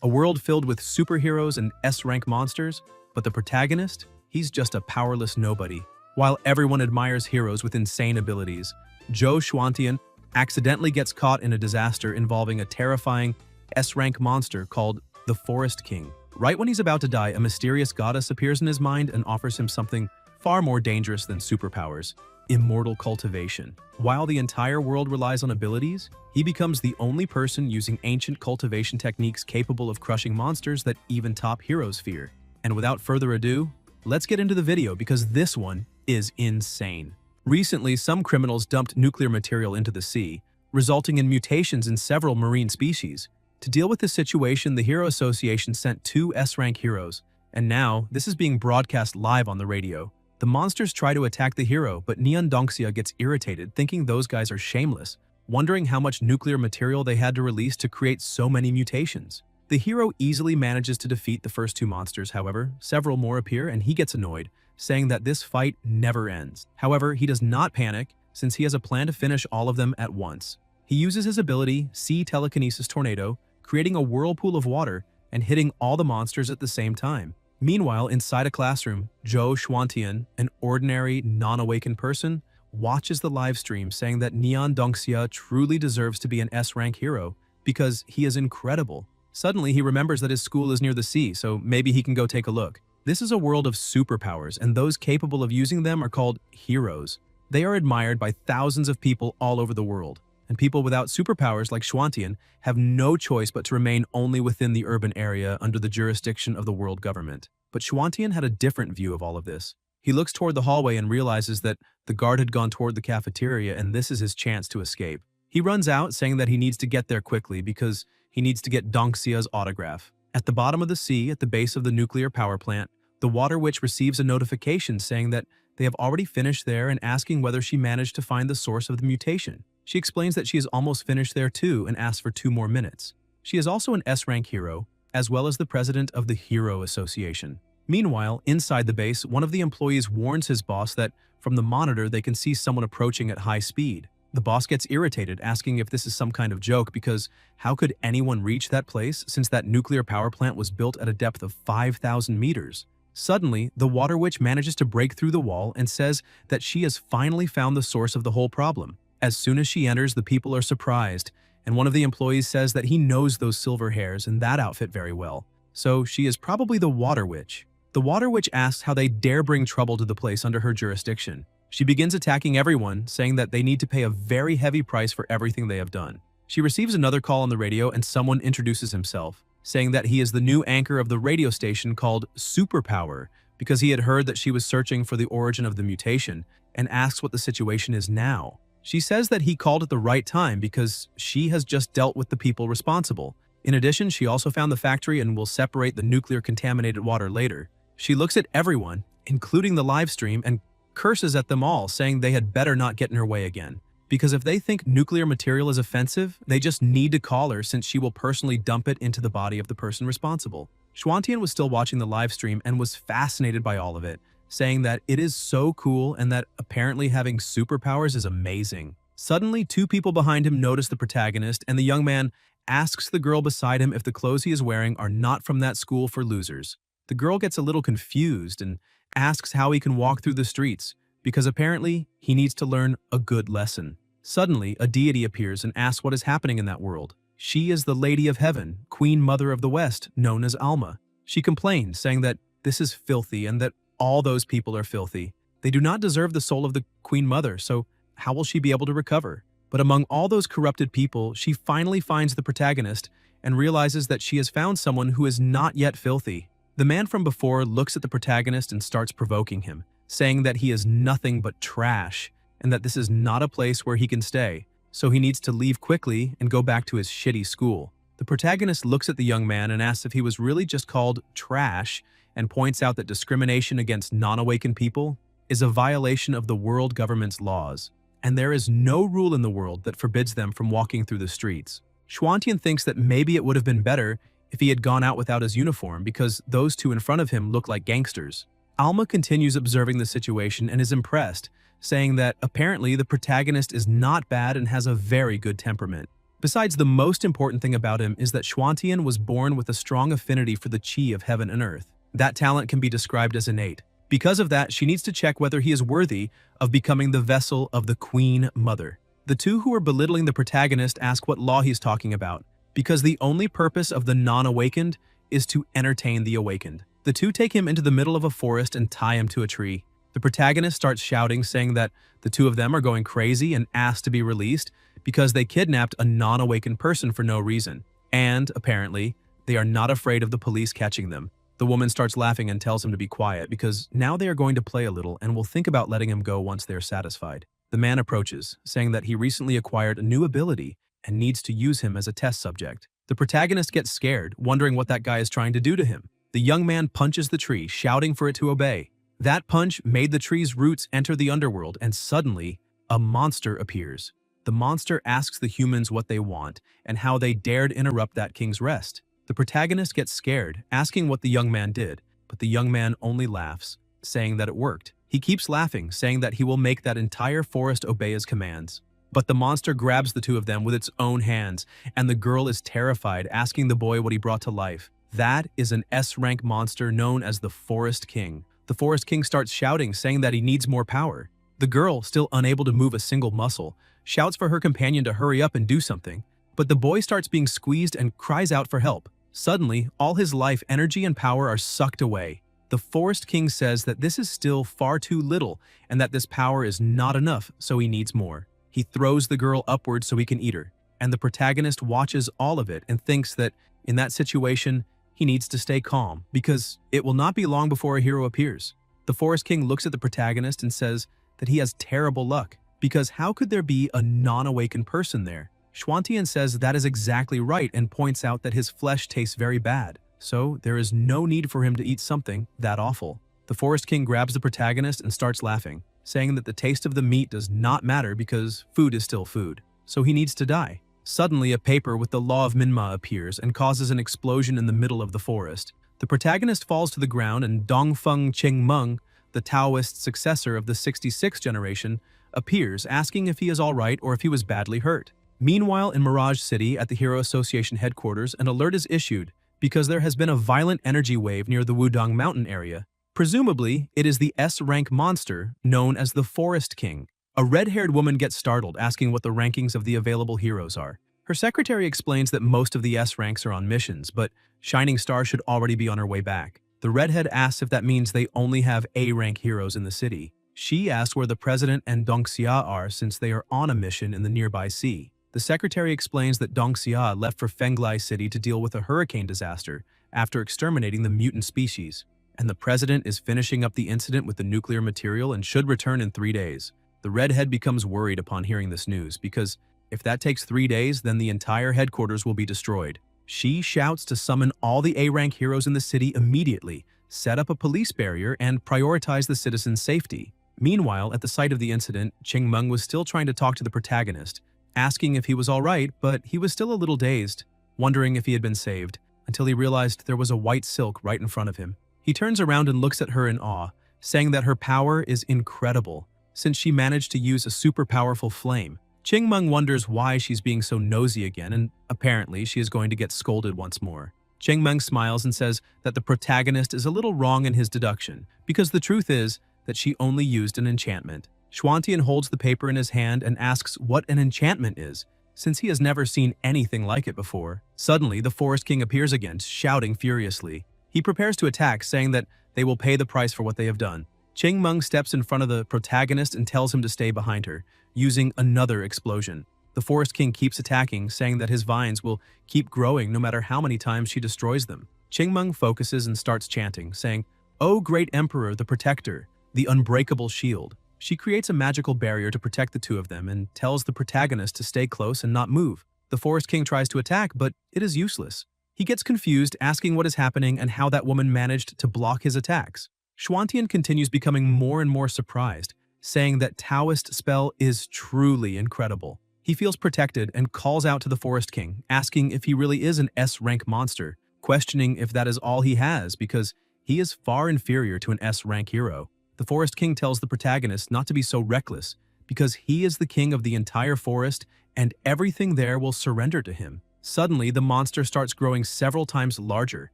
A world filled with superheroes and S-rank monsters, but the protagonist? He's just a powerless nobody. While everyone admires heroes with insane abilities, Joe Schwantian accidentally gets caught in a disaster involving a terrifying S-rank monster called the Forest King. Right when he's about to die, a mysterious goddess appears in his mind and offers him something far more dangerous than superpowers: Immortal Cultivation. While the entire world relies on abilities, he becomes the only person using ancient cultivation techniques capable of crushing monsters that even top heroes fear. And without further ado, let's get into the video because this one is insane. Recently, some criminals dumped nuclear material into the sea, resulting in mutations in several marine species. To deal with this situation, the Hero Association sent 2 S-rank heroes, and now this is being broadcast live on the radio. The monsters try to attack the hero, but Neon Dongxia gets irritated, thinking those guys are shameless, wondering how much nuclear material they had to release to create so many mutations. The hero easily manages to defeat the first 2 monsters. However, several more appear and he gets annoyed, saying that this fight never ends. However, he does not panic, since he has a plan to finish all of them at once. He uses his ability, Sea Telekinesis Tornado, creating a whirlpool of water and hitting all the monsters at the same time. Meanwhile, inside a classroom, Joe Schwantian, an ordinary, non-awakened person, watches the live stream, saying that Neon Dongxia truly deserves to be an S-rank hero because he is incredible. Suddenly, he remembers that his school is near the sea, so maybe he can go take a look. This is a world of superpowers, and those capable of using them are called heroes. They are admired by thousands of people all over the world, and people without superpowers like Schwantian have no choice but to remain only within the urban area under the jurisdiction of the world government. But Schwantian had a different view of all of this. He looks toward the hallway and realizes that the guard had gone toward the cafeteria and this is his chance to escape. He runs out, saying that he needs to get there quickly because he needs to get Dongxia's autograph. At the bottom of the sea, at the base of the nuclear power plant, the Water Witch receives a notification saying that they have already finished there and asking whether she managed to find the source of the mutation. She explains that she is almost finished there too and asks for 2 more minutes. She is also an S-rank hero, as well as the president of the Hero Association. Meanwhile, inside the base, one of the employees warns his boss that from the monitor they can see someone approaching at high speed. The boss gets irritated, asking if this is some kind of joke because how could anyone reach that place since that nuclear power plant was built at a depth of 5,000 meters? Suddenly, the Water Witch manages to break through the wall and says that she has finally found the source of the whole problem. As soon as she enters, the people are surprised, and one of the employees says that he knows those silver hairs and that outfit very well. So she is probably the Water Witch. The Water Witch asks how they dare bring trouble to the place under her jurisdiction. She begins attacking everyone, saying that they need to pay a very heavy price for everything they have done. She receives another call on the radio and someone introduces himself, saying that he is the new anchor of the radio station called Superpower because he had heard that she was searching for the origin of the mutation and asks what the situation is now. She says that he called at the right time because she has just dealt with the people responsible. In addition, she also found the factory and will separate the nuclear contaminated water later. She looks at everyone, including the live stream, and curses at them all, saying they had better not get in her way again. Because if they think nuclear material is offensive, they just need to call her since she will personally dump it into the body of the person responsible. Schwantian was still watching the live stream and was fascinated by all of it, saying that it is so cool and that apparently having superpowers is amazing. Suddenly, 2 people behind him notice the protagonist, and the young man asks the girl beside him if the clothes he is wearing are not from that school for losers. The girl gets a little confused and asks how he can walk through the streets, because apparently he needs to learn a good lesson. Suddenly, a deity appears and asks what is happening in that world. She is the Lady of Heaven, Queen Mother of the West, known as Alma. She complains, saying that this is filthy and that all those people are filthy. They do not deserve the soul of the Queen Mother, so how will she be able to recover? But among all those corrupted people, she finally finds the protagonist and realizes that she has found someone who is not yet filthy. The man from before looks at the protagonist and starts provoking him, saying that he is nothing but trash and that this is not a place where he can stay, so he needs to leave quickly and go back to his shitty school. The protagonist looks at the young man and asks if he was really just called trash and points out that discrimination against non-awakened people is a violation of the world government's laws, and there is no rule in the world that forbids them from walking through the streets. Schwantian thinks that maybe it would have been better if he had gone out without his uniform because those 2 in front of him look like gangsters. Alma continues observing the situation and is impressed, saying that apparently the protagonist is not bad and has a very good temperament. Besides, the most important thing about him is that Xuantian was born with a strong affinity for the chi of heaven and earth. That talent can be described as innate. Because of that, she needs to check whether he is worthy of becoming the vessel of the Queen Mother. The two who are belittling the protagonist ask what law he's talking about, because the only purpose of the non-awakened is to entertain the awakened. The two take him into the middle of a forest and tie him to a tree. The protagonist starts shouting, saying that the two of them are going crazy and asks to be released because they kidnapped a non-awakened person for no reason. And, apparently, they are not afraid of the police catching them. The woman starts laughing and tells him to be quiet because now they are going to play a little and will think about letting him go once they are satisfied. The man approaches, saying that he recently acquired a new ability and needs to use him as a test subject. The protagonist gets scared, wondering what that guy is trying to do to him. The young man punches the tree, shouting for it to obey. That punch made the tree's roots enter the underworld, and suddenly, a monster appears. The monster asks the humans what they want and how they dared interrupt that king's rest. The protagonist gets scared, asking what the young man did, but the young man only laughs, saying that it worked. He keeps laughing, saying that he will make that entire forest obey his commands. But the monster grabs the two of them with its own hands, and the girl is terrified, asking the boy what he brought to life. That is an S-rank monster known as the Forest King. The Forest King starts shouting, saying that he needs more power. The girl, still unable to move a single muscle, shouts for her companion to hurry up and do something. But the boy starts being squeezed and cries out for help. Suddenly, all his life, energy, and power are sucked away. The Forest King says that this is still far too little and that this power is not enough, so he needs more. He throws the girl upward so he can eat her, and the protagonist watches all of it and thinks that, in that situation, he needs to stay calm because it will not be long before a hero appears. The Forest King looks at the protagonist and says that he has terrible luck because how could there be a non-awakened person there? Xuantian says that is exactly right and points out that his flesh tastes very bad, so there is no need for him to eat something that awful. The Forest King grabs the protagonist and starts laughing, saying that the taste of the meat does not matter because food is still food, so he needs to die. Suddenly, a paper with the law of Manhwa appears and causes an explosion in the middle of the forest. The protagonist falls to the ground and Dongfeng Qingmeng, the Taoist successor of the 66th generation, appears, asking if he is alright or if he was badly hurt. Meanwhile, in Mirage City at the Hero Association headquarters, an alert is issued because there has been a violent energy wave near the Wudong Mountain area. Presumably, it is the S-rank monster known as the Forest King. A red-haired woman gets startled, asking what the rankings of the available heroes are. Her secretary explains that most of the S ranks are on missions, but Shining Star should already be on her way back. The redhead asks if that means they only have A-rank heroes in the city. She asks where the president and Dongxia are since they are on a mission in the nearby sea. The secretary explains that Dongxia left for Fenglai City to deal with a hurricane disaster after exterminating the mutant species, and the president is finishing up the incident with the nuclear material and should return in 3 days. The redhead becomes worried upon hearing this news because if that takes 3 days, then the entire headquarters will be destroyed. She shouts to summon all the A-rank heroes in the city immediately, set up a police barrier, and prioritize the citizens' safety. Meanwhile, at the site of the incident, Qingmeng was still trying to talk to the protagonist, asking if he was alright, but he was still a little dazed, wondering if he had been saved, until he realized there was a white silk right in front of him. He turns around and looks at her in awe, saying that her power is incredible, since she managed to use a super powerful flame. Qingmeng wonders why she's being so nosy again, and apparently she is going to get scolded once more. Qingmeng smiles and says that the protagonist is a little wrong in his deduction, because the truth is that she only used an enchantment. Xuantian holds the paper in his hand and asks what an enchantment is, since he has never seen anything like it before. Suddenly, the Forest King appears again, shouting furiously. He prepares to attack, saying that they will pay the price for what they have done. Qingmeng steps in front of the protagonist and tells him to stay behind her, using another explosion. The Forest King keeps attacking, saying that his vines will keep growing no matter how many times she destroys them. Qingmeng focuses and starts chanting, saying, "O great Emperor, the Protector, the unbreakable shield." She creates a magical barrier to protect the two of them and tells the protagonist to stay close and not move. The Forest King tries to attack, but it is useless. He gets confused, asking what is happening and how that woman managed to block his attacks. Xuantian continues becoming more and more surprised, saying that Taoist spell is truly incredible. He feels protected and calls out to the Forest King, asking if he really is an S-rank monster, questioning if that is all he has because he is far inferior to an S-rank hero. The Forest King tells the protagonist not to be so reckless because he is the king of the entire forest and everything there will surrender to him. Suddenly, the monster starts growing several times larger,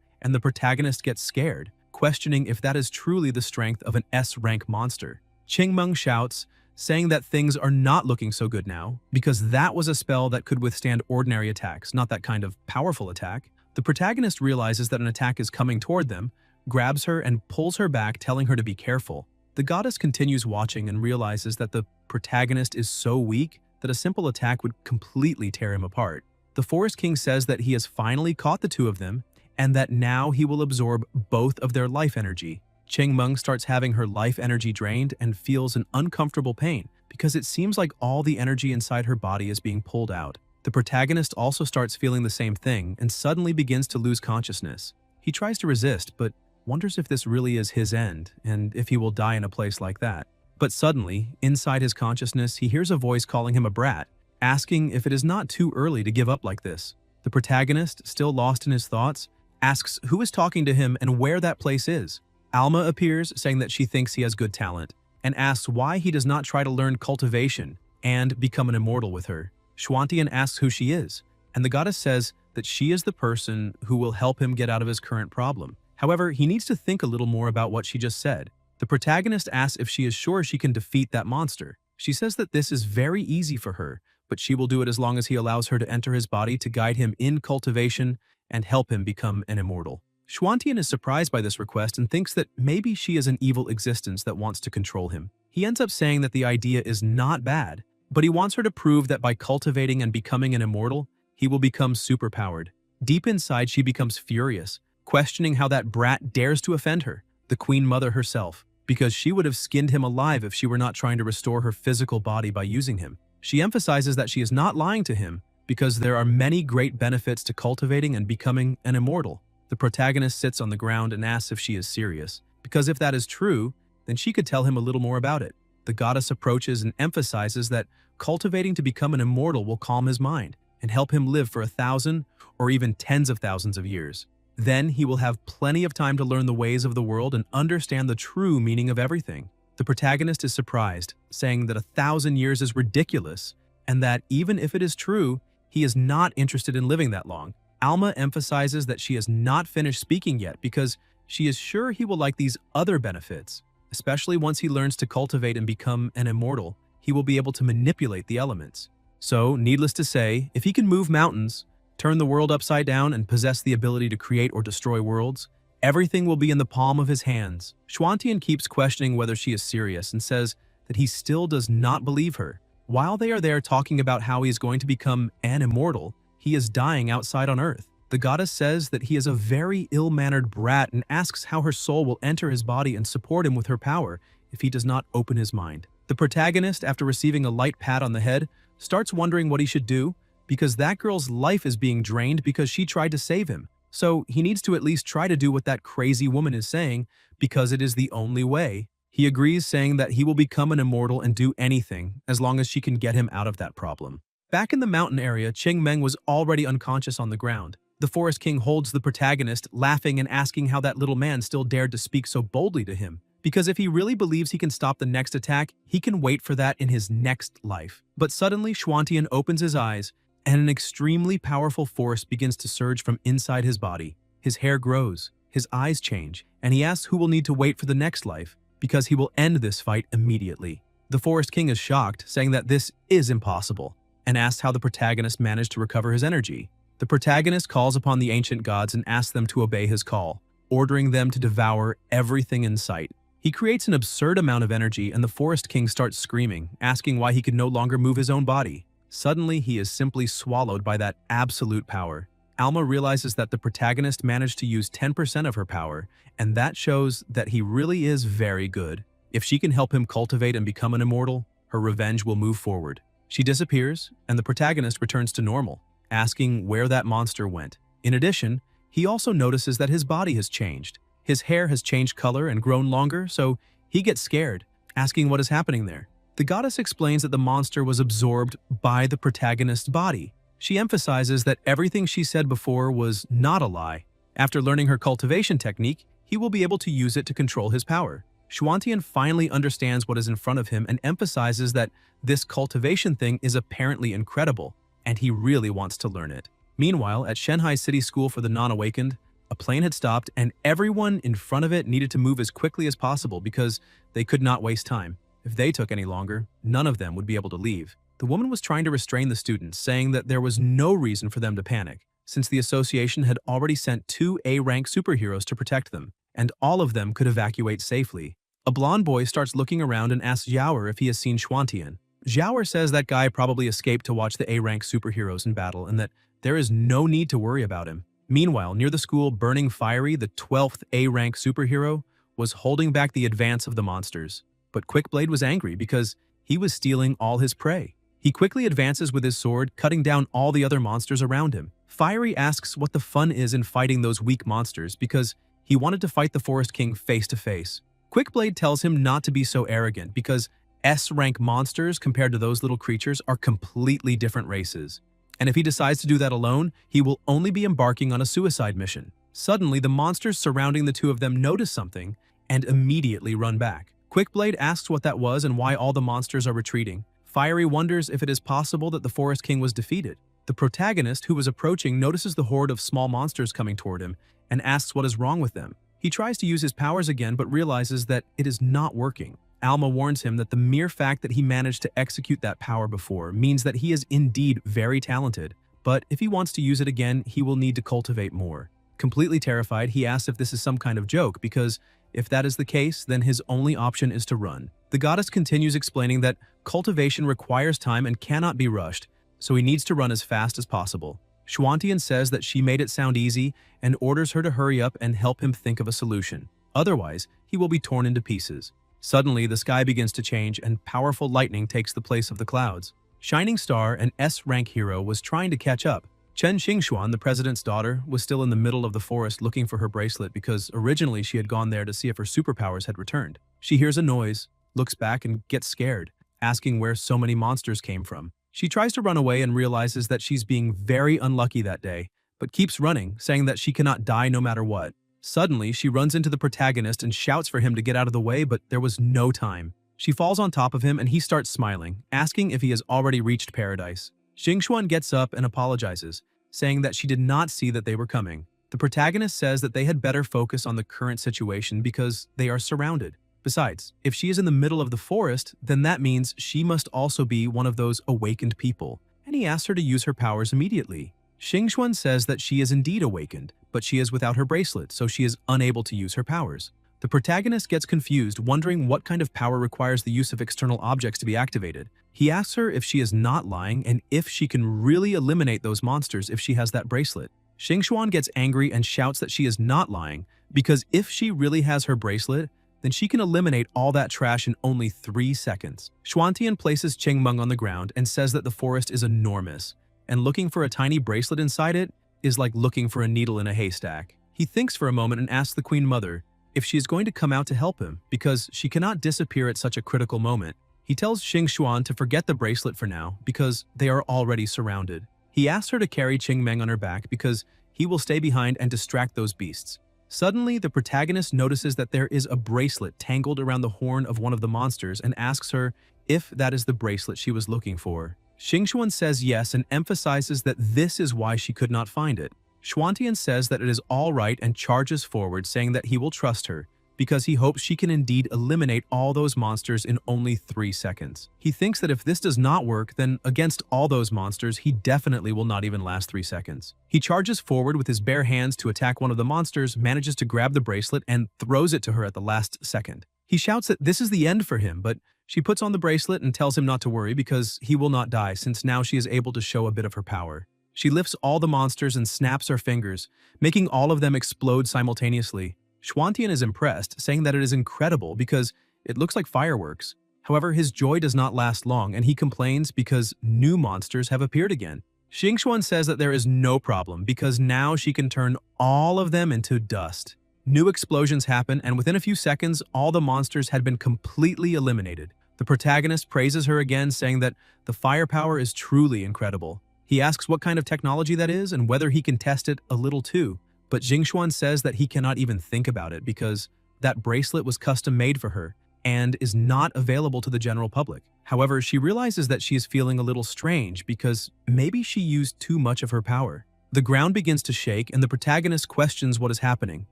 and the protagonist gets scared, questioning if that is truly the strength of an S-rank monster. Qingmeng shouts, saying that things are not looking so good now, because that was a spell that could withstand ordinary attacks, not that kind of powerful attack. The protagonist realizes that an attack is coming toward them, grabs her and pulls her back, telling her to be careful. The goddess continues watching and realizes that the protagonist is so weak that a simple attack would completely tear him apart. The Forest King says that he has finally caught the two of them, and that now he will absorb both of their life energy. Qingmeng starts having her life energy drained and feels an uncomfortable pain because it seems like all the energy inside her body is being pulled out. The protagonist also starts feeling the same thing and suddenly begins to lose consciousness. He tries to resist, but wonders if this really is his end and if he will die in a place like that. But suddenly, inside his consciousness, he hears a voice calling him a brat, asking if it is not too early to give up like this. The protagonist, still lost in his thoughts, asks who is talking to him and where that place is. Alma appears, saying that she thinks he has good talent, and asks why he does not try to learn cultivation and become an immortal with her. Xuantian asks who she is, and the goddess says that she is the person who will help him get out of his current problem. However, he needs to think a little more about what she just said. The protagonist asks if she is sure she can defeat that monster. She says that this is very easy for her, but she will do it as long as he allows her to enter his body to guide him in cultivation and help him become an immortal. Xuantian is surprised by this request and thinks that maybe she is an evil existence that wants to control him. He ends up saying that the idea is not bad, but he wants her to prove that by cultivating and becoming an immortal, he will become superpowered. Deep inside, she becomes furious, questioning how that brat dares to offend her, the Queen Mother herself, because she would have skinned him alive if she were not trying to restore her physical body by using him. She emphasizes that she is not lying to him because there are many great benefits to cultivating and becoming an immortal. The protagonist sits on the ground and asks if she is serious, because if that is true, then she could tell him a little more about it. The goddess approaches and emphasizes that cultivating to become an immortal will calm his mind and help him live for 1,000 or even tens of thousands of years. Then he will have plenty of time to learn the ways of the world and understand the true meaning of everything. The protagonist is surprised, saying that 1,000 years is ridiculous, and that even if it is true, he is not interested in living that long. Alma emphasizes that she has not finished speaking yet because she is sure he will like these other benefits. Especially once he learns to cultivate and become an immortal, he will be able to manipulate the elements. So, needless to say, if he can move mountains, turn the world upside down, and possess the ability to create or destroy worlds, everything will be in the palm of his hands. Xuantian keeps questioning whether she is serious and says that he still does not believe her. While they are there talking about how he is going to become an immortal, he is dying outside on Earth. The goddess says that he is a very ill-mannered brat and asks how her soul will enter his body and support him with her power if he does not open his mind. The protagonist, after receiving a light pat on the head, starts wondering what he should do because that girl's life is being drained because she tried to save him. So he needs to at least try to do what that crazy woman is saying because it is the only way. He agrees, saying that he will become an immortal and do anything as long as she can get him out of that problem. Back in the mountain area, Qingmeng was already unconscious on the ground. The Forest King holds the protagonist, laughing and asking how that little man still dared to speak so boldly to him. Because if he really believes he can stop the next attack, he can wait for that in his next life. But suddenly, Xuantian opens his eyes, and an extremely powerful force begins to surge from inside his body. His hair grows, his eyes change, and he asks who will need to wait for the next life, because he will end this fight immediately. The Forest King is shocked, saying that this is impossible, and asks how the protagonist managed to recover his energy. The protagonist calls upon the ancient gods and asks them to obey his call, ordering them to devour everything in sight. He creates an absurd amount of energy, and the Forest King starts screaming, asking why he could no longer move his own body. Suddenly, he is simply swallowed by that absolute power. Alma realizes that the protagonist managed to use 10% of her power, and that shows that he really is very good. If she can help him cultivate and become an immortal, her revenge will move forward. She disappears, and the protagonist returns to normal, asking where that monster went. In addition, he also notices that his body has changed. His hair has changed color and grown longer, so he gets scared, asking what is happening there. The goddess explains that the monster was absorbed by the protagonist's body. She emphasizes that everything she said before was not a lie. After learning her cultivation technique, he will be able to use it to control his power. Xuantian finally understands what is in front of him and emphasizes that this cultivation thing is apparently incredible, and he really wants to learn it. Meanwhile, at Shanghai City School for the Non-Awakened, a plane had stopped and everyone in front of it needed to move as quickly as possible because they could not waste time. If they took any longer, none of them would be able to leave. The woman was trying to restrain the students, saying that there was no reason for them to panic, since the association had already sent 2 A-rank superheroes to protect them, and all of them could evacuate safely. A blonde boy starts looking around and asks Xiaoer if he has seen Xuantian. Xiaoer says that guy probably escaped to watch the A-rank superheroes in battle and that there is no need to worry about him. Meanwhile, near the school, Burning Fiery, the 12th A-rank superhero, was holding back the advance of the monsters. But Quickblade was angry because he was stealing all his prey. He quickly advances with his sword, cutting down all the other monsters around him. Fiery asks what the fun is in fighting those weak monsters because he wanted to fight the Forest King face to face. Quickblade tells him not to be so arrogant because S-rank monsters compared to those little creatures are completely different races. And if he decides to do that alone, he will only be embarking on a suicide mission. Suddenly, the monsters surrounding the two of them notice something and immediately run back. Quickblade asks what that was and why all the monsters are retreating. Fiery wonders if it is possible that the Forest King was defeated. The protagonist, who was approaching, notices the horde of small monsters coming toward him and asks what is wrong with them. He tries to use his powers again but realizes that it is not working. Alma warns him that the mere fact that he managed to execute that power before means that he is indeed very talented, but if he wants to use it again, he will need to cultivate more. Completely terrified, he asks if this is some kind of joke because if that is the case, then his only option is to run. The goddess continues explaining that cultivation requires time and cannot be rushed, so he needs to run as fast as possible. Xuantian says that she made it sound easy and orders her to hurry up and help him think of a solution. Otherwise, he will be torn into pieces. Suddenly, the sky begins to change and powerful lightning takes the place of the clouds. Shining Star, an S-rank hero, was trying to catch up. Chen Xingxuan, the president's daughter, was still in the middle of the forest looking for her bracelet because originally she had gone there to see if her superpowers had returned. She hears a noise, looks back and gets scared, asking where so many monsters came from. She tries to run away and realizes that she's being very unlucky that day, but keeps running, saying that she cannot die no matter what. Suddenly, she runs into the protagonist and shouts for him to get out of the way, but there was no time. She falls on top of him and he starts smiling, asking if he has already reached paradise. Xingxuan gets up and apologizes, saying that she did not see that they were coming. The protagonist says that they had better focus on the current situation because they are surrounded. Besides, if she is in the middle of the forest, then that means she must also be one of those awakened people, and he asks her to use her powers immediately. Xingxuan says that she is indeed awakened, but she is without her bracelet, so she is unable to use her powers. The protagonist gets confused, wondering what kind of power requires the use of external objects to be activated. He asks her if she is not lying and if she can really eliminate those monsters if she has that bracelet. Xingxuan gets angry and shouts that she is not lying, because if she really has her bracelet, then she can eliminate all that trash in only 3 seconds. Xuantian places Qingmeng on the ground and says that the forest is enormous, and looking for a tiny bracelet inside it is like looking for a needle in a haystack. He thinks for a moment and asks the Queen Mother if she is going to come out to help him, because she cannot disappear at such a critical moment. He tells Xingxuan to forget the bracelet for now, because they are already surrounded. He asks her to carry Qingmeng on her back because he will stay behind and distract those beasts. Suddenly, the protagonist notices that there is a bracelet tangled around the horn of one of the monsters and asks her if that is the bracelet she was looking for. Xingxuan says yes and emphasizes that this is why she could not find it. Xuantian says that it is all right and charges forward, saying that he will trust her because he hopes she can indeed eliminate all those monsters in only 3 seconds. He thinks that if this does not work, then against all those monsters, he definitely will not even last 3 seconds. He charges forward with his bare hands to attack one of the monsters, manages to grab the bracelet, and throws it to her at the last second. He shouts that this is the end for him, but she puts on the bracelet and tells him not to worry because he will not die since now she is able to show a bit of her power. She lifts all the monsters and snaps her fingers, making all of them explode simultaneously. Xuantian is impressed, saying that it is incredible because it looks like fireworks. However, his joy does not last long and he complains because new monsters have appeared again. Xingxuan says that there is no problem because now she can turn all of them into dust. New explosions happen and within a few seconds, all the monsters had been completely eliminated. The protagonist praises her again, saying that the firepower is truly incredible. He asks what kind of technology that is and whether he can test it a little too. But Xingxuan says that he cannot even think about it because That bracelet was custom made for her and is not available to the general public. However, she realizes that she is feeling a little strange because maybe she used too much of her power. The ground begins to shake and the protagonist questions what is happening.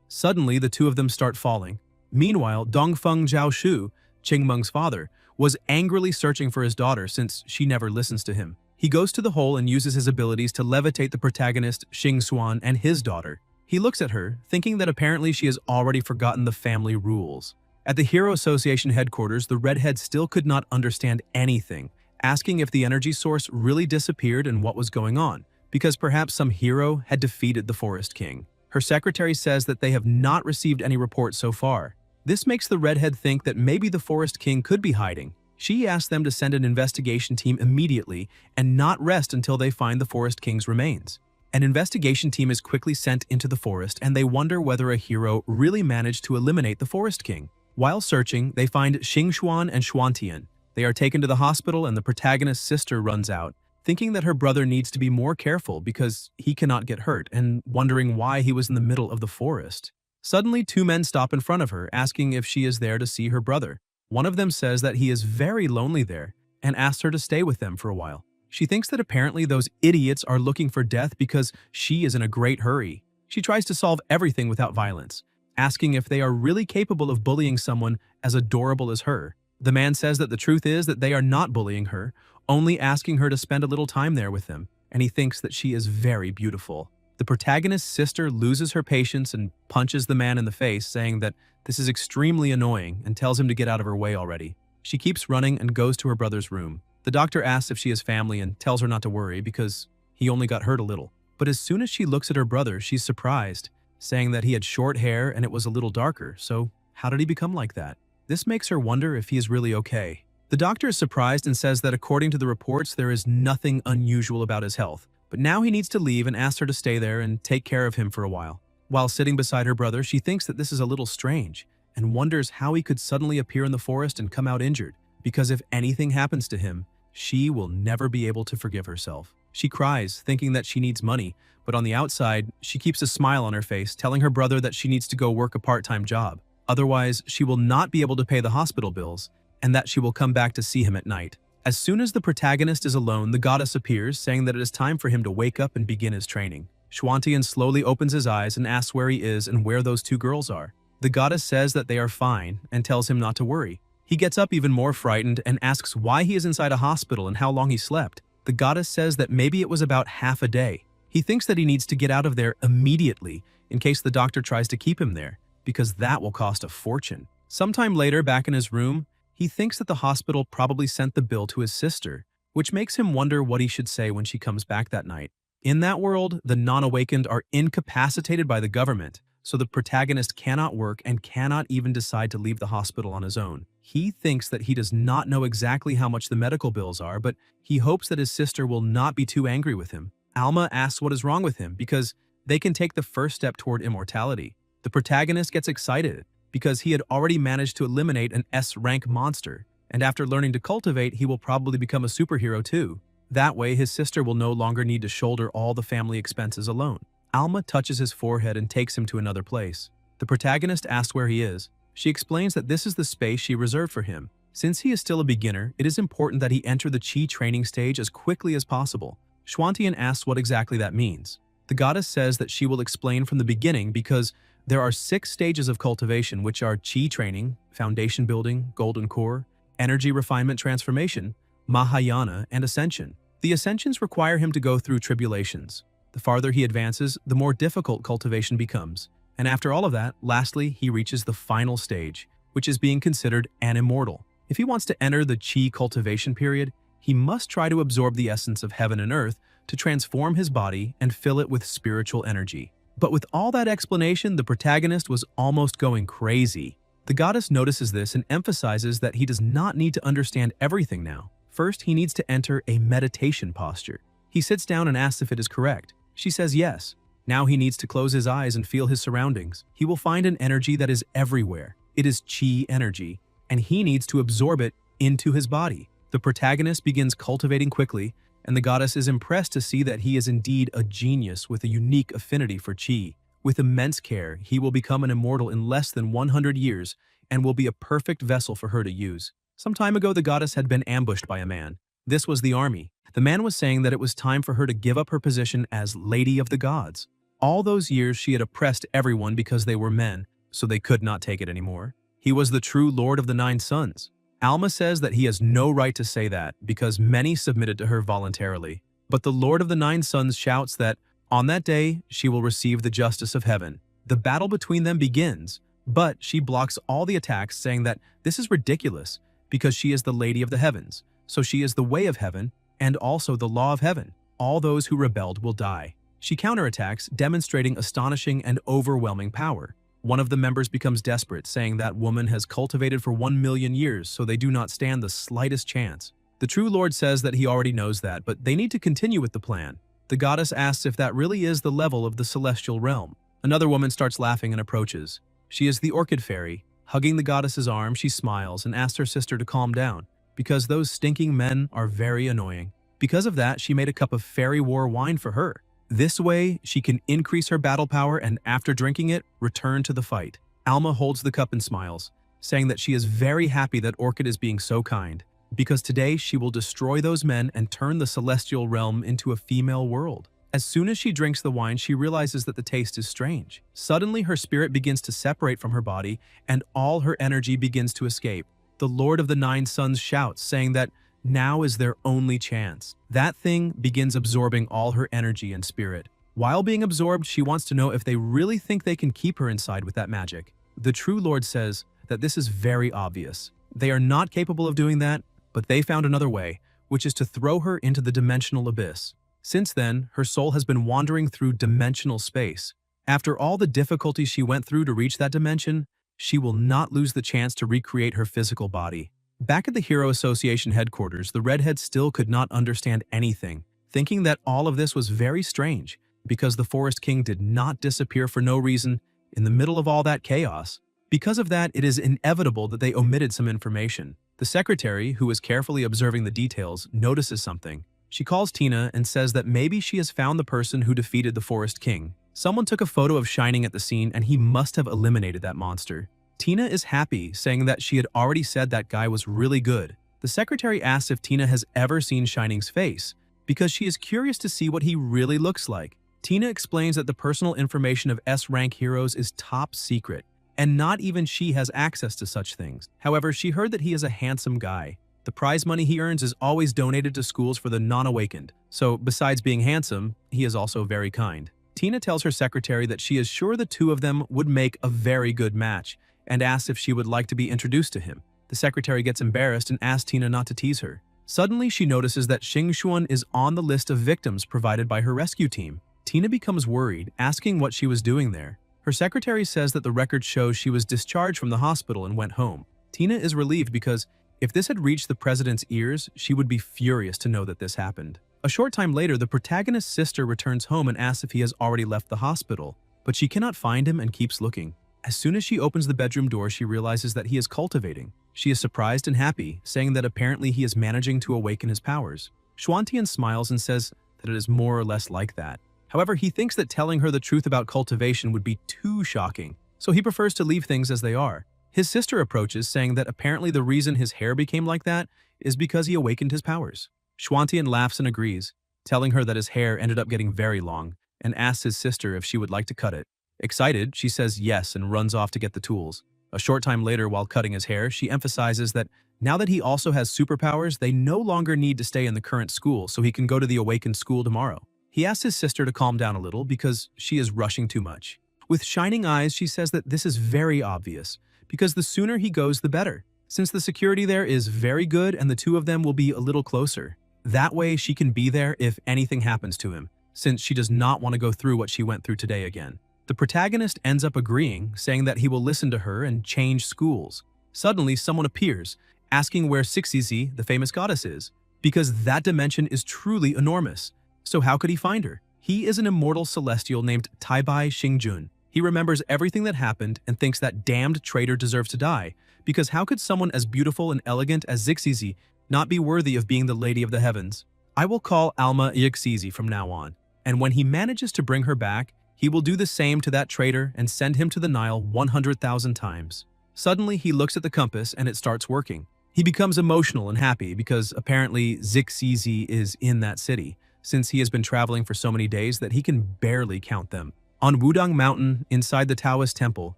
Suddenly, the two of them start falling. Meanwhile, Dongfeng Zhaoshu, Qingmeng's father, was angrily searching for his daughter since she never listens to him. He goes to the hole and uses his abilities to levitate the protagonist, Xingxuan, and his daughter. He looks at her, thinking that apparently she has already forgotten the family rules. At the Hero Association headquarters, the redhead still could not understand anything, asking if the energy source really disappeared and what was going on, because perhaps some hero had defeated the Forest King. Her secretary says that they have not received any reports so far. This makes the redhead think that maybe the Forest King could be hiding. She asks them to send an investigation team immediately and not rest until they find the Forest King's remains. An investigation team is quickly sent into the forest and they wonder whether a hero really managed to eliminate the Forest King. While searching, they find Xingxuan and Xuantian. They are taken to the hospital and the protagonist's sister runs out, thinking that her brother needs to be more careful because he cannot get hurt and wondering why he was in the middle of the forest. Suddenly, two men stop in front of her, asking if she is there to see her brother. One of them says that he is very lonely there and asks her to stay with them for a while. She thinks that apparently those idiots are looking for death because she is in a great hurry. She tries to solve everything without violence, asking if they are really capable of bullying someone as adorable as her. The man says that the truth is that they are not bullying her, only asking her to spend a little time there with them, and he thinks that she is very beautiful. The protagonist's sister loses her patience and punches the man in the face, saying that this is extremely annoying and tells him to get out of her way already. She keeps running and goes to her brother's room. The doctor asks if she has family and tells her not to worry because he only got hurt a little. But as soon as she looks at her brother, she's surprised, saying that he had short hair and it was a little darker, so how did he become like that? This makes her wonder if he is really okay. The doctor is surprised and says that according to the reports, there is nothing unusual about his health. But now he needs to leave and asks her to stay there and take care of him for a while. While sitting beside her brother, she thinks that this is a little strange and wonders how he could suddenly appear in the forest and come out injured, because if anything happens to him, she will never be able to forgive herself. She cries, thinking that she needs money, but on the outside, she keeps a smile on her face, telling her brother that she needs to go work a part-time job. Otherwise, she will not be able to pay the hospital bills, and that she will come back to see him at night. As soon as the protagonist is alone, the goddess appears, saying that it is time for him to wake up and begin his training. Xuantian slowly opens his eyes and asks where he is and where those two girls are. The goddess says that they are fine and tells him not to worry. He gets up even more frightened and asks why he is inside a hospital and how long he slept. The goddess says that maybe it was about half a day. He thinks that he needs to get out of there immediately in case the doctor tries to keep him there, because that will cost a fortune. Sometime later, back in his room, he thinks that the hospital probably sent the bill to his sister, which makes him wonder what he should say when she comes back that night. In that world, the non-awakened are incapacitated by the government, so the protagonist cannot work and cannot even decide to leave the hospital on his own. He thinks that he does not know exactly how much the medical bills are, but he hopes that his sister will not be too angry with him. Alma asks what is wrong with him because they can take the first step toward immortality. The protagonist gets excited because he had already managed to eliminate an S-rank monster, and after learning to cultivate, he will probably become a superhero too. That way, his sister will no longer need to shoulder all the family expenses alone. Alma touches his forehead and takes him to another place. The protagonist asks where he is. She explains that this is the space she reserved for him. Since he is still a beginner, it is important that he enter the Qi training stage as quickly as possible. Xuantian asks what exactly that means. The goddess says that she will explain from the beginning because there are 6 stages of cultivation, which are Qi training, foundation building, golden core, energy refinement transformation, Mahayana, and ascension. The ascensions require him to go through tribulations. The farther he advances, the more difficult cultivation becomes. And after all of that, lastly, he reaches the final stage, which is being considered an immortal. If he wants to enter the Qi cultivation period, he must try to absorb the essence of heaven and earth to transform his body and fill it with spiritual energy. But with all that explanation, the protagonist was almost going crazy. The goddess notices this and emphasizes that he does not need to understand everything now. First, he needs to enter a meditation posture. He sits down and asks if it is correct. She says yes. Now he needs to close his eyes and feel his surroundings. He will find an energy that is everywhere. It is Qi energy, and he needs to absorb it into his body. The protagonist begins cultivating quickly, and the goddess is impressed to see that he is indeed a genius with a unique affinity for Qi. With immense care, he will become an immortal in less than 100 years and will be a perfect vessel for her to use. Some time ago, the goddess had been ambushed by a man. This was the army. The man was saying that it was time for her to give up her position as Lady of the Gods. All those years she had oppressed everyone because they were men, so they could not take it anymore. He was the true Lord of the Nine Suns. Alma says that he has no right to say that because many submitted to her voluntarily. But the Lord of the Nine Suns shouts that on that day she will receive the justice of heaven. The battle between them begins, but she blocks all the attacks, saying that this is ridiculous because she is the Lady of the Heavens, so she is the way of heaven and also the law of heaven. All those who rebelled will die. She counterattacks, demonstrating astonishing and overwhelming power. One of the members becomes desperate, saying that woman has cultivated for 1 million years, so they do not stand the slightest chance. The true Lord says that he already knows that, but they need to continue with the plan. The goddess asks if that really is the level of the celestial realm. Another woman starts laughing and approaches. She is the Orchid Fairy. Hugging the goddess's arm, she smiles and asks her sister to calm down, because those stinking men are very annoying. Because of that, she made a cup of fairy war wine for her. This way, she can increase her battle power and after drinking it, return to the fight. Alma holds the cup and smiles, saying that she is very happy that Orchid is being so kind, because today she will destroy those men and turn the celestial realm into a female world. As soon as she drinks the wine, she realizes that the taste is strange. Suddenly, her spirit begins to separate from her body, and all her energy begins to escape. The Lord of the Nine Suns shouts, saying that now is their only chance. That thing begins absorbing all her energy and spirit. While being absorbed, she wants to know if they really think they can keep her inside with that magic. The true Lord says that this is very obvious. They are not capable of doing that, but they found another way, which is to throw her into the dimensional abyss. Since then, her soul has been wandering through dimensional space. After all the difficulties she went through to reach that dimension, she will not lose the chance to recreate her physical body. Back at the Hero Association headquarters, the redhead still could not understand anything, thinking that all of this was very strange, because the Forest King did not disappear for no reason in the middle of all that chaos. Because of that, it is inevitable that they omitted some information. The secretary, who is carefully observing the details, notices something. She calls Tina and says that maybe she has found the person who defeated the Forest King. Someone took a photo of Shining at the scene and he must have eliminated that monster. Tina is happy, saying that she had already said that guy was really good. The secretary asks if Tina has ever seen Shining's face, because she is curious to see what he really looks like. Tina explains that the personal information of S-rank heroes is top secret, and not even she has access to such things. However, she heard that he is a handsome guy. The prize money he earns is always donated to schools for the non-awakened, so besides being handsome, he is also very kind. Tina tells her secretary that she is sure the two of them would make a very good match, and asks if she would like to be introduced to him. The secretary gets embarrassed and asks Tina not to tease her. Suddenly, she notices that Xingxuan is on the list of victims provided by her rescue team. Tina becomes worried, asking what she was doing there. Her secretary says that the record shows she was discharged from the hospital and went home. Tina is relieved because if this had reached the president's ears, she would be furious to know that this happened. A short time later, the protagonist's sister returns home and asks if he has already left the hospital, but she cannot find him and keeps looking. As soon as she opens the bedroom door, she realizes that he is cultivating. She is surprised and happy, saying that apparently he is managing to awaken his powers. Xuantian smiles and says that it is more or less like that. However, he thinks that telling her the truth about cultivation would be too shocking, so he prefers to leave things as they are. His sister approaches, saying that apparently the reason his hair became like that is because he awakened his powers. Xuantian laughs and agrees, telling her that his hair ended up getting very long, and asks his sister if she would like to cut it. Excited, she says yes and runs off to get the tools. A short time later, while cutting his hair, she emphasizes that now that he also has superpowers, they no longer need to stay in the current school, so he can go to the awakened school tomorrow. He asks his sister to calm down a little because she is rushing too much. With shining eyes, she says that this is very obvious, because the sooner he goes, the better, since the security there is very good and the two of them will be a little closer. That way, she can be there if anything happens to him, since she does not want to go through what she went through today again. The protagonist ends up agreeing, saying that he will listen to her and change schools. Suddenly, someone appears, asking where Sixizi, the famous goddess, is, because that dimension is truly enormous. So how could he find her? He is an immortal celestial named Taibai Xingjun. He remembers everything that happened and thinks that damned traitor deserves to die, because how could someone as beautiful and elegant as Zixizi not be worthy of being the Lady of the Heavens? I will call Alma Yixizi from now on, and when he manages to bring her back, he will do the same to that traitor and send him to the Nile 100,000 times. Suddenly, he looks at the compass and it starts working. He becomes emotional and happy because apparently Zixizi is in that city, since he has been traveling for so many days that he can barely count them. On Wudang Mountain, inside the Taoist temple,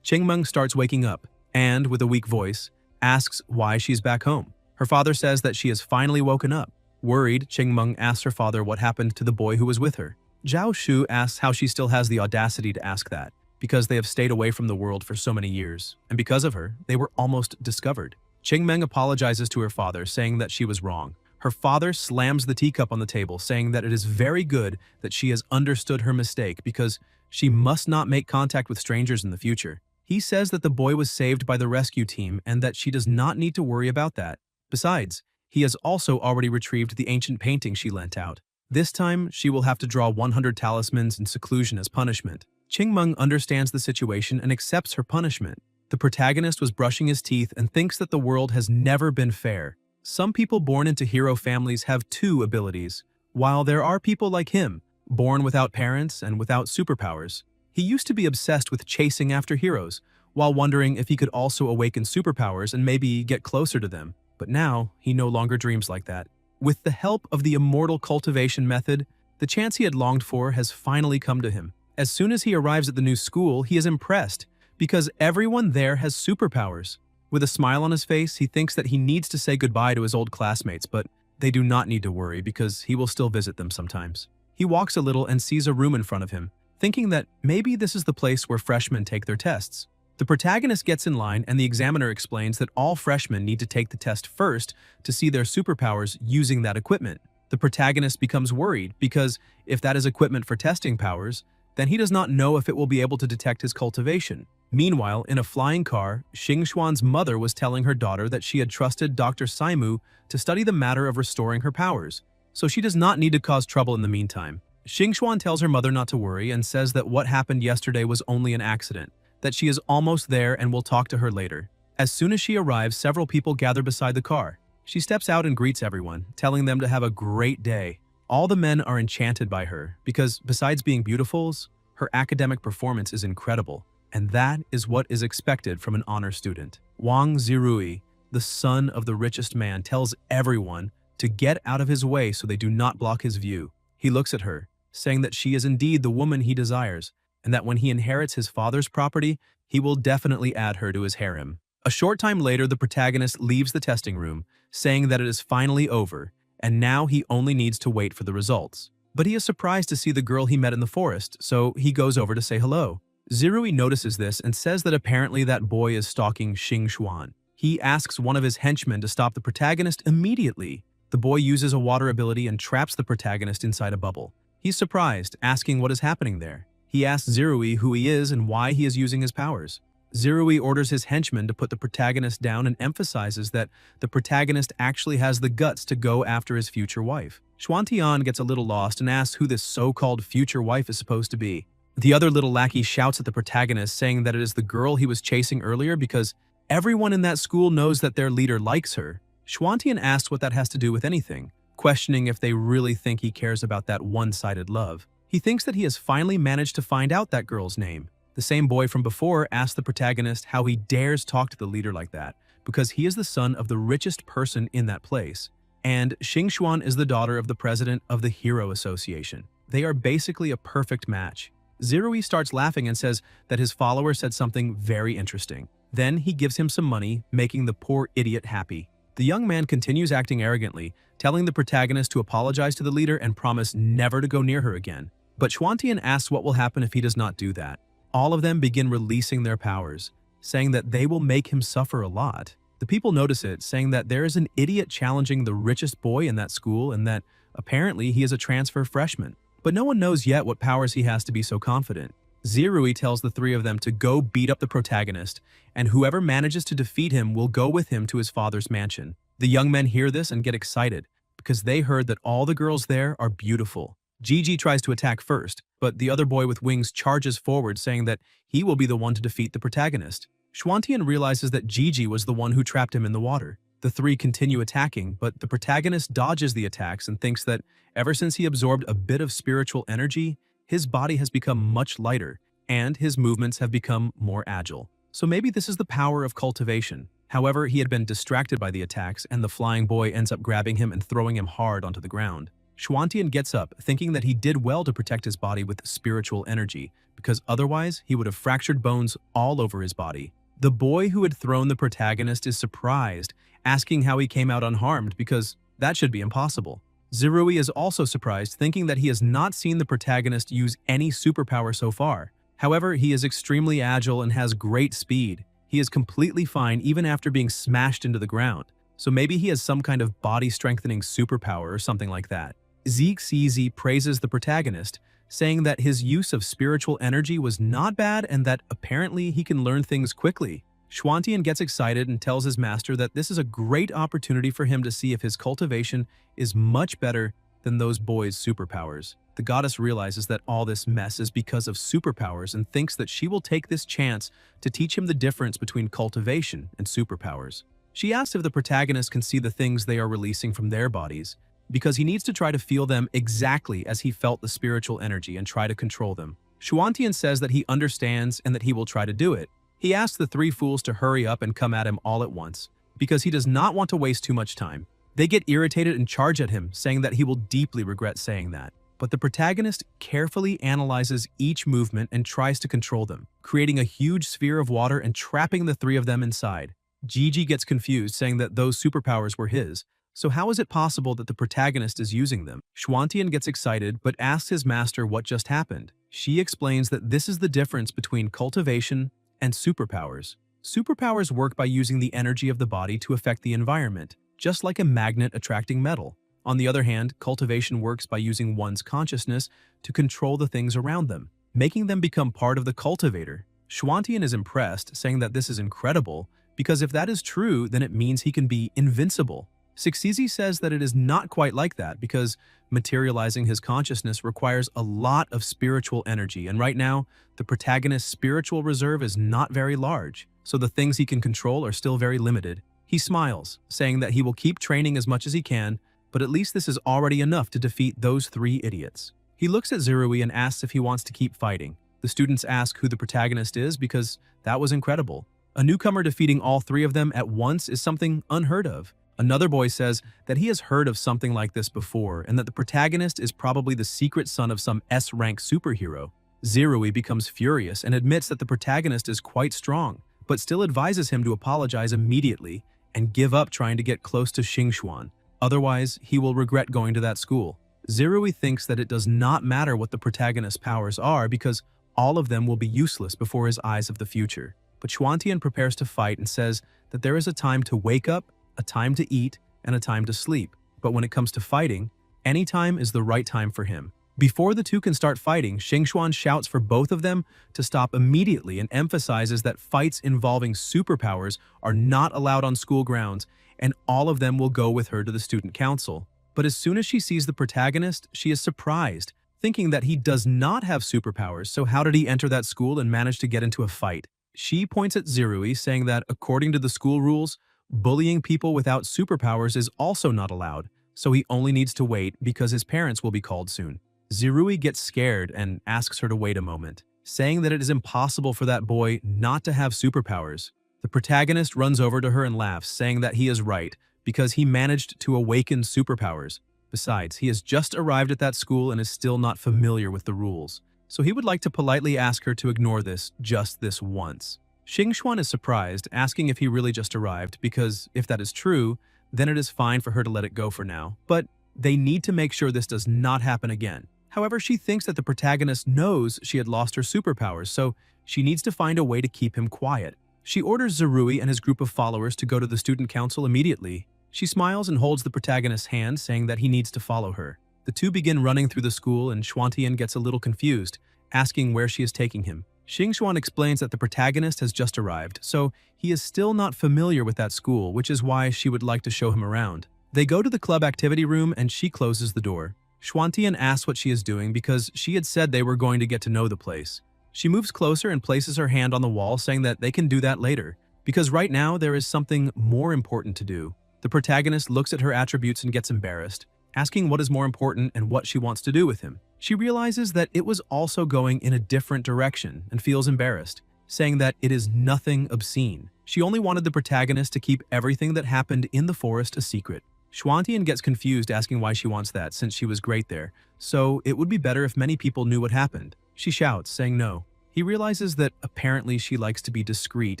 Qingmeng starts waking up and, with a weak voice, asks why she's back home. Her father says that she has finally woken up. Worried, Qingmeng asks her father what happened to the boy who was with her. Zhao Shu asks how she still has the audacity to ask that, because they have stayed away from the world for so many years, and because of her, they were almost discovered. Qingmeng apologizes to her father, saying that she was wrong. Her father slams the teacup on the table, saying that it is very good that she has understood her mistake because she must not make contact with strangers in the future. He says that the boy was saved by the rescue team and that she does not need to worry about that. Besides, he has also already retrieved the ancient painting she lent out. This time, she will have to draw 100 talismans in seclusion as punishment. Qingmeng understands the situation and accepts her punishment. The protagonist was brushing his teeth and thinks that the world has never been fair. Some people born into hero families have two abilities, while there are people like him, born without parents and without superpowers. He used to be obsessed with chasing after heroes, while wondering if he could also awaken superpowers and maybe get closer to them. But now, he no longer dreams like that. With the help of the Immortal Cultivation method, the chance he had longed for has finally come to him. As soon as he arrives at the new school, he is impressed, because everyone there has superpowers. With a smile on his face, he thinks that he needs to say goodbye to his old classmates, but they do not need to worry because he will still visit them sometimes. He walks a little and sees a room in front of him, thinking that maybe this is the place where freshmen take their tests. The protagonist gets in line and the examiner explains that all freshmen need to take the test first to see their superpowers using that equipment. The protagonist becomes worried because if that is equipment for testing powers, then he does not know if it will be able to detect his cultivation. Meanwhile, in a flying car, Xing Xuan's mother was telling her daughter that she had trusted Dr. Saimu to study the matter of restoring her powers, so she does not need to cause trouble in the meantime. Xing Xuan tells her mother not to worry and says that what happened yesterday was only an accident, that she is almost there and will talk to her later. As soon as she arrives, several people gather beside the car. She steps out and greets everyone, telling them to have a great day. All the men are enchanted by her because, besides being beautiful, her academic performance is incredible, and that is what is expected from an honor student. Wang Zirui, the son of the richest man, tells everyone to get out of his way so they do not block his view. He looks at her, saying that she is indeed the woman he desires, and that when he inherits his father's property, he will definitely add her to his harem. A short time later, the protagonist leaves the testing room, saying that it is finally over, and now he only needs to wait for the results. But he is surprised to see the girl he met in the forest, so he goes over to say hello. Zirui notices this and says that apparently that boy is stalking Xing Xuan. He asks one of his henchmen to stop the protagonist immediately. The boy uses a water ability and traps the protagonist inside a bubble. He's surprised, asking what is happening there. He asks Zirui who he is and why he is using his powers. Zirui orders his henchmen to put the protagonist down and emphasizes that the protagonist actually has the guts to go after his future wife. Xuantian gets a little lost and asks who this so-called future wife is supposed to be. The other little lackey shouts at the protagonist, saying that it is the girl he was chasing earlier because everyone in that school knows that their leader likes her. Xuantian asks what that has to do with anything, questioning if they really think he cares about that one-sided love. He thinks that he has finally managed to find out that girl's name. The same boy from before asks the protagonist how he dares talk to the leader like that, because he is the son of the richest person in that place. And Xing Xuan is the daughter of the president of the Hero Association. They are basically a perfect match. Zirui starts laughing and says that his follower said something very interesting. Then he gives him some money, making the poor idiot happy. The young man continues acting arrogantly, telling the protagonist to apologize to the leader and promise never to go near her again. But Xuantian asks what will happen if he does not do that. All of them begin releasing their powers, saying that they will make him suffer a lot. The people notice it, saying that there is an idiot challenging the richest boy in that school and that apparently he is a transfer freshman. But no one knows yet what powers he has to be so confident. Zirui tells the three of them to go beat up the protagonist, and whoever manages to defeat him will go with him to his father's mansion. The young men hear this and get excited, because they heard that all the girls there are beautiful. Gigi tries to attack first, but the other boy with wings charges forward, saying that he will be the one to defeat the protagonist. Xuantian realizes that Gigi was the one who trapped him in the water. The three continue attacking, but the protagonist dodges the attacks and thinks that ever since he absorbed a bit of spiritual energy, his body has become much lighter, and his movements have become more agile. So maybe this is the power of cultivation. However, he had been distracted by the attacks, and the flying boy ends up grabbing him and throwing him hard onto the ground. Xuantian gets up, thinking that he did well to protect his body with spiritual energy, because otherwise he would have fractured bones all over his body. The boy who had thrown the protagonist is surprised, asking how he came out unharmed because that should be impossible. Zirui is also surprised, thinking that he has not seen the protagonist use any superpower so far. However, he is extremely agile and has great speed. He is completely fine even after being smashed into the ground. So maybe he has some kind of body-strengthening superpower or something like that. ZXZ praises the protagonist, saying that his use of spiritual energy was not bad and that apparently he can learn things quickly. Xuantian gets excited and tells his master that this is a great opportunity for him to see if his cultivation is much better than those boys' superpowers. The goddess realizes that all this mess is because of superpowers and thinks that she will take this chance to teach him the difference between cultivation and superpowers. She asks if the protagonist can see the things they are releasing from their bodies, because he needs to try to feel them exactly as he felt the spiritual energy and try to control them. Xuantian says that he understands and that he will try to do it. He asks the three fools to hurry up and come at him all at once, because he does not want to waste too much time. They get irritated and charge at him, saying that he will deeply regret saying that. But the protagonist carefully analyzes each movement and tries to control them, creating a huge sphere of water and trapping the three of them inside. Gigi gets confused, saying that those superpowers were his. So how is it possible that the protagonist is using them? Xuantian gets excited but asks his master what just happened. She explains that this is the difference between cultivation and superpowers. Superpowers work by using the energy of the body to affect the environment, just like a magnet attracting metal. On the other hand, cultivation works by using one's consciousness to control the things around them, making them become part of the cultivator. Xuantian is impressed, saying that this is incredible, because if that is true, then it means he can be invincible. Sixizi says that it is not quite like that, because materializing his consciousness requires a lot of spiritual energy, and right now, the protagonist's spiritual reserve is not very large, so the things he can control are still very limited. He smiles, saying that he will keep training as much as he can, but at least this is already enough to defeat those three idiots. He looks at Zirui and asks if he wants to keep fighting. The students ask who the protagonist is because that was incredible. A newcomer defeating all three of them at once is something unheard of. Another boy says that he has heard of something like this before and that the protagonist is probably the secret son of some S-rank superhero. Zirui becomes furious and admits that the protagonist is quite strong, but still advises him to apologize immediately and give up trying to get close to Xingxuan. Otherwise, he will regret going to that school. Zirui thinks that it does not matter what the protagonist's powers are because all of them will be useless before his eyes of the future. But Xuantian prepares to fight and says that there is a time to wake up, a time to eat, and a time to sleep. But when it comes to fighting, any time is the right time for him. Before the two can start fighting, Xingxuan shouts for both of them to stop immediately and emphasizes that fights involving superpowers are not allowed on school grounds, and all of them will go with her to the student council. But as soon as she sees the protagonist, she is surprised, thinking that he does not have superpowers, so how did he enter that school and manage to get into a fight? She points at Zirui, saying that according to the school rules, bullying people without superpowers is also not allowed, so he only needs to wait because his parents will be called soon. Zirui gets scared and asks her to wait a moment, saying that it is impossible for that boy not to have superpowers. The protagonist runs over to her and laughs, saying that he is right, because he managed to awaken superpowers. Besides, he has just arrived at that school and is still not familiar with the rules, so he would like to politely ask her to ignore this just this once. Xingxuan is surprised, asking if he really just arrived, because if that is true, then it is fine for her to let it go for now, but they need to make sure this does not happen again. However, she thinks that the protagonist knows she had lost her superpowers, so she needs to find a way to keep him quiet. She orders Zirui and his group of followers to go to the student council immediately. She smiles and holds the protagonist's hand, saying that he needs to follow her. The two begin running through the school, and Xuantian gets a little confused, asking where she is taking him. Xingxuan explains that the protagonist has just arrived, so he is still not familiar with that school, which is why she would like to show him around. They go to the club activity room and she closes the door. Xuantian asks what she is doing because she had said they were going to get to know the place. She moves closer and places her hand on the wall, saying that they can do that later, because right now there is something more important to do. The protagonist looks at her attributes and gets embarrassed, asking what is more important and what she wants to do with him. She realizes that it was also going in a different direction and feels embarrassed, saying that it is nothing obscene. She only wanted the protagonist to keep everything that happened in the forest a secret. Schwantian gets confused asking why she wants that since she was great there, so it would be better if many people knew what happened. She shouts, saying no. He realizes that apparently she likes to be discreet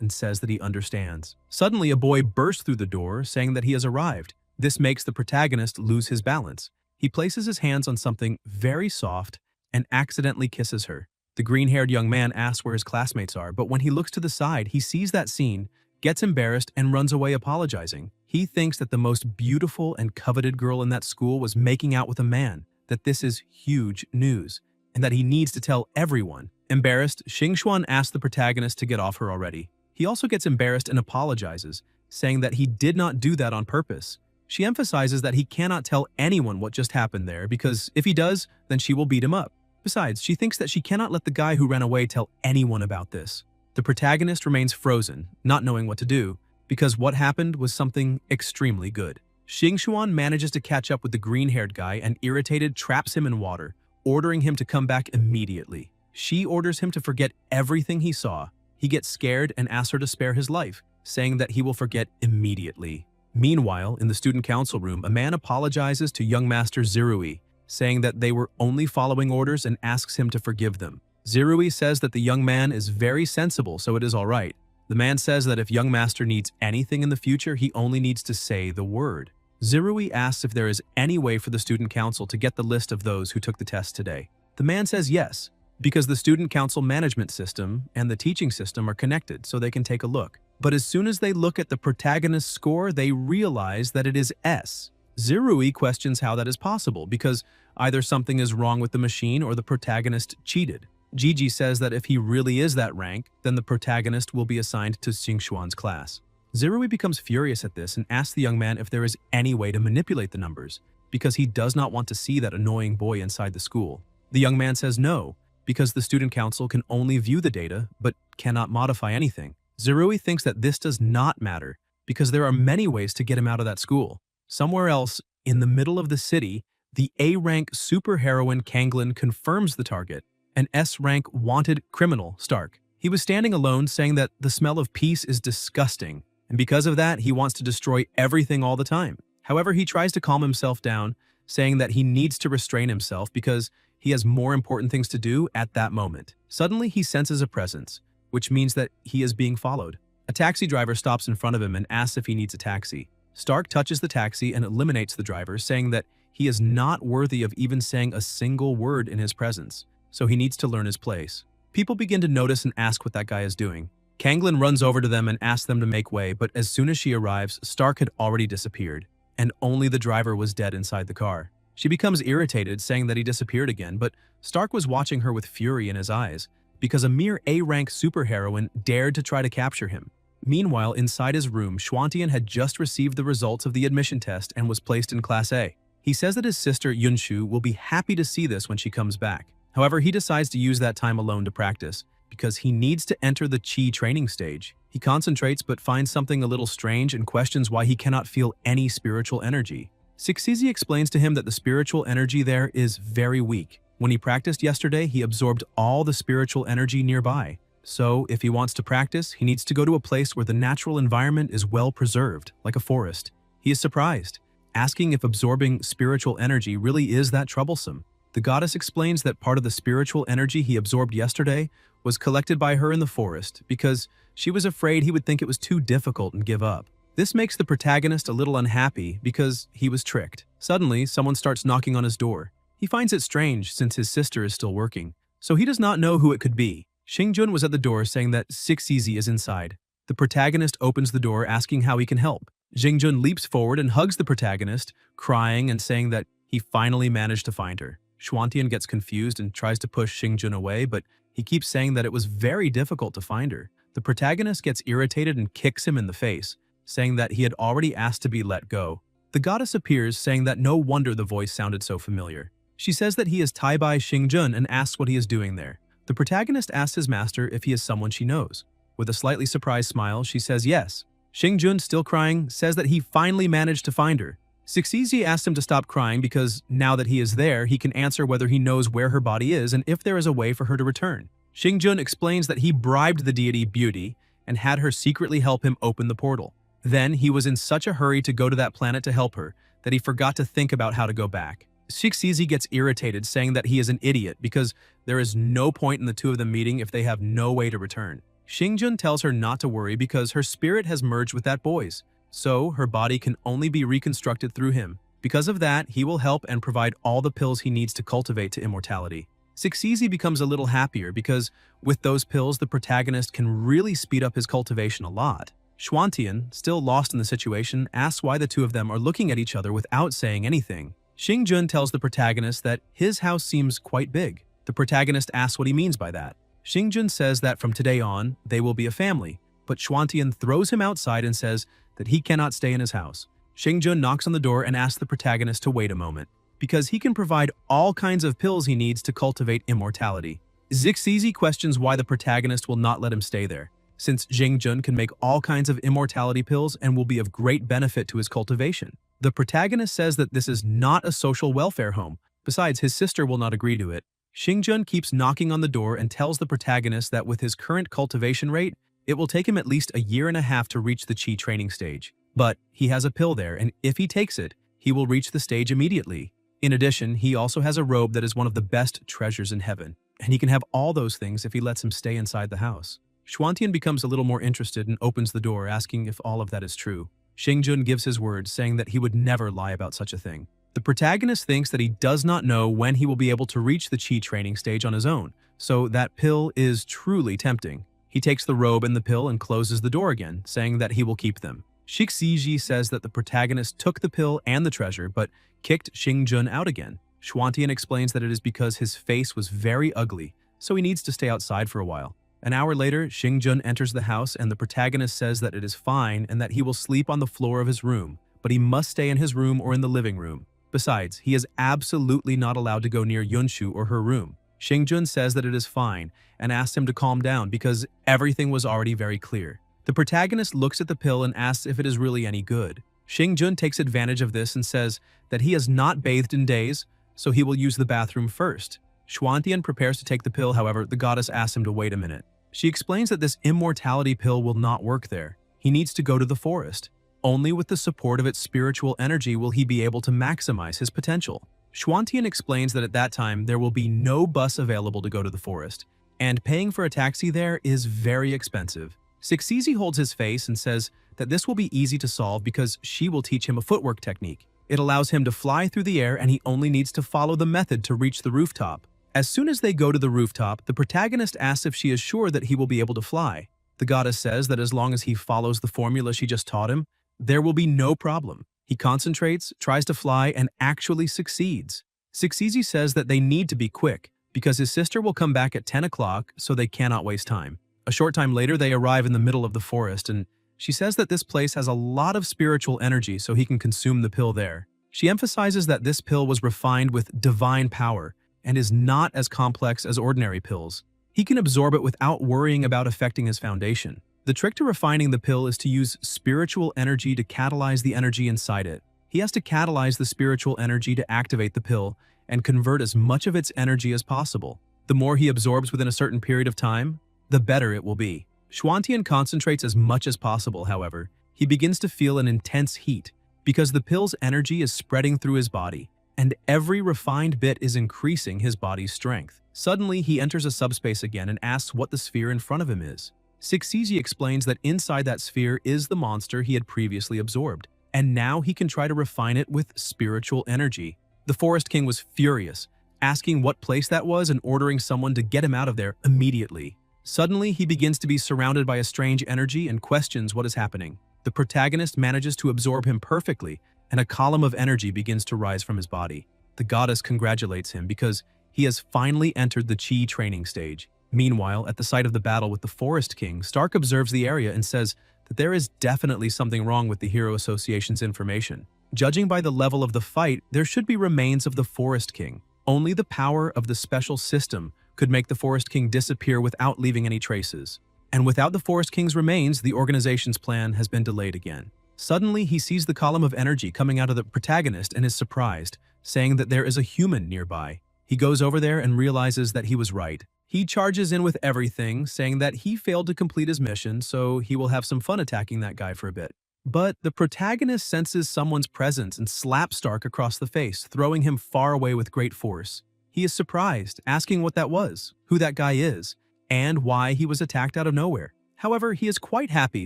and says that he understands. Suddenly, a boy bursts through the door, saying that he has arrived. This makes the protagonist lose his balance. He places his hands on something very soft and accidentally kisses her. The green-haired young man asks where his classmates are, but when he looks to the side, he sees that scene, gets embarrassed, and runs away apologizing. He thinks that the most beautiful and coveted girl in that school was making out with a man, that this is huge news, and that he needs to tell everyone. Embarrassed, Xingxuan asks the protagonist to get off her already. He also gets embarrassed and apologizes, saying that he did not do that on purpose. She emphasizes that he cannot tell anyone what just happened there because if he does, then she will beat him up. Besides, she thinks that she cannot let the guy who ran away tell anyone about this. The protagonist remains frozen, not knowing what to do, because what happened was something extremely good. Xingxuan manages to catch up with the green-haired guy and, irritated, traps him in water, ordering him to come back immediately. She orders him to forget everything he saw. He gets scared and asks her to spare his life, saying that he will forget immediately. Meanwhile, in the student council room, a man apologizes to young master Zirui, saying that they were only following orders and asks him to forgive them. Zirui says that the young man is very sensible, so it is all right. The man says that if young master needs anything in the future, he only needs to say the word. Zirui asks if there is any way for the student council to get the list of those who took the test today. The man says yes, because the student council management system and the teaching system are connected so they can take a look. But as soon as they look at the protagonist's score, they realize that it is S. Zirui questions how that is possible because either something is wrong with the machine or the protagonist cheated. Gigi says that if he really is that rank, then the protagonist will be assigned to Xingxuan's class. Zirui becomes furious at this and asks the young man if there is any way to manipulate the numbers, because he does not want to see that annoying boy inside the school. The young man says no, because the student council can only view the data but cannot modify anything. Zirui thinks that this does not matter because there are many ways to get him out of that school. Somewhere else, in the middle of the city, the A-rank superheroine Kanglin confirms the target, an S-rank wanted criminal, Stark. He was standing alone saying that the smell of peace is disgusting, and because of that, he wants to destroy everything all the time. However, he tries to calm himself down, saying that he needs to restrain himself because he has more important things to do at that moment. Suddenly, he senses a presence, which means that he is being followed. A taxi driver stops in front of him and asks if he needs a taxi. Stark touches the taxi and eliminates the driver, saying that he is not worthy of even saying a single word in his presence, so he needs to learn his place. People begin to notice and ask what that guy is doing. Kanglin runs over to them and asks them to make way, but as soon as she arrives, Stark had already disappeared, and only the driver was dead inside the car. She becomes irritated, saying that he disappeared again, but Stark was watching her with fury in his eyes, because a mere A-rank superheroine dared to try to capture him. Meanwhile, inside his room, Schwantian had just received the results of the admission test and was placed in Class A. He says that his sister Yunshu will be happy to see this when she comes back. However, he decides to use that time alone to practice, because he needs to enter the Qi training stage. He concentrates but finds something a little strange and questions why he cannot feel any spiritual energy. Sixizi explains to him that the spiritual energy there is very weak. When he practiced yesterday, he absorbed all the spiritual energy nearby. So, if he wants to practice, he needs to go to a place where the natural environment is well preserved, like a forest. He is surprised, asking if absorbing spiritual energy really is that troublesome. The goddess explains that part of the spiritual energy he absorbed yesterday was collected by her in the forest because she was afraid he would think it was too difficult and give up. This makes the protagonist a little unhappy because he was tricked. Suddenly, someone starts knocking on his door. He finds it strange since his sister is still working, so he does not know who it could be. Xingjun was at the door saying that Sixizi is inside. The protagonist opens the door asking how he can help. Xingjun leaps forward and hugs the protagonist, crying and saying that he finally managed to find her. Schwantian gets confused and tries to push Xingjun away, but he keeps saying that it was very difficult to find her. The protagonist gets irritated and kicks him in the face, saying that he had already asked to be let go. The goddess appears, saying that no wonder the voice sounded so familiar. She says that he is Taibai Xingjun and asks what he is doing there. The protagonist asks his master if he is someone she knows. With a slightly surprised smile, she says yes. Xingjun, still crying, says that he finally managed to find her. Sixeezy asks him to stop crying because now that he is there, he can answer whether he knows where her body is and if there is a way for her to return. Xingjun explains that he bribed the deity Beauty and had her secretly help him open the portal. Then he was in such a hurry to go to that planet to help her that he forgot to think about how to go back. Sixeezy gets irritated, saying that he is an idiot because there is no point in the two of them meeting if they have no way to return. Xingjun tells her not to worry because her spirit has merged with that boy's, so her body can only be reconstructed through him. Because of that, he will help and provide all the pills he needs to cultivate to immortality. Sixeezy becomes a little happier because with those pills, the protagonist can really speed up his cultivation a lot. Xuantian, still lost in the situation, asks why the two of them are looking at each other without saying anything. Xingjun tells the protagonist that his house seems quite big. The protagonist asks what he means by that. Xingjun says that from today on, they will be a family, but Xuantian throws him outside and says that he cannot stay in his house. Xingjun knocks on the door and asks the protagonist to wait a moment, because he can provide all kinds of pills he needs to cultivate immortality. Sixeezy questions why the protagonist will not let him stay there, since Xingjun can make all kinds of immortality pills and will be of great benefit to his cultivation. The protagonist says that this is not a social welfare home. Besides, his sister will not agree to it. Xingjun keeps knocking on the door and tells the protagonist that with his current cultivation rate, it will take him at least a year and a half to reach the Qi training stage. But he has a pill there, and if he takes it, he will reach the stage immediately. In addition, he also has a robe that is one of the best treasures in heaven, and he can have all those things if he lets him stay inside the house. Xuantian becomes a little more interested and opens the door, asking if all of that is true. Xingjun gives his word, saying that he would never lie about such a thing. The protagonist thinks that he does not know when he will be able to reach the Qi training stage on his own, so that pill is truly tempting. He takes the robe and the pill and closes the door again, saying that he will keep them. Sixeezy says that the protagonist took the pill and the treasure, but kicked Xingjun out again. Xuantian explains that it is because his face was very ugly, so he needs to stay outside for a while. An hour later, Xingjun enters the house and the protagonist says that it is fine and that he will sleep on the floor of his room, but he must stay in his room or in the living room. Besides, he is absolutely not allowed to go near Yunshu or her room. Xingjun says that it is fine and asks him to calm down because everything was already very clear. The protagonist looks at the pill and asks if it is really any good. Xingjun takes advantage of this and says that he has not bathed in days, so he will use the bathroom first. Xuantian prepares to take the pill, however, the goddess asks him to wait a minute. She explains that this immortality pill will not work there. He needs to go to the forest. Only with the support of its spiritual energy will he be able to maximize his potential. Xuantian explains that at that time there will be no bus available to go to the forest, and paying for a taxi there is very expensive. Sixeezy holds his face and says that this will be easy to solve because she will teach him a footwork technique. It allows him to fly through the air and he only needs to follow the method to reach the rooftop. As soon as they go to the rooftop, the protagonist asks if she is sure that he will be able to fly. The goddess says that as long as he follows the formula she just taught him, there will be no problem. He concentrates, tries to fly, and actually succeeds. Sixeezy says that they need to be quick because his sister will come back at 10 o'clock, so they cannot waste time. A short time later, they arrive in the middle of the forest, and she says that this place has a lot of spiritual energy so he can consume the pill there. She emphasizes that this pill was refined with divine power and is not as complex as ordinary pills. He can absorb it without worrying about affecting his foundation. The trick to refining the pill is to use spiritual energy to catalyze the energy inside it. He has to catalyze the spiritual energy to activate the pill and convert as much of its energy as possible. The more he absorbs within a certain period of time, the better it will be. Xuantian concentrates as much as possible, however. He begins to feel an intense heat because the pill's energy is spreading through his body, and every refined bit is increasing his body's strength. Suddenly, he enters a subspace again and asks what the sphere in front of him is. Sixeezy explains that inside that sphere is the monster he had previously absorbed, and now he can try to refine it with spiritual energy. The Forest King was furious, asking what place that was and ordering someone to get him out of there immediately. Suddenly, he begins to be surrounded by a strange energy and questions what is happening. The protagonist manages to absorb him perfectly, and a column of energy begins to rise from his body. The goddess congratulates him because he has finally entered the Qi training stage. Meanwhile, at the site of the battle with the Forest King, Stark observes the area and says that there is definitely something wrong with the Hero Association's information. Judging by the level of the fight, there should be remains of the Forest King. Only the power of the special system could make the Forest King disappear without leaving any traces. And without the Forest King's remains, the organization's plan has been delayed again. Suddenly, he sees the column of energy coming out of the protagonist and is surprised, saying that there is a human nearby. He goes over there and realizes that he was right. He charges in with everything, saying that he failed to complete his mission, so he will have some fun attacking that guy for a bit. But the protagonist senses someone's presence and slaps Stark across the face, throwing him far away with great force. He is surprised, asking what that was, who that guy is, and why he was attacked out of nowhere. However, he is quite happy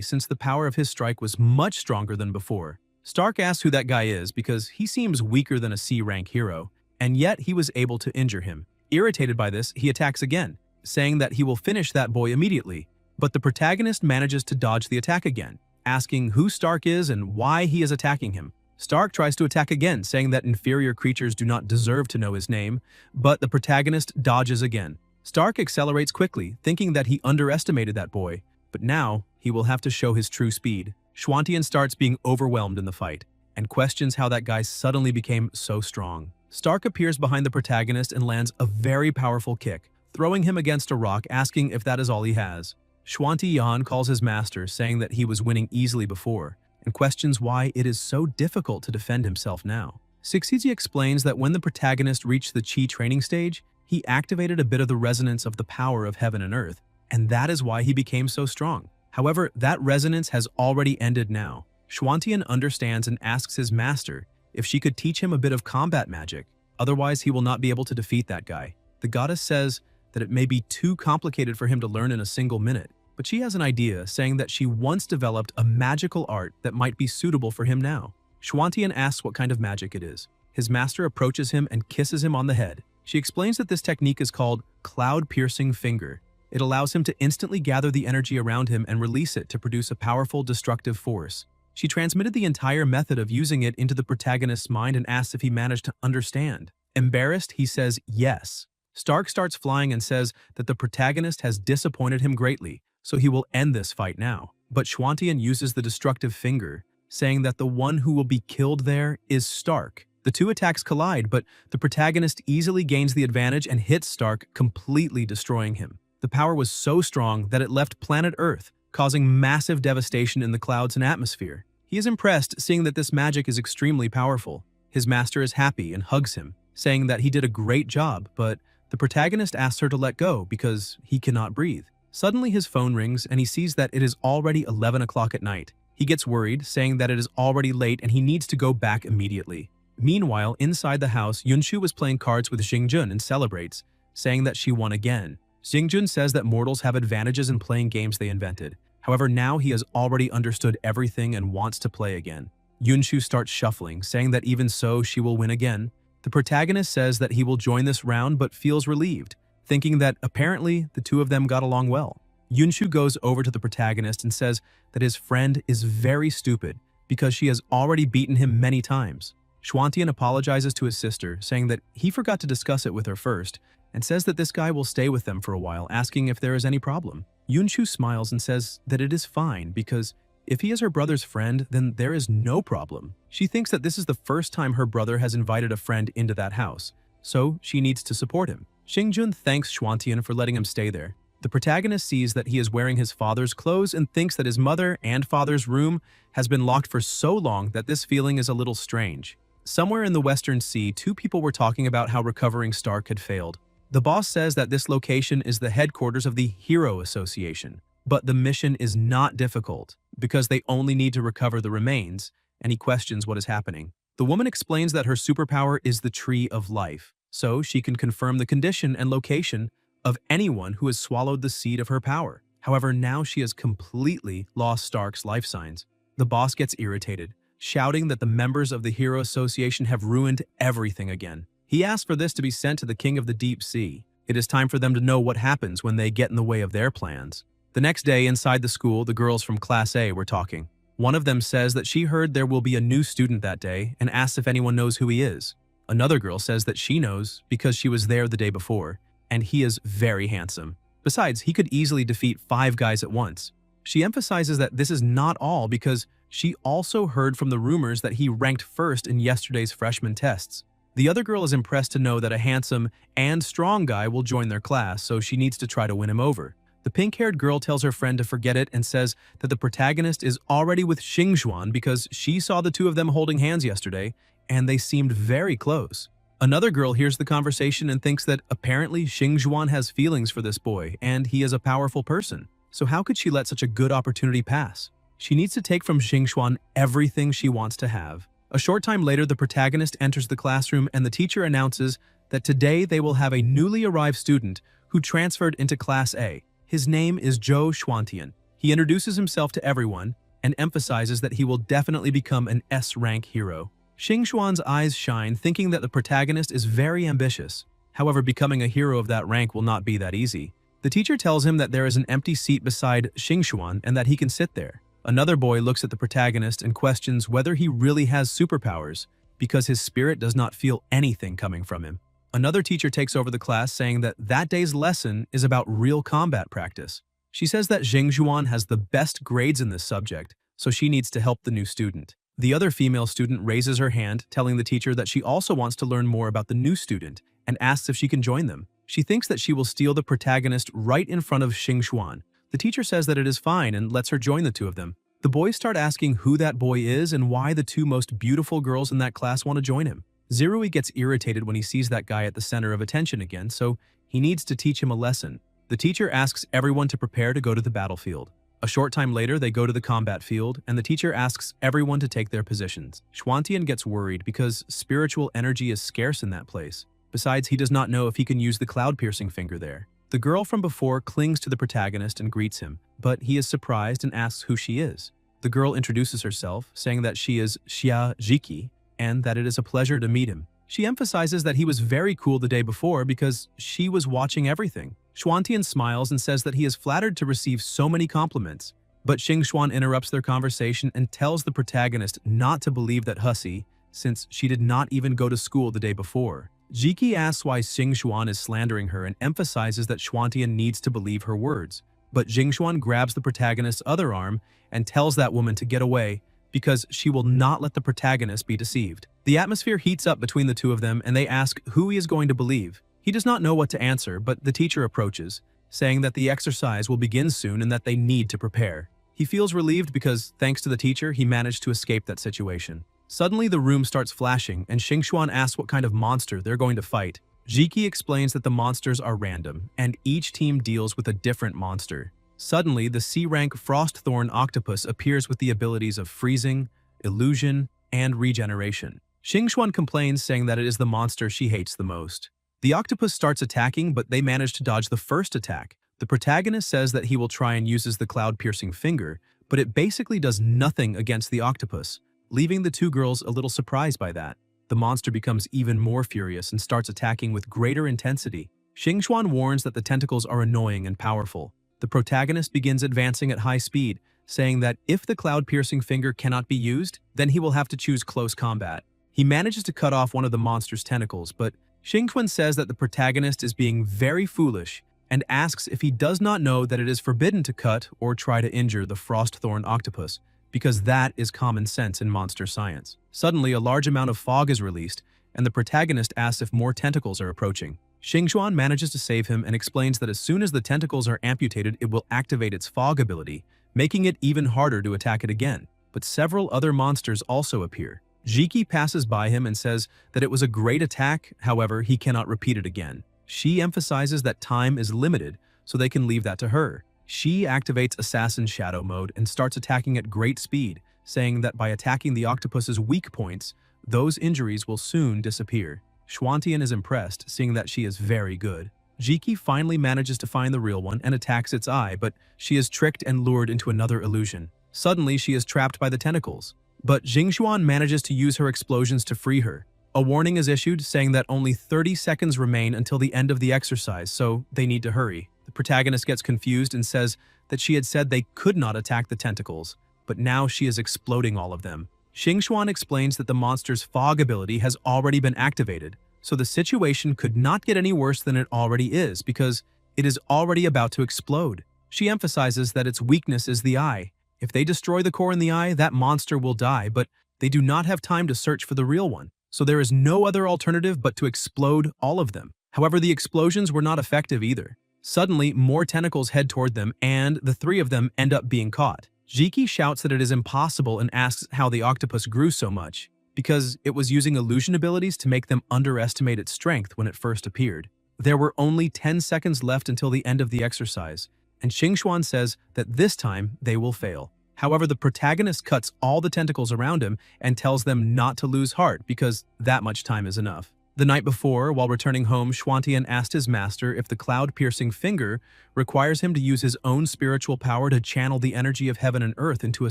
since the power of his strike was much stronger than before. Stark asks who that guy is because he seems weaker than a C-rank hero, and yet he was able to injure him. Irritated by this, he attacks again, saying that he will finish that boy immediately. But the protagonist manages to dodge the attack again, asking who Stark is and why he is attacking him. Stark tries to attack again, saying that inferior creatures do not deserve to know his name, but the protagonist dodges again. Stark accelerates quickly, thinking that he underestimated that boy, but now he will have to show his true speed. Schwantian starts being overwhelmed in the fight, and questions how that guy suddenly became so strong. Stark appears behind the protagonist and lands a very powerful kick, throwing him against a rock, asking if that is all he has. Schwantian calls his master, saying that he was winning easily before, and questions why it is so difficult to defend himself now. Sixiji explains that when the protagonist reached the Chi training stage, he activated a bit of the resonance of the power of heaven and earth, and that is why he became so strong. However, that resonance has already ended now. Schwantian understands and asks his master if she could teach him a bit of combat magic, otherwise he will not be able to defeat that guy. The goddess says that it may be too complicated for him to learn in a single minute, but she has an idea, saying that she once developed a magical art that might be suitable for him now. Schwantian asks what kind of magic it is. His master approaches him and kisses him on the head. She explains that this technique is called cloud-piercing finger. It allows him to instantly gather the energy around him and release it to produce a powerful destructive force. She transmitted the entire method of using it into the protagonist's mind and asks if he managed to understand. Embarrassed, he says yes. Stark starts flying and says that the protagonist has disappointed him greatly, so he will end this fight now. But Schwantian uses the destructive finger, saying that the one who will be killed there is Stark. The two attacks collide, but the protagonist easily gains the advantage and hits Stark, completely destroying him. The power was so strong that it left planet Earth, causing massive devastation in the clouds and atmosphere. He is impressed, seeing that this magic is extremely powerful. His master is happy and hugs him, saying that he did a great job, but the protagonist asks her to let go because he cannot breathe. Suddenly his phone rings and he sees that it is already 11 o'clock at night. He gets worried, saying that it is already late and he needs to go back immediately. Meanwhile, inside the house, Yunshu is playing cards with Xingjun and celebrates, saying that she won again. Xingjun says that mortals have advantages in playing games they invented. However, now he has already understood everything and wants to play again. Yunshu starts shuffling, saying that even so, she will win again. The protagonist says that he will join this round but feels relieved, thinking that apparently the two of them got along well. Yunshu goes over to the protagonist and says that his friend is very stupid because she has already beaten him many times. Schwantian apologizes to his sister, saying that he forgot to discuss it with her first, and says that this guy will stay with them for a while, asking if there is any problem. Yunshu smiles and says that it is fine because if he is her brother's friend, then there is no problem. She thinks that this is the first time her brother has invited a friend into that house, so she needs to support him. Xingjun thanks Schwantian for letting him stay there. The protagonist sees that he is wearing his father's clothes and thinks that his mother and father's room has been locked for so long that this feeling is a little strange. Somewhere in the Western Sea, two people were talking about how recovering Stark had failed. The boss says that this location is the headquarters of the Hero Association, but the mission is not difficult because they only need to recover the remains, and he questions what is happening. The woman explains that her superpower is the Tree of Life, so she can confirm the condition and location of anyone who has swallowed the seed of her power. However, now she has completely lost Stark's life signs. The boss gets irritated, shouting that the members of the Hero Association have ruined everything again. He asks for this to be sent to the King of the Deep Sea. It is time for them to know what happens when they get in the way of their plans. The next day, inside the school, the girls from Class A were talking. One of them says that she heard there will be a new student that day and asks if anyone knows who he is. Another girl says that she knows because she was there the day before, and he is very handsome. Besides, he could easily defeat 5 guys at once. She emphasizes that this is not all because she also heard from the rumors that he ranked first in yesterday's freshman tests. The other girl is impressed to know that a handsome and strong guy will join their class, so she needs to try to win him over. The pink-haired girl tells her friend to forget it and says that the protagonist is already with Xingxuan because she saw the two of them holding hands yesterday, and they seemed very close. Another girl hears the conversation and thinks that apparently Xingxuan has feelings for this boy, and he is a powerful person. So how could she let such a good opportunity pass? She needs to take from Xingxuan everything she wants to have. A short time later, the protagonist enters the classroom and the teacher announces that today they will have a newly arrived student who transferred into Class A. His name is Zhou Xuantian. He introduces himself to everyone and emphasizes that he will definitely become an S-rank hero. Xingxuan's eyes shine, thinking that the protagonist is very ambitious. However, becoming a hero of that rank will not be that easy. The teacher tells him that there is an empty seat beside Xingxuan and that he can sit there. Another boy looks at the protagonist and questions whether he really has superpowers because his spirit does not feel anything coming from him. Another teacher takes over the class, saying that that day's lesson is about real combat practice. She says that Xingxuan has the best grades in this subject, so she needs to help the new student. The other female student raises her hand, telling the teacher that she also wants to learn more about the new student and asks if she can join them. She thinks that she will steal the protagonist right in front of Xingxuan. The teacher says that it is fine and lets her join the two of them. The boys start asking who that boy is and why the two most beautiful girls in that class want to join him. Zirui gets irritated when he sees that guy at the center of attention again, so he needs to teach him a lesson. The teacher asks everyone to prepare to go to the battlefield. A short time later, they go to the combat field, and the teacher asks everyone to take their positions. Xuantian gets worried because spiritual energy is scarce in that place. Besides, he does not know if he can use the cloud-piercing finger there. The girl from before clings to the protagonist and greets him, but he is surprised and asks who she is. The girl introduces herself, saying that she is Xia Jiki, and that it is a pleasure to meet him. She emphasizes that he was very cool the day before because she was watching everything. Xuantian smiles and says that he is flattered to receive so many compliments, but Xingxuan interrupts their conversation and tells the protagonist not to believe that hussy, since she did not even go to school the day before. Jiki asks why Xingxuan is slandering her and emphasizes that Xuantian needs to believe her words, but Xingxuan grabs the protagonist's other arm and tells that woman to get away because she will not let the protagonist be deceived. The atmosphere heats up between the two of them and they ask who he is going to believe. He does not know what to answer, but the teacher approaches, saying that the exercise will begin soon and that they need to prepare. He feels relieved because, thanks to the teacher, he managed to escape that situation. Suddenly, the room starts flashing and Xingxuan asks what kind of monster they're going to fight. Jiki explains that the monsters are random, and each team deals with a different monster. Suddenly, the C-rank Frostthorn octopus appears with the abilities of freezing, illusion, and regeneration. Xingxuan complains, saying that it is the monster she hates the most. The octopus starts attacking, but they manage to dodge the first attack. The protagonist says that he will try and uses the cloud-piercing finger, but it basically does nothing against the octopus, leaving the two girls a little surprised by that. The monster becomes even more furious and starts attacking with greater intensity. Xingxuan warns that the tentacles are annoying and powerful. The protagonist begins advancing at high speed, saying that if the cloud-piercing finger cannot be used, then he will have to choose close combat. He manages to cut off one of the monster's tentacles, but Xingxuan says that the protagonist is being very foolish and asks if he does not know that it is forbidden to cut or try to injure the Frostthorn octopus, because that is common sense in monster science. Suddenly, a large amount of fog is released, and the protagonist asks if more tentacles are approaching. Xingxuan manages to save him and explains that as soon as the tentacles are amputated, it will activate its fog ability, making it even harder to attack it again. But several other monsters also appear. Jiki passes by him and says that it was a great attack, however, he cannot repeat it again. She emphasizes that time is limited, so they can leave that to her. She activates Assassin Shadow mode and starts attacking at great speed, saying that by attacking the octopus's weak points, those injuries will soon disappear. Xuantian is impressed, seeing that she is very good. Jiki finally manages to find the real one and attacks its eye, but she is tricked and lured into another illusion. Suddenly, she is trapped by the tentacles. But Xingxuan manages to use her explosions to free her. A warning is issued, saying that only 30 seconds remain until the end of the exercise, so they need to hurry. The protagonist gets confused and says that she had said they could not attack the tentacles, but now she is exploding all of them. Xingxuan explains that the monster's fog ability has already been activated, so the situation could not get any worse than it already is because it is already about to explode. She emphasizes that its weakness is the eye. If they destroy the core in the eye, that monster will die, but they do not have time to search for the real one, so there is no other alternative but to explode all of them. However, the explosions were not effective either. Suddenly, more tentacles head toward them, and the three of them end up being caught. Jiki shouts that it is impossible and asks how the octopus grew so much, because it was using illusion abilities to make them underestimate its strength when it first appeared. There were only 10 seconds left until the end of the exercise, and Xingxuan says that this time they will fail. However, the protagonist cuts all the tentacles around him and tells them not to lose heart because that much time is enough. The night before, while returning home, Xuantian asked his master if the cloud-piercing finger requires him to use his own spiritual power to channel the energy of heaven and earth into a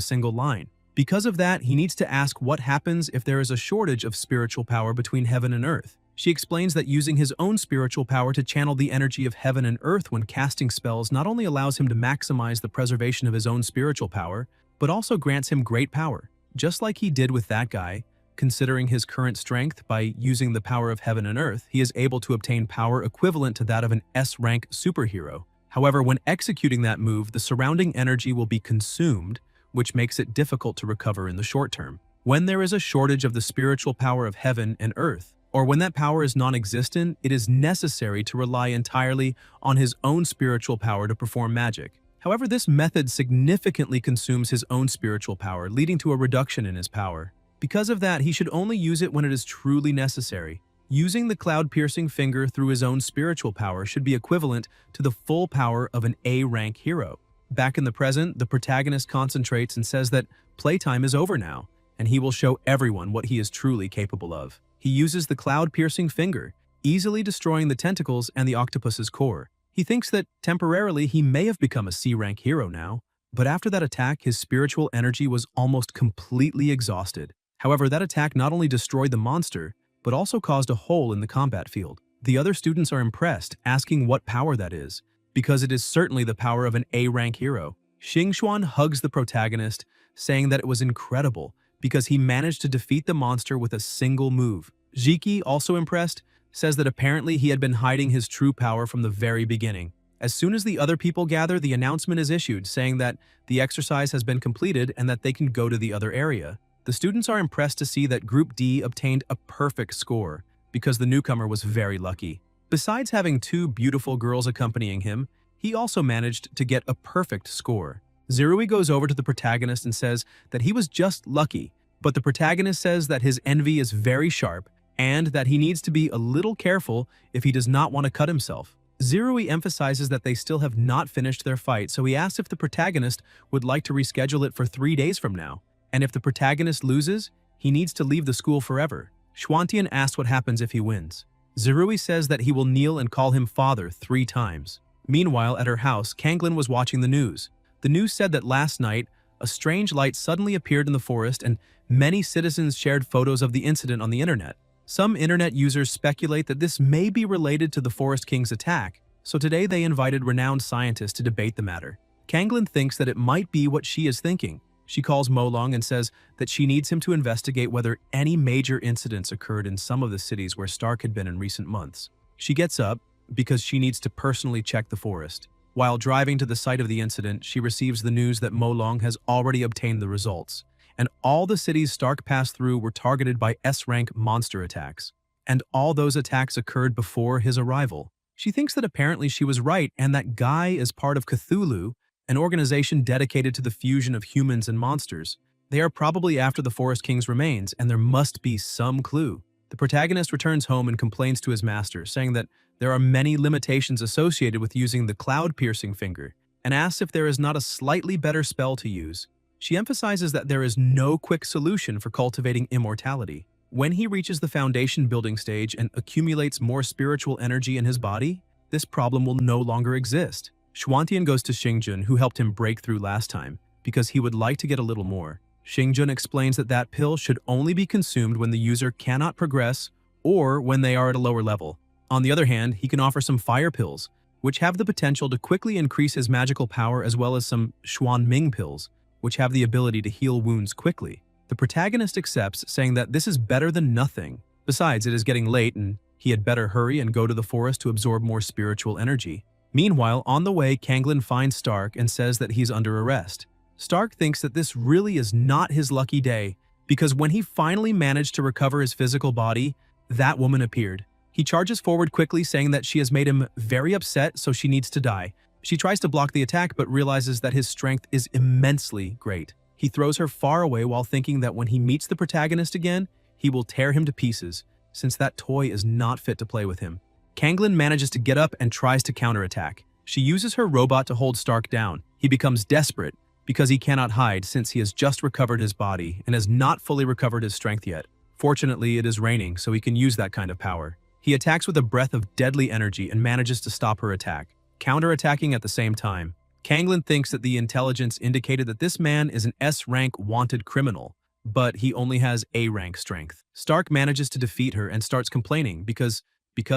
single line. Because of that, he needs to ask what happens if there is a shortage of spiritual power between heaven and earth. She explains that using his own spiritual power to channel the energy of heaven and earth when casting spells not only allows him to maximize the preservation of his own spiritual power, but also grants him great power. Just like he did with that guy, considering his current strength, by using the power of heaven and earth, he is able to obtain power equivalent to that of an S-rank superhero. However, when executing that move, the surrounding energy will be consumed, which makes it difficult to recover in the short term. When there is a shortage of the spiritual power of heaven and earth, or when that power is non-existent, it is necessary to rely entirely on his own spiritual power to perform magic. However, this method significantly consumes his own spiritual power, leading to a reduction in his power. Because of that, he should only use it when it is truly necessary. Using the cloud-piercing finger through his own spiritual power should be equivalent to the full power of an A-rank hero. Back in the present, the protagonist concentrates and says that playtime is over now, and he will show everyone what he is truly capable of. He uses the cloud-piercing finger, easily destroying the tentacles and the octopus's core. He thinks that temporarily he may have become a C-rank hero now, but after that attack, his spiritual energy was almost completely exhausted. However, that attack not only destroyed the monster, but also caused a hole in the combat field. The other students are impressed, asking what power that is, because it is certainly the power of an A-rank hero. Xingxuan hugs the protagonist, saying that it was incredible, because he managed to defeat the monster with a single move. Jiki, also impressed, says that apparently he had been hiding his true power from the very beginning. As soon as the other people gather, the announcement is issued, saying that the exercise has been completed and that they can go to the other area. The students are impressed to see that Group D obtained a perfect score, because the newcomer was very lucky. Besides having two beautiful girls accompanying him, he also managed to get a perfect score. Zirui goes over to the protagonist and says that he was just lucky, but the protagonist says that his envy is very sharp and that he needs to be a little careful if he does not want to cut himself. Zirui emphasizes that they still have not finished their fight, so he asks if the protagonist would like to reschedule it for 3 days from now. And if the protagonist loses, he needs to leave the school forever. Xuantian asks what happens if he wins. Zirui says that he will kneel and call him father 3 times. Meanwhile, at her house, Kanglin was watching the news. The news said that last night, a strange light suddenly appeared in the forest and many citizens shared photos of the incident on the internet. Some internet users speculate that this may be related to the Forest King's attack, so today they invited renowned scientists to debate the matter. Kanglin thinks that it might be what she is thinking. She calls Molong and says that she needs him to investigate whether any major incidents occurred in some of the cities where Stark had been in recent months. She gets up because she needs to personally check the forest. While driving to the site of the incident, she receives the news that Molong has already obtained the results, and all the cities Stark passed through were targeted by S-rank monster attacks. And all those attacks occurred before his arrival. She thinks that apparently she was right and that Guy is part of Cthulhu, an organization dedicated to the fusion of humans and monsters. They are probably after the Forest King's remains, and there must be some clue. The protagonist returns home and complains to his master, saying that there are many limitations associated with using the cloud-piercing finger, and asks if there is not a slightly better spell to use. She emphasizes that there is no quick solution for cultivating immortality. When he reaches the foundation building stage and accumulates more spiritual energy in his body, this problem will no longer exist. Xuantian goes to Xingjun, who helped him break through last time, because he would like to get a little more. Xingjun explains that that pill should only be consumed when the user cannot progress or when they are at a lower level. On the other hand, he can offer some fire pills, which have the potential to quickly increase his magical power, as well as some Xuan Ming pills, which have the ability to heal wounds quickly. The protagonist accepts, saying that this is better than nothing. Besides, it is getting late and he had better hurry and go to the forest to absorb more spiritual energy. Meanwhile, on the way, Kanglin finds Stark and says that he's under arrest. Stark thinks that this really is not his lucky day, because when he finally managed to recover his physical body, that woman appeared. He charges forward quickly, saying that she has made him very upset, so she needs to die. She tries to block the attack but realizes that his strength is immensely great. He throws her far away while thinking that when he meets the protagonist again, he will tear him to pieces, since that toy is not fit to play with him. Kanglin manages to get up and tries to counterattack. She uses her robot to hold Stark down. He becomes desperate because he cannot hide since he has just recovered his body and has not fully recovered his strength yet. Fortunately, it is raining, so he can use that kind of power. He attacks with a breath of deadly energy and manages to stop her attack, counterattacking at the same time. Kanglin thinks that the intelligence indicated that this man is an S-rank wanted criminal, but he only has A-rank strength. Stark manages to defeat her and starts complaining because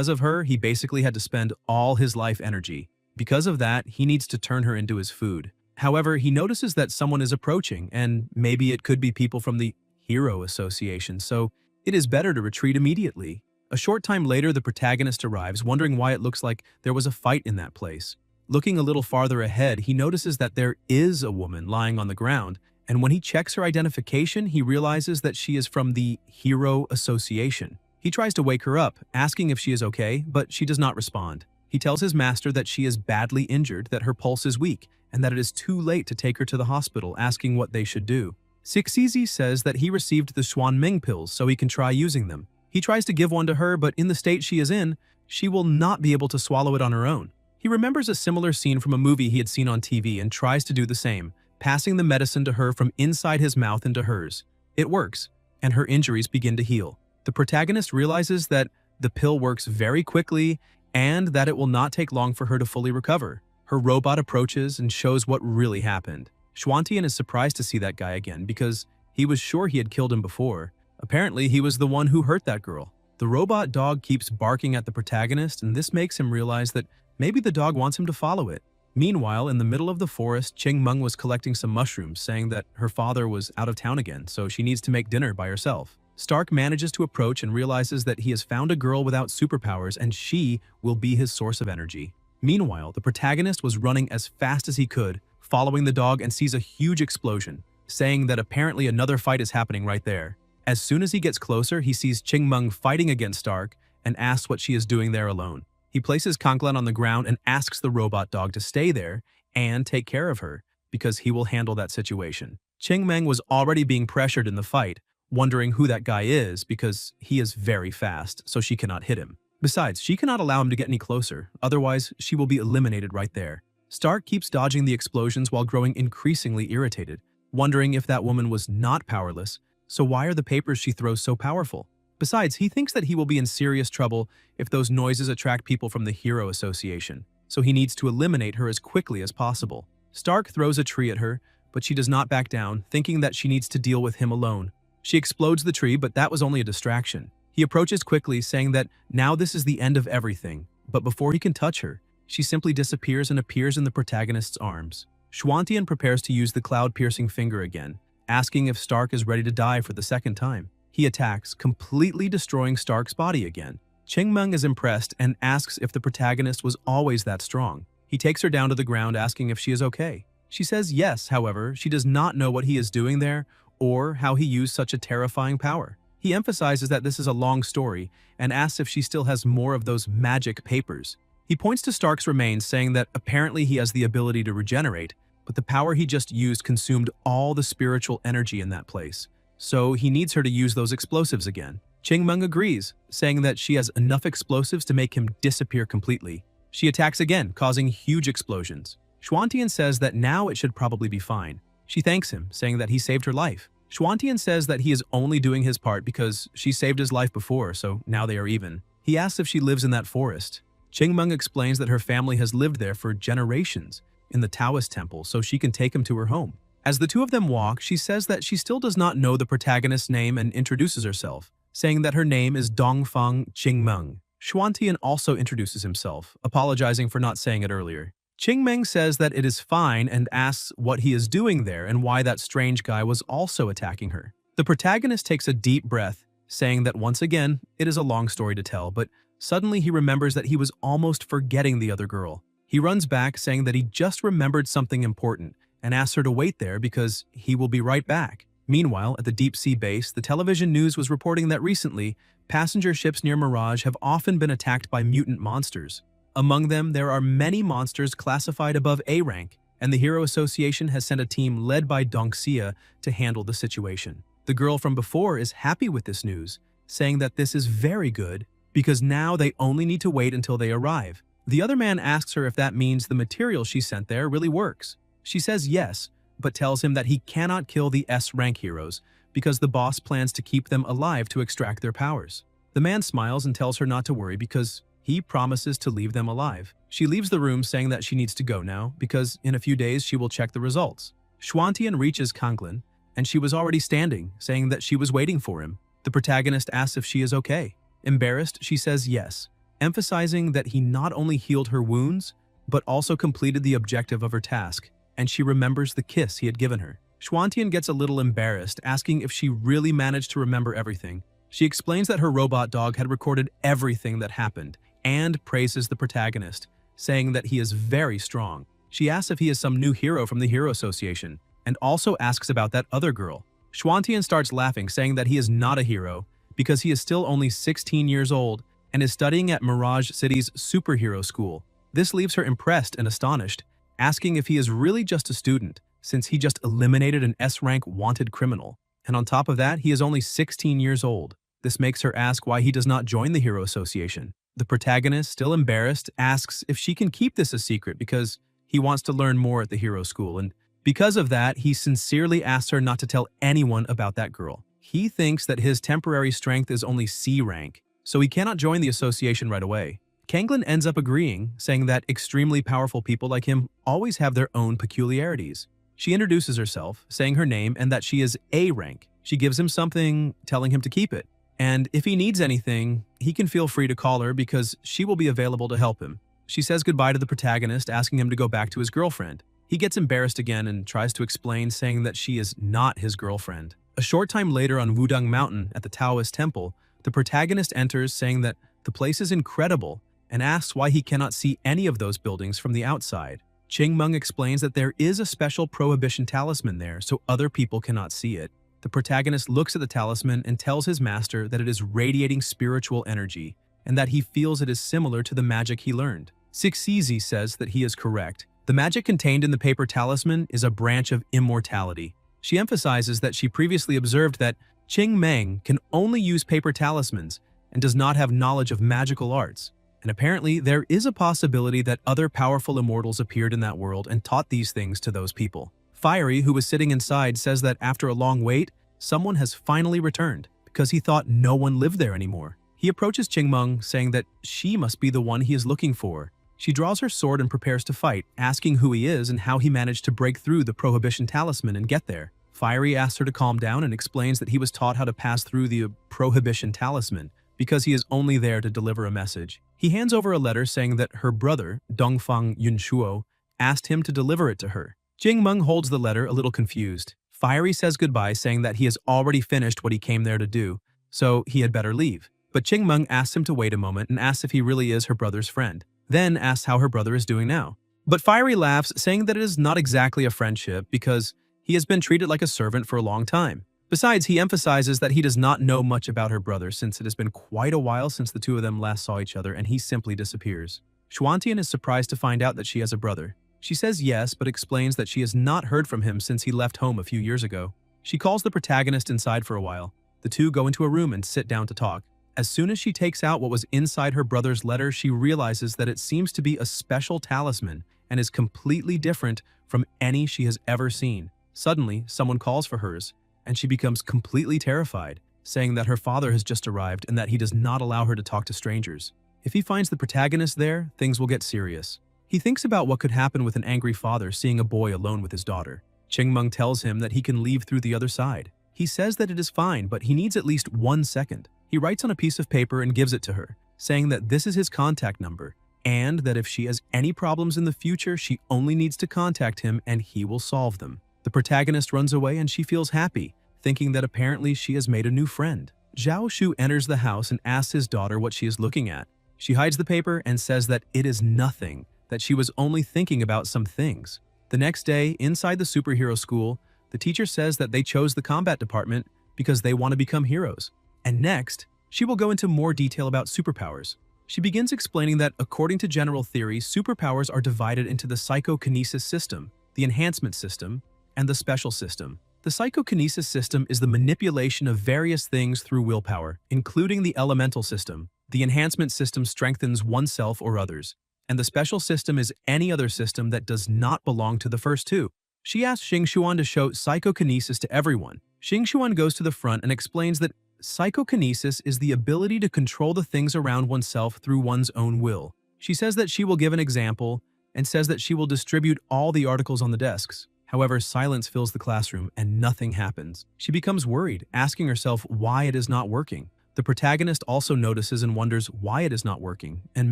of her, he basically had to spend all his life energy. Because of that, he needs to turn her into his food. However, he notices that someone is approaching, and maybe it could be people from the Hero Association, so it is better to retreat immediately. A short time later, the protagonist arrives, wondering why it looks like there was a fight in that place. Looking a little farther ahead, he notices that there is a woman lying on the ground, and when he checks her identification, he realizes that she is from the Hero Association. He tries to wake her up, asking if she is okay, but she does not respond. He tells his master that she is badly injured, that her pulse is weak, and that it is too late to take her to the hospital, asking what they should do. Sixizi says that he received the Xuanming pills so he can try using them. He tries to give one to her, but in the state she is in, she will not be able to swallow it on her own. He remembers a similar scene from a movie he had seen on TV and tries to do the same, passing the medicine to her from inside his mouth into hers. It works, and her injuries begin to heal. The protagonist realizes that the pill works very quickly and that it will not take long for her to fully recover. Her robot approaches and shows what really happened. Xuantian is surprised to see that guy again because he was sure he had killed him before. Apparently, he was the one who hurt that girl. The robot dog keeps barking at the protagonist, and this makes him realize that maybe the dog wants him to follow it. Meanwhile, in the middle of the forest, Qingmeng was collecting some mushrooms, saying that her father was out of town again, so she needs to make dinner by herself. Stark manages to approach and realizes that he has found a girl without superpowers and she will be his source of energy. Meanwhile, the protagonist was running as fast as he could, following the dog, and sees a huge explosion, saying that apparently another fight is happening right there. As soon as he gets closer, he sees Qingmeng fighting against Stark and asks what she is doing there alone. He places Kanglan on the ground and asks the robot dog to stay there and take care of her, because he will handle that situation. Qingmeng was already being pressured in the fight, wondering who that guy is because he is very fast, so she cannot hit him. Besides, she cannot allow him to get any closer, otherwise she will be eliminated right there. Stark keeps dodging the explosions while growing increasingly irritated, wondering if that woman was not powerless, so why are the papers she throws so powerful? Besides, he thinks that he will be in serious trouble if those noises attract people from the Hero Association, so he needs to eliminate her as quickly as possible. Stark throws a tree at her, but she does not back down, thinking that she needs to deal with him alone. She explodes the tree, but that was only a distraction. He approaches quickly, saying that now this is the end of everything, but before he can touch her, she simply disappears and appears in the protagonist's arms. Xuantian prepares to use the cloud-piercing finger again, asking if Stark is ready to die for the second time. He attacks, completely destroying Stark's body again. Qingmeng is impressed and asks if the protagonist was always that strong. He takes her down to the ground, asking if she is okay. She says yes, however, she does not know what he is doing there or how he used such a terrifying power. He emphasizes that this is a long story and asks if she still has more of those magic papers. He points to Stark's remains, saying that apparently he has the ability to regenerate, but the power he just used consumed all the spiritual energy in that place, so he needs her to use those explosives again. Qingmeng agrees, saying that she has enough explosives to make him disappear completely. She attacks again, causing huge explosions. Xuantian says that now it should probably be fine. She thanks him, saying that he saved her life. Xuantian says that he is only doing his part because she saved his life before, so now they are even. He asks if she lives in that forest. Qingmeng explains that her family has lived there for generations in the Taoist temple, so she can take him to her home. As the two of them walk, she says that she still does not know the protagonist's name and introduces herself, saying that her name is Dongfang Qingmeng. Xuantian also introduces himself, apologizing for not saying it earlier. Qingmeng says that it is fine and asks what he is doing there and why that strange guy was also attacking her. The protagonist takes a deep breath, saying that once again, it is a long story to tell, but suddenly he remembers that he was almost forgetting the other girl. He runs back, saying that he just remembered something important and asks her to wait there because he will be right back. Meanwhile, at the deep-sea base, the television news was reporting that recently, passenger ships near Mirage have often been attacked by mutant monsters. Among them, there are many monsters classified above A rank, and the Hero Association has sent a team led by Dongxia to handle the situation. The girl from before is happy with this news, saying that this is very good because now they only need to wait until they arrive. The other man asks her if that means the material she sent there really works. She says yes, but tells him that he cannot kill the S-rank heroes because the boss plans to keep them alive to extract their powers. The man smiles and tells her not to worry because he promises to leave them alive. She leaves the room saying that she needs to go now because in a few days she will check the results. Xuantian reaches Kanglin, and she was already standing, saying that she was waiting for him. The protagonist asks if she is okay. Embarrassed, she says yes, emphasizing that he not only healed her wounds, but also completed the objective of her task, and she remembers the kiss he had given her. Xuantian gets a little embarrassed, asking if she really managed to remember everything. She explains that her robot dog had recorded everything that happened, and praises the protagonist, saying that he is very strong. She asks if he is some new hero from the Hero Association, and also asks about that other girl. Xuantian starts laughing, saying that he is not a hero because he is still only 16 years old and is studying at Mirage City's superhero school. This leaves her impressed and astonished, asking if he is really just a student, since he just eliminated an S-rank wanted criminal. And on top of that, he is only 16 years old. This makes her ask why he does not join the Hero Association. The protagonist, still embarrassed, asks if she can keep this a secret because he wants to learn more at the hero school, and because of that, he sincerely asks her not to tell anyone about that girl. He thinks that his temporary strength is only C rank, so he cannot join the association right away. Kanglin ends up agreeing, saying that extremely powerful people like him always have their own peculiarities. She introduces herself, saying her name and that she is A rank. She gives him something, telling him to keep it. And if he needs anything, he can feel free to call her because she will be available to help him. She says goodbye to the protagonist, asking him to go back to his girlfriend. He gets embarrassed again and tries to explain, saying that she is not his girlfriend. A short time later on Wudang Mountain at the Taoist temple, the protagonist enters, saying that the place is incredible and asks why he cannot see any of those buildings from the outside. Qingmeng explains that there is a special prohibition talisman there so other people cannot see it. The protagonist looks at the talisman and tells his master that it is radiating spiritual energy and that he feels it is similar to the magic he learned. Sixizi says that he is correct. The magic contained in the paper talisman is a branch of immortality. She emphasizes that she previously observed that Qingmeng can only use paper talismans and does not have knowledge of magical arts. And apparently, there is a possibility that other powerful immortals appeared in that world and taught these things to those people. Fiery, who was sitting inside, says that after a long wait, someone has finally returned because he thought no one lived there anymore. He approaches Qingmeng, saying that she must be the one he is looking for. She draws her sword and prepares to fight, asking who he is and how he managed to break through the prohibition talisman and get there. Fiery asks her to calm down and explains that he was taught how to pass through the prohibition talisman because he is only there to deliver a message. He hands over a letter saying that her brother, Dongfang Yunshuo, asked him to deliver it to her. Qingmeng holds the letter, a little confused. Fiery says goodbye, saying that he has already finished what he came there to do, so he had better leave. But Qingmeng asks him to wait a moment and asks if he really is her brother's friend, then asks how her brother is doing now. But Fiery laughs, saying that it is not exactly a friendship because he has been treated like a servant for a long time. Besides, he emphasizes that he does not know much about her brother since it has been quite a while since the two of them last saw each other and he simply disappears. Xuantian is surprised to find out that she has a brother. She says yes, but explains that she has not heard from him since he left home a few years ago. She calls the protagonist inside for a while. The two go into a room and sit down to talk. As soon as she takes out what was inside her brother's letter, she realizes that it seems to be a special talisman and is completely different from any she has ever seen. Suddenly, someone calls for hers, and she becomes completely terrified, saying that her father has just arrived and that he does not allow her to talk to strangers. If he finds the protagonist there, things will get serious. He thinks about what could happen with an angry father seeing a boy alone with his daughter. Qingmeng tells him that he can leave through the other side. He says that it is fine, but he needs at least 1 second. He writes on a piece of paper and gives it to her, saying that this is his contact number, and that if she has any problems in the future, she only needs to contact him and he will solve them. The protagonist runs away and she feels happy, thinking that apparently she has made a new friend. Zhao Shu enters the house and asks his daughter what she is looking at. She hides the paper and says that it is nothing, that she was only thinking about some things. The next day, inside the superhero school, The teacher says that they chose the combat department because they want to become heroes. And next, she will go into more detail about superpowers. She begins explaining that according to general theory, superpowers are divided into the psychokinesis system, the enhancement system, and the special system. The psychokinesis system is the manipulation of various things through willpower, including the elemental system. The enhancement system strengthens oneself or others, and the special system is any other system that does not belong to the first two. She asks Xingxuan to show psychokinesis to everyone. Xingxuan goes to the front and explains that psychokinesis is the ability to control the things around oneself through one's own will. She says that she will give an example and says that she will distribute all the articles on the desks. However, silence fills the classroom and nothing happens. She becomes worried, asking herself why it is not working. The protagonist also notices and wonders why it is not working, and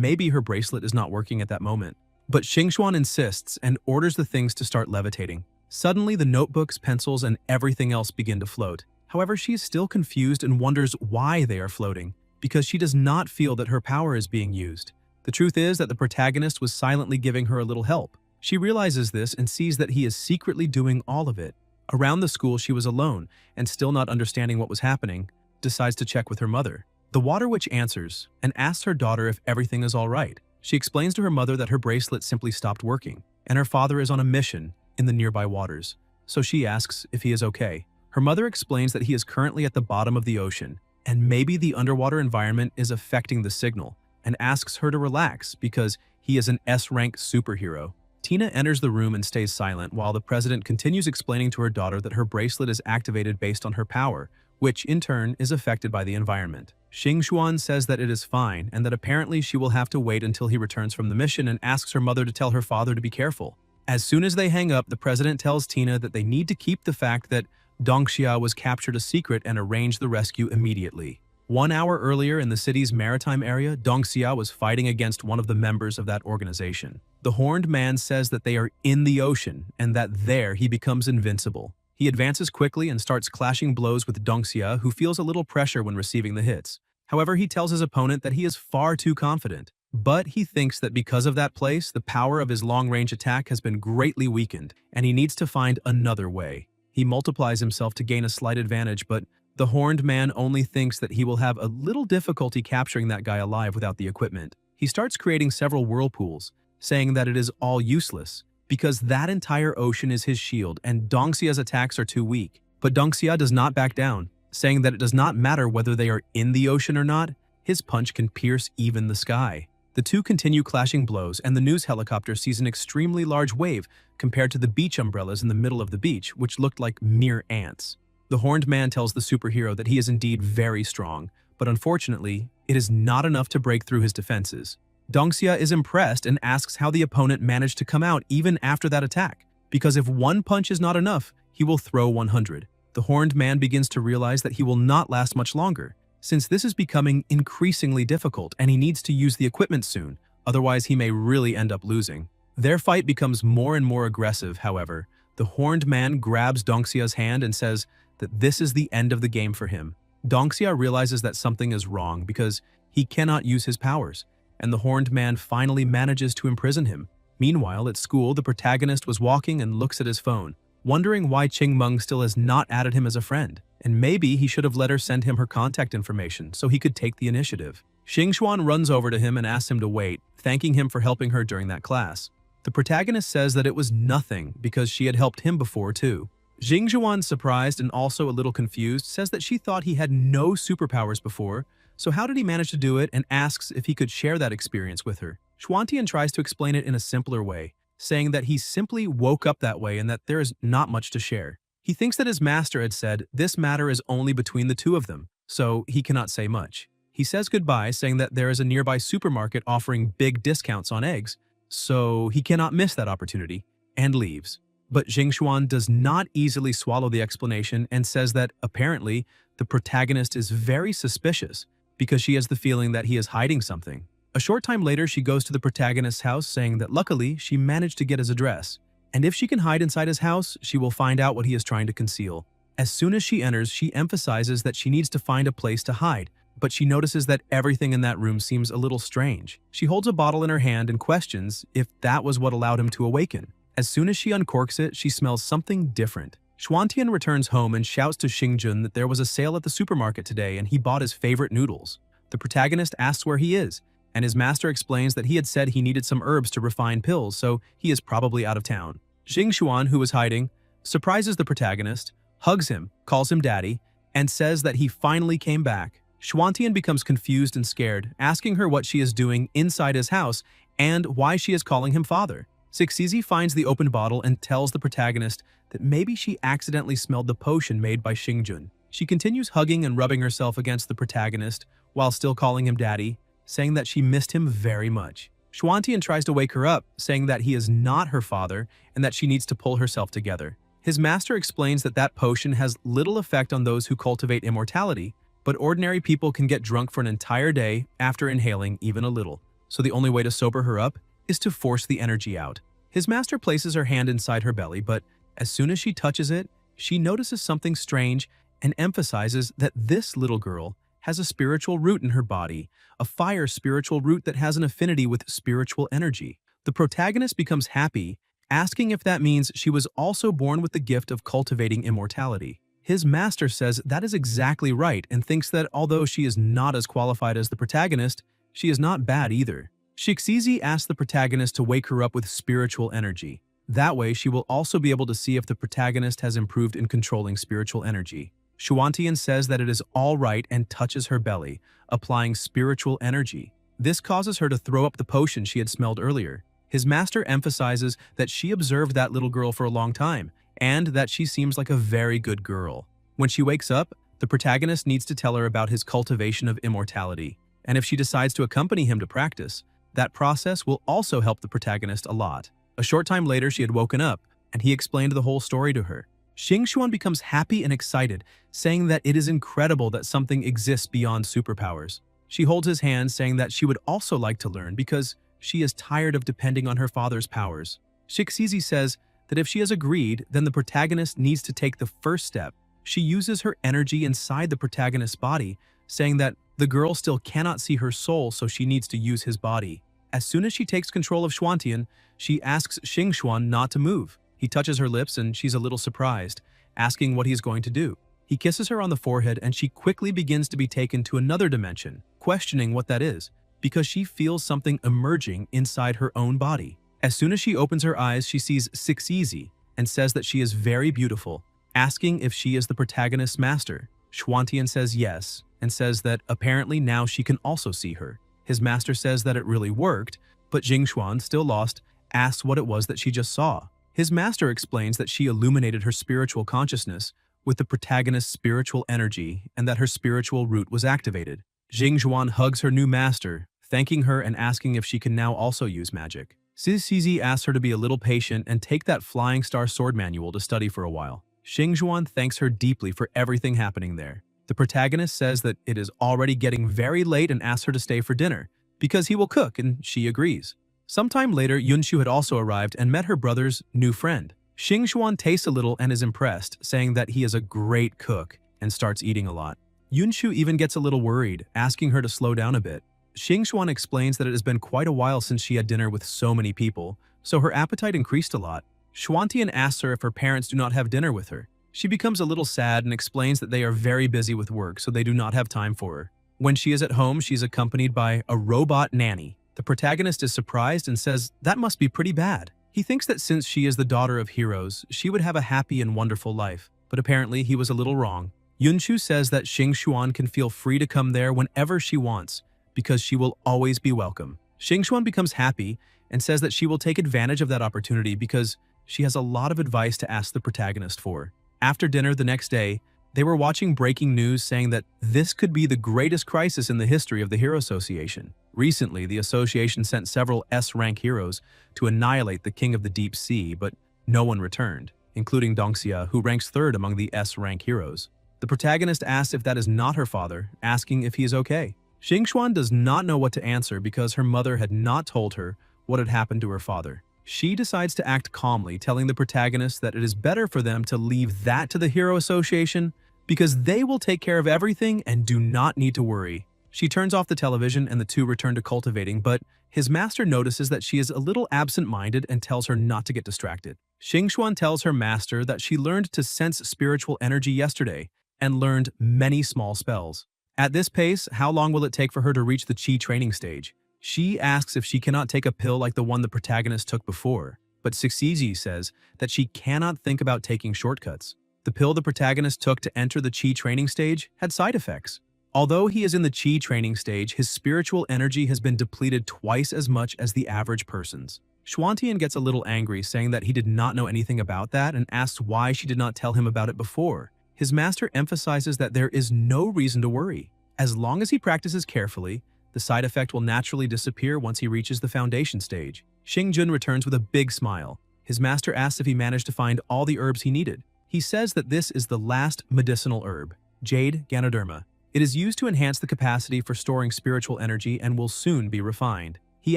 maybe her bracelet is not working at that moment. But Xingxuan insists and orders the things to start levitating. Suddenly, the notebooks, pencils, and everything else begin to float. However, she is still confused and wonders why they are floating, because she does not feel that her power is being used. The truth is that the protagonist was silently giving her a little help. She realizes this and sees that he is secretly doing all of it. Around the school, she was alone, and still not understanding what was happening, decides to check with her mother. The water witch answers and asks her daughter if everything is all right. She explains to her mother that her bracelet simply stopped working, and her father is on a mission in the nearby waters. So she asks if he is okay. Her mother explains that he is currently at the bottom of the ocean, and maybe the underwater environment is affecting the signal, and asks her to relax because he is an S-rank superhero. Tina enters the room and stays silent while the president continues explaining to her daughter that her bracelet is activated based on her power, which in turn is affected by the environment. Xingxuan says that it is fine and that apparently she will have to wait until he returns from the mission and asks her mother to tell her father to be careful. As soon as they hang up, the president tells Tina that they need to keep the fact that Dongxia was captured a secret and arrange the rescue immediately. 1 hour earlier in the city's maritime area, Dongxia was fighting against one of the members of that organization. The horned man says that they are in the ocean and that there he becomes invincible. He advances quickly and starts clashing blows with Dongxia, who feels a little pressure when receiving the hits. However, he tells his opponent that he is far too confident. But he thinks that because of that place, the power of his long-range attack has been greatly weakened, and he needs to find another way. He multiplies himself to gain a slight advantage, but the horned man only thinks that he will have a little difficulty capturing that guy alive without the equipment. He starts creating several whirlpools, saying that it is all useless, because that entire ocean is his shield and Dongxia's attacks are too weak. But Dongxia does not back down, saying that it does not matter whether they are in the ocean or not, his punch can pierce even the sky. The two continue clashing blows, and the news helicopter sees an extremely large wave compared to the beach umbrellas in the middle of the beach, which looked like mere ants. The horned man tells the superhero that he is indeed very strong, but unfortunately, it is not enough to break through his defenses. Dongxia is impressed and asks how the opponent managed to come out even after that attack, because if one punch is not enough, he will throw 100. The horned man begins to realize that he will not last much longer, since this is becoming increasingly difficult and he needs to use the equipment soon, otherwise he may really end up losing. Their fight becomes more and more aggressive, however. The horned man grabs Dongxia's hand and says that this is the end of the game for him. Dongxia realizes that something is wrong because he cannot use his powers, and the horned man finally manages to imprison him. Meanwhile, at school, the protagonist was walking and looks at his phone, wondering why Qingmeng still has not added him as a friend, and maybe he should have let her send him her contact information so he could take the initiative. Xingxuan runs over to him and asks him to wait, thanking him for helping her during that class. The protagonist says that it was nothing because she had helped him before too. Xingxuan, surprised and also a little confused, says that she thought he had no superpowers before, so how did he manage to do it, and asks if he could share that experience with her. Xuantian tries to explain it in a simpler way, saying that he simply woke up that way and that there is not much to share. He thinks that his master had said this matter is only between the two of them, so he cannot say much. He says goodbye, saying that there is a nearby supermarket offering big discounts on eggs, so he cannot miss that opportunity, and leaves. But Xingxuan does not easily swallow the explanation and says that, apparently, the protagonist is very suspicious because she has the feeling that he is hiding something. A short time later, she goes to the protagonist's house, saying that luckily, she managed to get his address, and if she can hide inside his house, she will find out what he is trying to conceal. As soon as she enters, she emphasizes that she needs to find a place to hide, but she notices that everything in that room seems a little strange. She holds a bottle in her hand and questions if that was what allowed him to awaken. As soon as she uncorks it, she smells something different. Xuantian returns home and shouts to Xingjun that there was a sale at the supermarket today and he bought his favorite noodles. The protagonist asks where he is, and his master explains that he had said he needed some herbs to refine pills, so he is probably out of town. Xingxuan, who was hiding, surprises the protagonist, hugs him, calls him daddy, and says that he finally came back. Xuantian becomes confused and scared, asking her what she is doing inside his house and why she is calling him father. Sixizi finds the opened bottle and tells the protagonist that maybe she accidentally smelled the potion made by Xingjun. She continues hugging and rubbing herself against the protagonist while still calling him daddy, saying that she missed him very much. Xuantian tries to wake her up, saying that he is not her father and that she needs to pull herself together. His master explains that that potion has little effect on those who cultivate immortality, but ordinary people can get drunk for an entire day after inhaling even a little. So the only way to sober her up is to force the energy out. His master places her hand inside her belly, but as soon as she touches it, she notices something strange and emphasizes that this little girl has a spiritual root in her body, a fire spiritual root that has an affinity with spiritual energy. The protagonist becomes happy, asking if that means she was also born with the gift of cultivating immortality. His master says that is exactly right and thinks that although she is not as qualified as the protagonist, she is not bad either. Sixizi asks the protagonist to wake her up with spiritual energy. That way, she will also be able to see if the protagonist has improved in controlling spiritual energy. Xuantian says that it is all right and touches her belly, applying spiritual energy. This causes her to throw up the potion she had smelled earlier. His master emphasizes that she observed that little girl for a long time, and that she seems like a very good girl. When she wakes up, the protagonist needs to tell her about his cultivation of immortality, and if she decides to accompany him to practice, that process will also help the protagonist a lot. A short time later, she had woken up, and he explained the whole story to her. Xingxuan becomes happy and excited, saying that it is incredible that something exists beyond superpowers. She holds his hand, saying that she would also like to learn because she is tired of depending on her father's powers. Sixizi says that if she has agreed, then the protagonist needs to take the first step. She uses her energy inside the protagonist's body, saying that the girl still cannot see her soul, so she needs to use his body. As soon as she takes control of Xuantian, she asks Xingxuan not to move. He touches her lips and she's a little surprised, asking what he's going to do. He kisses her on the forehead and she quickly begins to be taken to another dimension, questioning what that is, because she feels something emerging inside her own body. As soon as she opens her eyes, she sees Sixizi and says that she is very beautiful, asking if she is the protagonist's master. Xuantian says yes, and says that apparently now she can also see her. His master says that it really worked, but Xingxuan, still lost, asks what it was that she just saw. His master explains that she illuminated her spiritual consciousness with the protagonist's spiritual energy and that her spiritual root was activated. Xingxuan hugs her new master, thanking her and asking if she can now also use magic. Sixizi asks her to be a little patient and take that Flying Star Sword manual to study for a while. Xingxuan thanks her deeply for everything happening there. The protagonist says that it is already getting very late and asks her to stay for dinner, because he will cook, and she agrees. Sometime later, Yunshu had also arrived and met her brother's new friend. Xingxuan tastes a little and is impressed, saying that he is a great cook, and starts eating a lot. Yunshu even gets a little worried, asking her to slow down a bit. Xingxuan explains that it has been quite a while since she had dinner with so many people, so her appetite increased a lot. Xuantian asks her if her parents do not have dinner with her. She becomes a little sad and explains that they are very busy with work, so they do not have time for her. When she is at home, she's accompanied by a robot nanny. The protagonist is surprised and says that must be pretty bad. He thinks that since she is the daughter of heroes, she would have a happy and wonderful life, but apparently he was a little wrong. Yunshu says that Xingxuan can feel free to come there whenever she wants, because she will always be welcome. Xingxuan becomes happy and says that she will take advantage of that opportunity because she has a lot of advice to ask the protagonist for. After dinner the next day, they were watching breaking news saying that this could be the greatest crisis in the history of the Hero Association. Recently, the association sent several S-rank heroes to annihilate the King of the Deep Sea, but no one returned, including Dongxia, who ranks third among the S-rank heroes. The protagonist asks if that is not her father, asking if he is okay. Xingxuan does not know what to answer because her mother had not told her what had happened to her father. She decides to act calmly, telling the protagonist that it is better for them to leave that to the Hero Association because they will take care of everything and do not need to worry. She turns off the television and the two return to cultivating, but his master notices that she is a little absent-minded and tells her not to get distracted. Xingxuan tells her master that she learned to sense spiritual energy yesterday and learned many small spells. At this pace, how long will it take for her to reach the Qi training stage? She asks if she cannot take a pill like the one the protagonist took before, but Sixiji says that she cannot think about taking shortcuts. The pill the protagonist took to enter the Qi training stage had side effects. Although he is in the Qi training stage, his spiritual energy has been depleted twice as much as the average person's. Xuantian gets a little angry, saying that he did not know anything about that and asks why she did not tell him about it before. His master emphasizes that there is no reason to worry. As long as he practices carefully, the side effect will naturally disappear once he reaches the foundation stage. Xingjun returns with a big smile. His master asks if he managed to find all the herbs he needed. He says that this is the last medicinal herb, Jade Ganoderma. It is used to enhance the capacity for storing spiritual energy and will soon be refined. He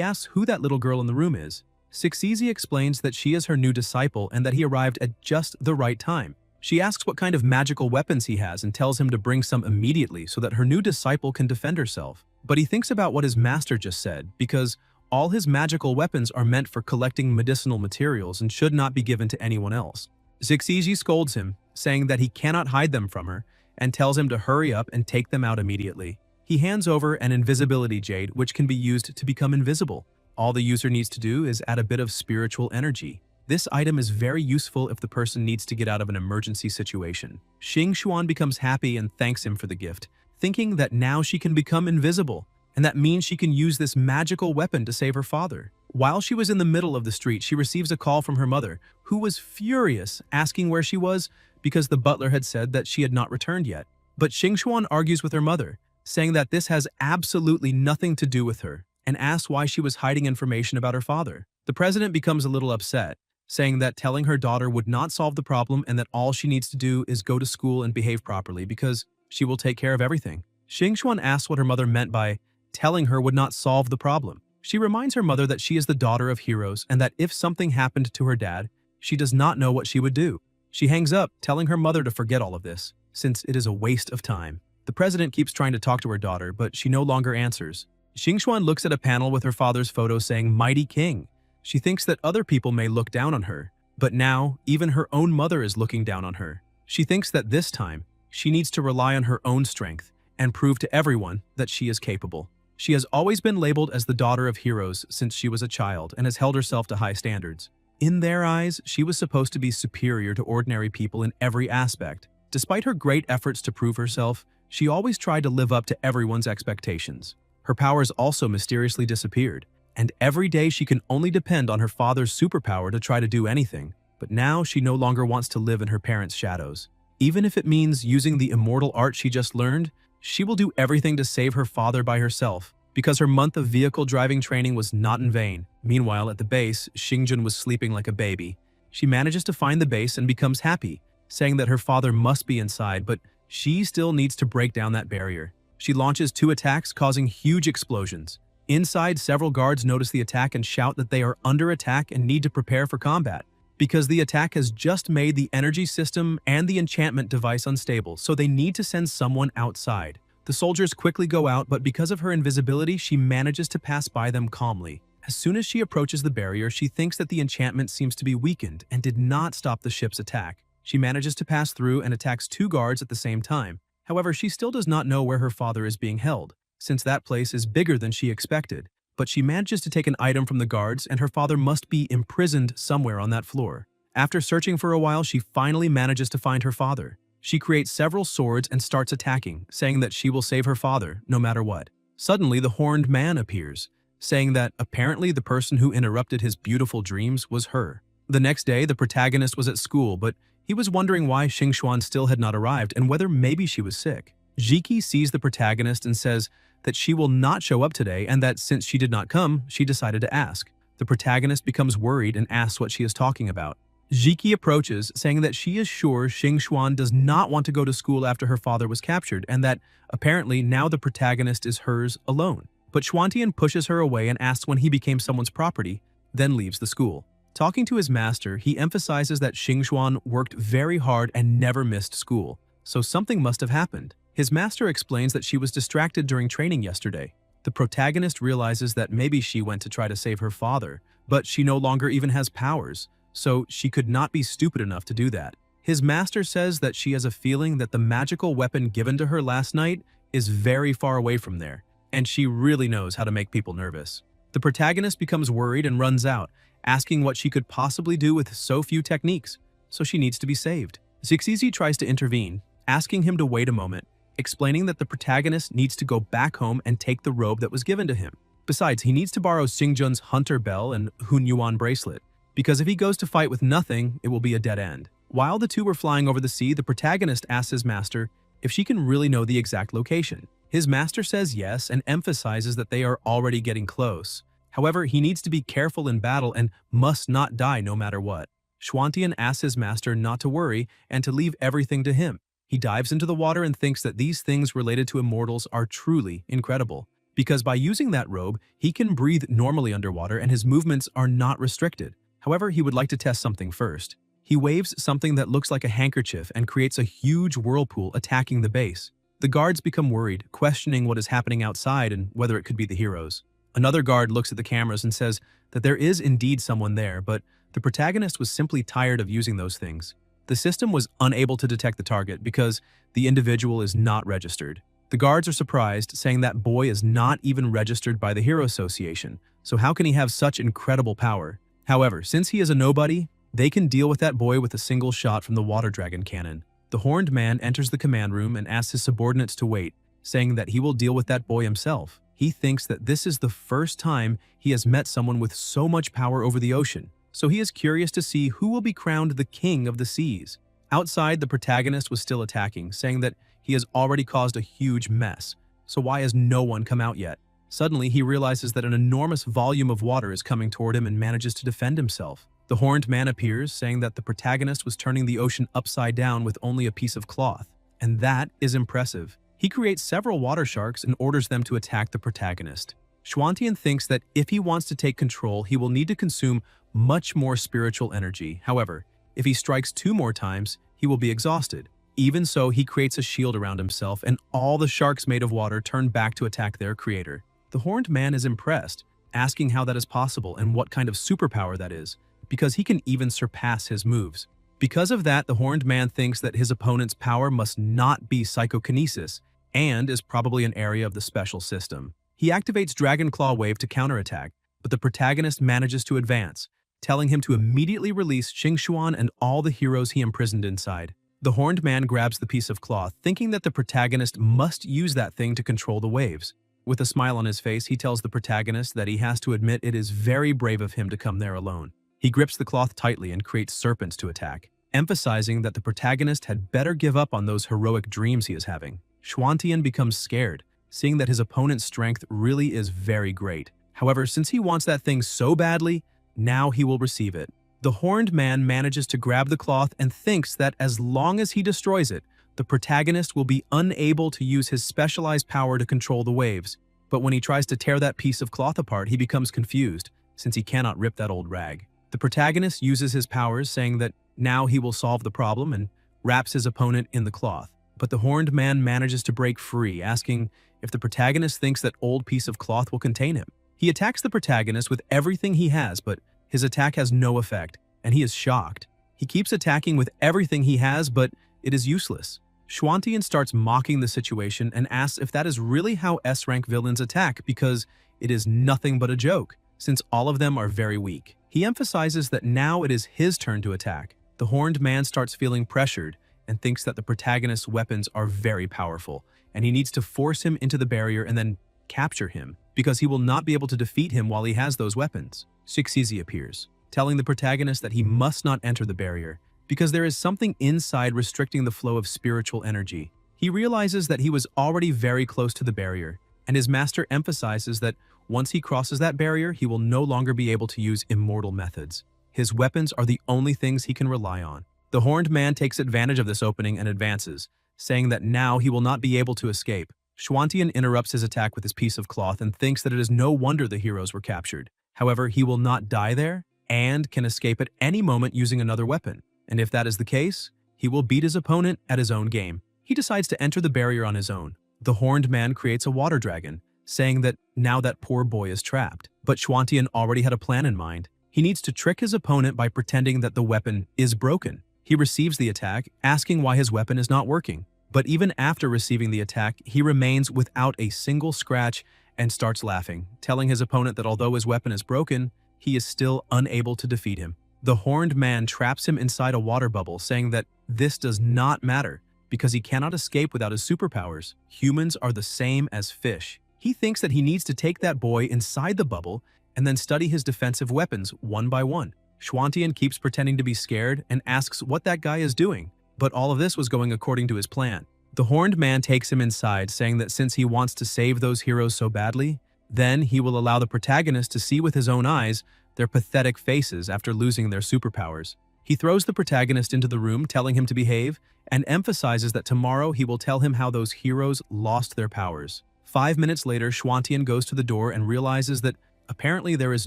asks who that little girl in the room is. Sixezi explains that she is her new disciple and that he arrived at just the right time. She asks what kind of magical weapons he has and tells him to bring some immediately so that her new disciple can defend herself. But he thinks about what his master just said, because all his magical weapons are meant for collecting medicinal materials and should not be given to anyone else. Sixezi scolds him, saying that he cannot hide them from her, and tells him to hurry up and take them out immediately. He hands over an invisibility jade which can be used to become invisible. All the user needs to do is add a bit of spiritual energy. This item is very useful if the person needs to get out of an emergency situation. Xingxuan becomes happy and thanks him for the gift, thinking that now she can become invisible, and that means she can use this magical weapon to save her father. While she was in the middle of the street, she receives a call from her mother, who was furious, asking where she was because the butler had said that she had not returned yet. But Xingxuan argues with her mother, saying that this has absolutely nothing to do with her, and asks why she was hiding information about her father. The president becomes a little upset, saying that telling her daughter would not solve the problem and that all she needs to do is go to school and behave properly because she will take care of everything. Xingxuan asks what her mother meant by telling her would not solve the problem. She reminds her mother that she is the daughter of heroes and that if something happened to her dad, she does not know what she would do. She hangs up, telling her mother to forget all of this, since it is a waste of time. The president keeps trying to talk to her daughter, but she no longer answers. Xingxuan looks at a panel with her father's photo saying, "Mighty King." She thinks that other people may look down on her, but now even her own mother is looking down on her. She thinks that this time, she needs to rely on her own strength and prove to everyone that she is capable. She has always been labeled as the daughter of heroes since she was a child and has held herself to high standards. In their eyes, she was supposed to be superior to ordinary people in every aspect. Despite her great efforts to prove herself, she always tried to live up to everyone's expectations. Her powers also mysteriously disappeared, and every day she can only depend on her father's superpower to try to do anything. But now she no longer wants to live in her parents' shadows. Even if it means using the immortal art she just learned, she will do everything to save her father by herself, because her month of vehicle driving training was not in vain. Meanwhile, at the base, Xingjun was sleeping like a baby. She manages to find the base and becomes happy, saying that her father must be inside, but she still needs to break down that barrier. She launches 2 attacks, causing huge explosions. Inside, several guards notice the attack and shout that they are under attack and need to prepare for combat, because the attack has just made the energy system and the enchantment device unstable, so they need to send someone outside. The soldiers quickly go out, but because of her invisibility, she manages to pass by them calmly. As soon as she approaches the barrier, she thinks that the enchantment seems to be weakened and did not stop the ship's attack. She manages to pass through and attacks 2 guards at the same time. However, she still does not know where her father is being held, since that place is bigger than she expected. But she manages to take an item from the guards, and her father must be imprisoned somewhere on that floor. After searching for a while, she finally manages to find her father. She creates several swords and starts attacking, saying that she will save her father no matter what. Suddenly, the horned man appears, saying that apparently the person who interrupted his beautiful dreams was her. The next day, the protagonist was at school, but he was wondering why Xingxuan still had not arrived and whether maybe she was sick. Jiki sees the protagonist and says that she will not show up today and that since she did not come, she decided to ask. The protagonist becomes worried and asks what she is talking about. Jiki approaches, saying that she is sure Xingxuan does not want to go to school after her father was captured and that apparently now the protagonist is hers alone. But Xuantian pushes her away and asks when he became someone's property, then leaves the school. Talking to his master, he emphasizes that Xingxuan worked very hard and never missed school, so something must have happened. His master explains that she was distracted during training yesterday. The protagonist realizes that maybe she went to try to save her father, but she no longer even has powers, so she could not be stupid enough to do that. His master says that she has a feeling that the magical weapon given to her last night is very far away from there, and she really knows how to make people nervous. The protagonist becomes worried and runs out, asking what she could possibly do with so few techniques, so she needs to be saved. Zixizi tries to intervene, asking him to wait a moment, explaining that the protagonist needs to go back home and take the robe that was given to him. Besides, he needs to borrow Xingjun's hunter bell and Hunyuan bracelet, because if he goes to fight with nothing, it will be a dead end. While the two were flying over the sea, the protagonist asks his master if she can really know the exact location. His master says yes and emphasizes that they are already getting close. However, he needs to be careful in battle and must not die no matter what. Xuantian asks his master not to worry and to leave everything to him. He dives into the water and thinks that these things related to immortals are truly incredible, because by using that robe, he can breathe normally underwater and his movements are not restricted. However, he would like to test something first. He waves something that looks like a handkerchief and creates a huge whirlpool attacking the base. The guards become worried, questioning what is happening outside and whether it could be the heroes. Another guard looks at the cameras and says that there is indeed someone there, but the protagonist was simply tired of using those things. The system was unable to detect the target because the individual is not registered. The guards are surprised, saying that boy is not even registered by the Hero Association, so how can he have such incredible power? However, since he is a nobody, they can deal with that boy with a single shot from the water dragon cannon. The horned man enters the command room and asks his subordinates to wait, saying that he will deal with that boy himself. He thinks that this is the first time he has met someone with so much power over the ocean, so he is curious to see who will be crowned the king of the seas. Outside, the protagonist was still attacking, saying that he has already caused a huge mess, so why has no one come out yet? Suddenly, he realizes that an enormous volume of water is coming toward him and manages to defend himself. The horned man appears, saying that the protagonist was turning the ocean upside down with only a piece of cloth, and that is impressive. He creates several water sharks and orders them to attack the protagonist. Xuantian thinks that if he wants to take control, he will need to consume much more spiritual energy. However, if he strikes 2 more times, he will be exhausted. Even so, he creates a shield around himself, and all the sharks made of water turn back to attack their creator. The horned man is impressed, asking how that is possible and what kind of superpower that is, because he can even surpass his moves. Because of that, the horned man thinks that his opponent's power must not be psychokinesis, and is probably an area of the special system. He activates Dragon Claw Wave to counterattack, but the protagonist manages to advance, telling him to immediately release Xingxuan and all the heroes he imprisoned inside. The horned man grabs the piece of cloth, thinking that the protagonist must use that thing to control the waves. With a smile on his face, he tells the protagonist that he has to admit it is very brave of him to come there alone. He grips the cloth tightly and creates serpents to attack, emphasizing that the protagonist had better give up on those heroic dreams he is having. Xuantian becomes scared, seeing that his opponent's strength really is very great. However, since he wants that thing so badly, now he will receive it. The horned man manages to grab the cloth and thinks that as long as he destroys it, the protagonist will be unable to use his specialized power to control the waves. But when he tries to tear that piece of cloth apart, he becomes confused, since he cannot rip that old rag. The protagonist uses his powers, saying that now he will solve the problem, and wraps his opponent in the cloth. But the horned man manages to break free, asking if the protagonist thinks that old piece of cloth will contain him. He attacks the protagonist with everything he has, but his attack has no effect, and he is shocked. He keeps attacking with everything he has, but it is useless. Xuantian starts mocking the situation and asks if that is really how S-rank villains attack, because it is nothing but a joke, since all of them are very weak. He emphasizes that now it is his turn to attack. The horned man starts feeling pressured and thinks that the protagonist's weapons are very powerful, and he needs to force him into the barrier and then capture him, because he will not be able to defeat him while he has those weapons. Zixizi appears, telling the protagonist that he must not enter the barrier, because there is something inside restricting the flow of spiritual energy. He realizes that he was already very close to the barrier, and his master emphasizes that once he crosses that barrier, he will no longer be able to use immortal methods. His weapons are the only things he can rely on. The horned man takes advantage of this opening and advances, saying that now he will not be able to escape. Xuantian interrupts his attack with his piece of cloth and thinks that it is no wonder the heroes were captured. However, he will not die there and can escape at any moment using another weapon. And if that is the case, he will beat his opponent at his own game. he decides to enter the barrier on his own. The horned man creates a water dragon, saying that now that poor boy is trapped. But Schwantian already had a plan in mind. He needs to trick his opponent by pretending that the weapon is broken. He receives the attack, asking why his weapon is not working. But even after receiving the attack, he remains without a single scratch and starts laughing, telling his opponent that although his weapon is broken, he is still unable to defeat him. The horned man traps him inside a water bubble, saying that this does not matter because he cannot escape without his superpowers. Humans are the same as fish. He thinks that he needs to take that boy inside the bubble and then study his defensive weapons one by one. Schwantian keeps pretending to be scared and asks what that guy is doing, but all of this was going according to his plan. The horned man takes him inside, saying that since he wants to save those heroes so badly, then he will allow the protagonist to see with his own eyes their pathetic faces after losing their superpowers. He throws the protagonist into the room, telling him to behave, and emphasizes that tomorrow he will tell him how those heroes lost their powers. 5 minutes later, Schwantian goes to the door and realizes that apparently there is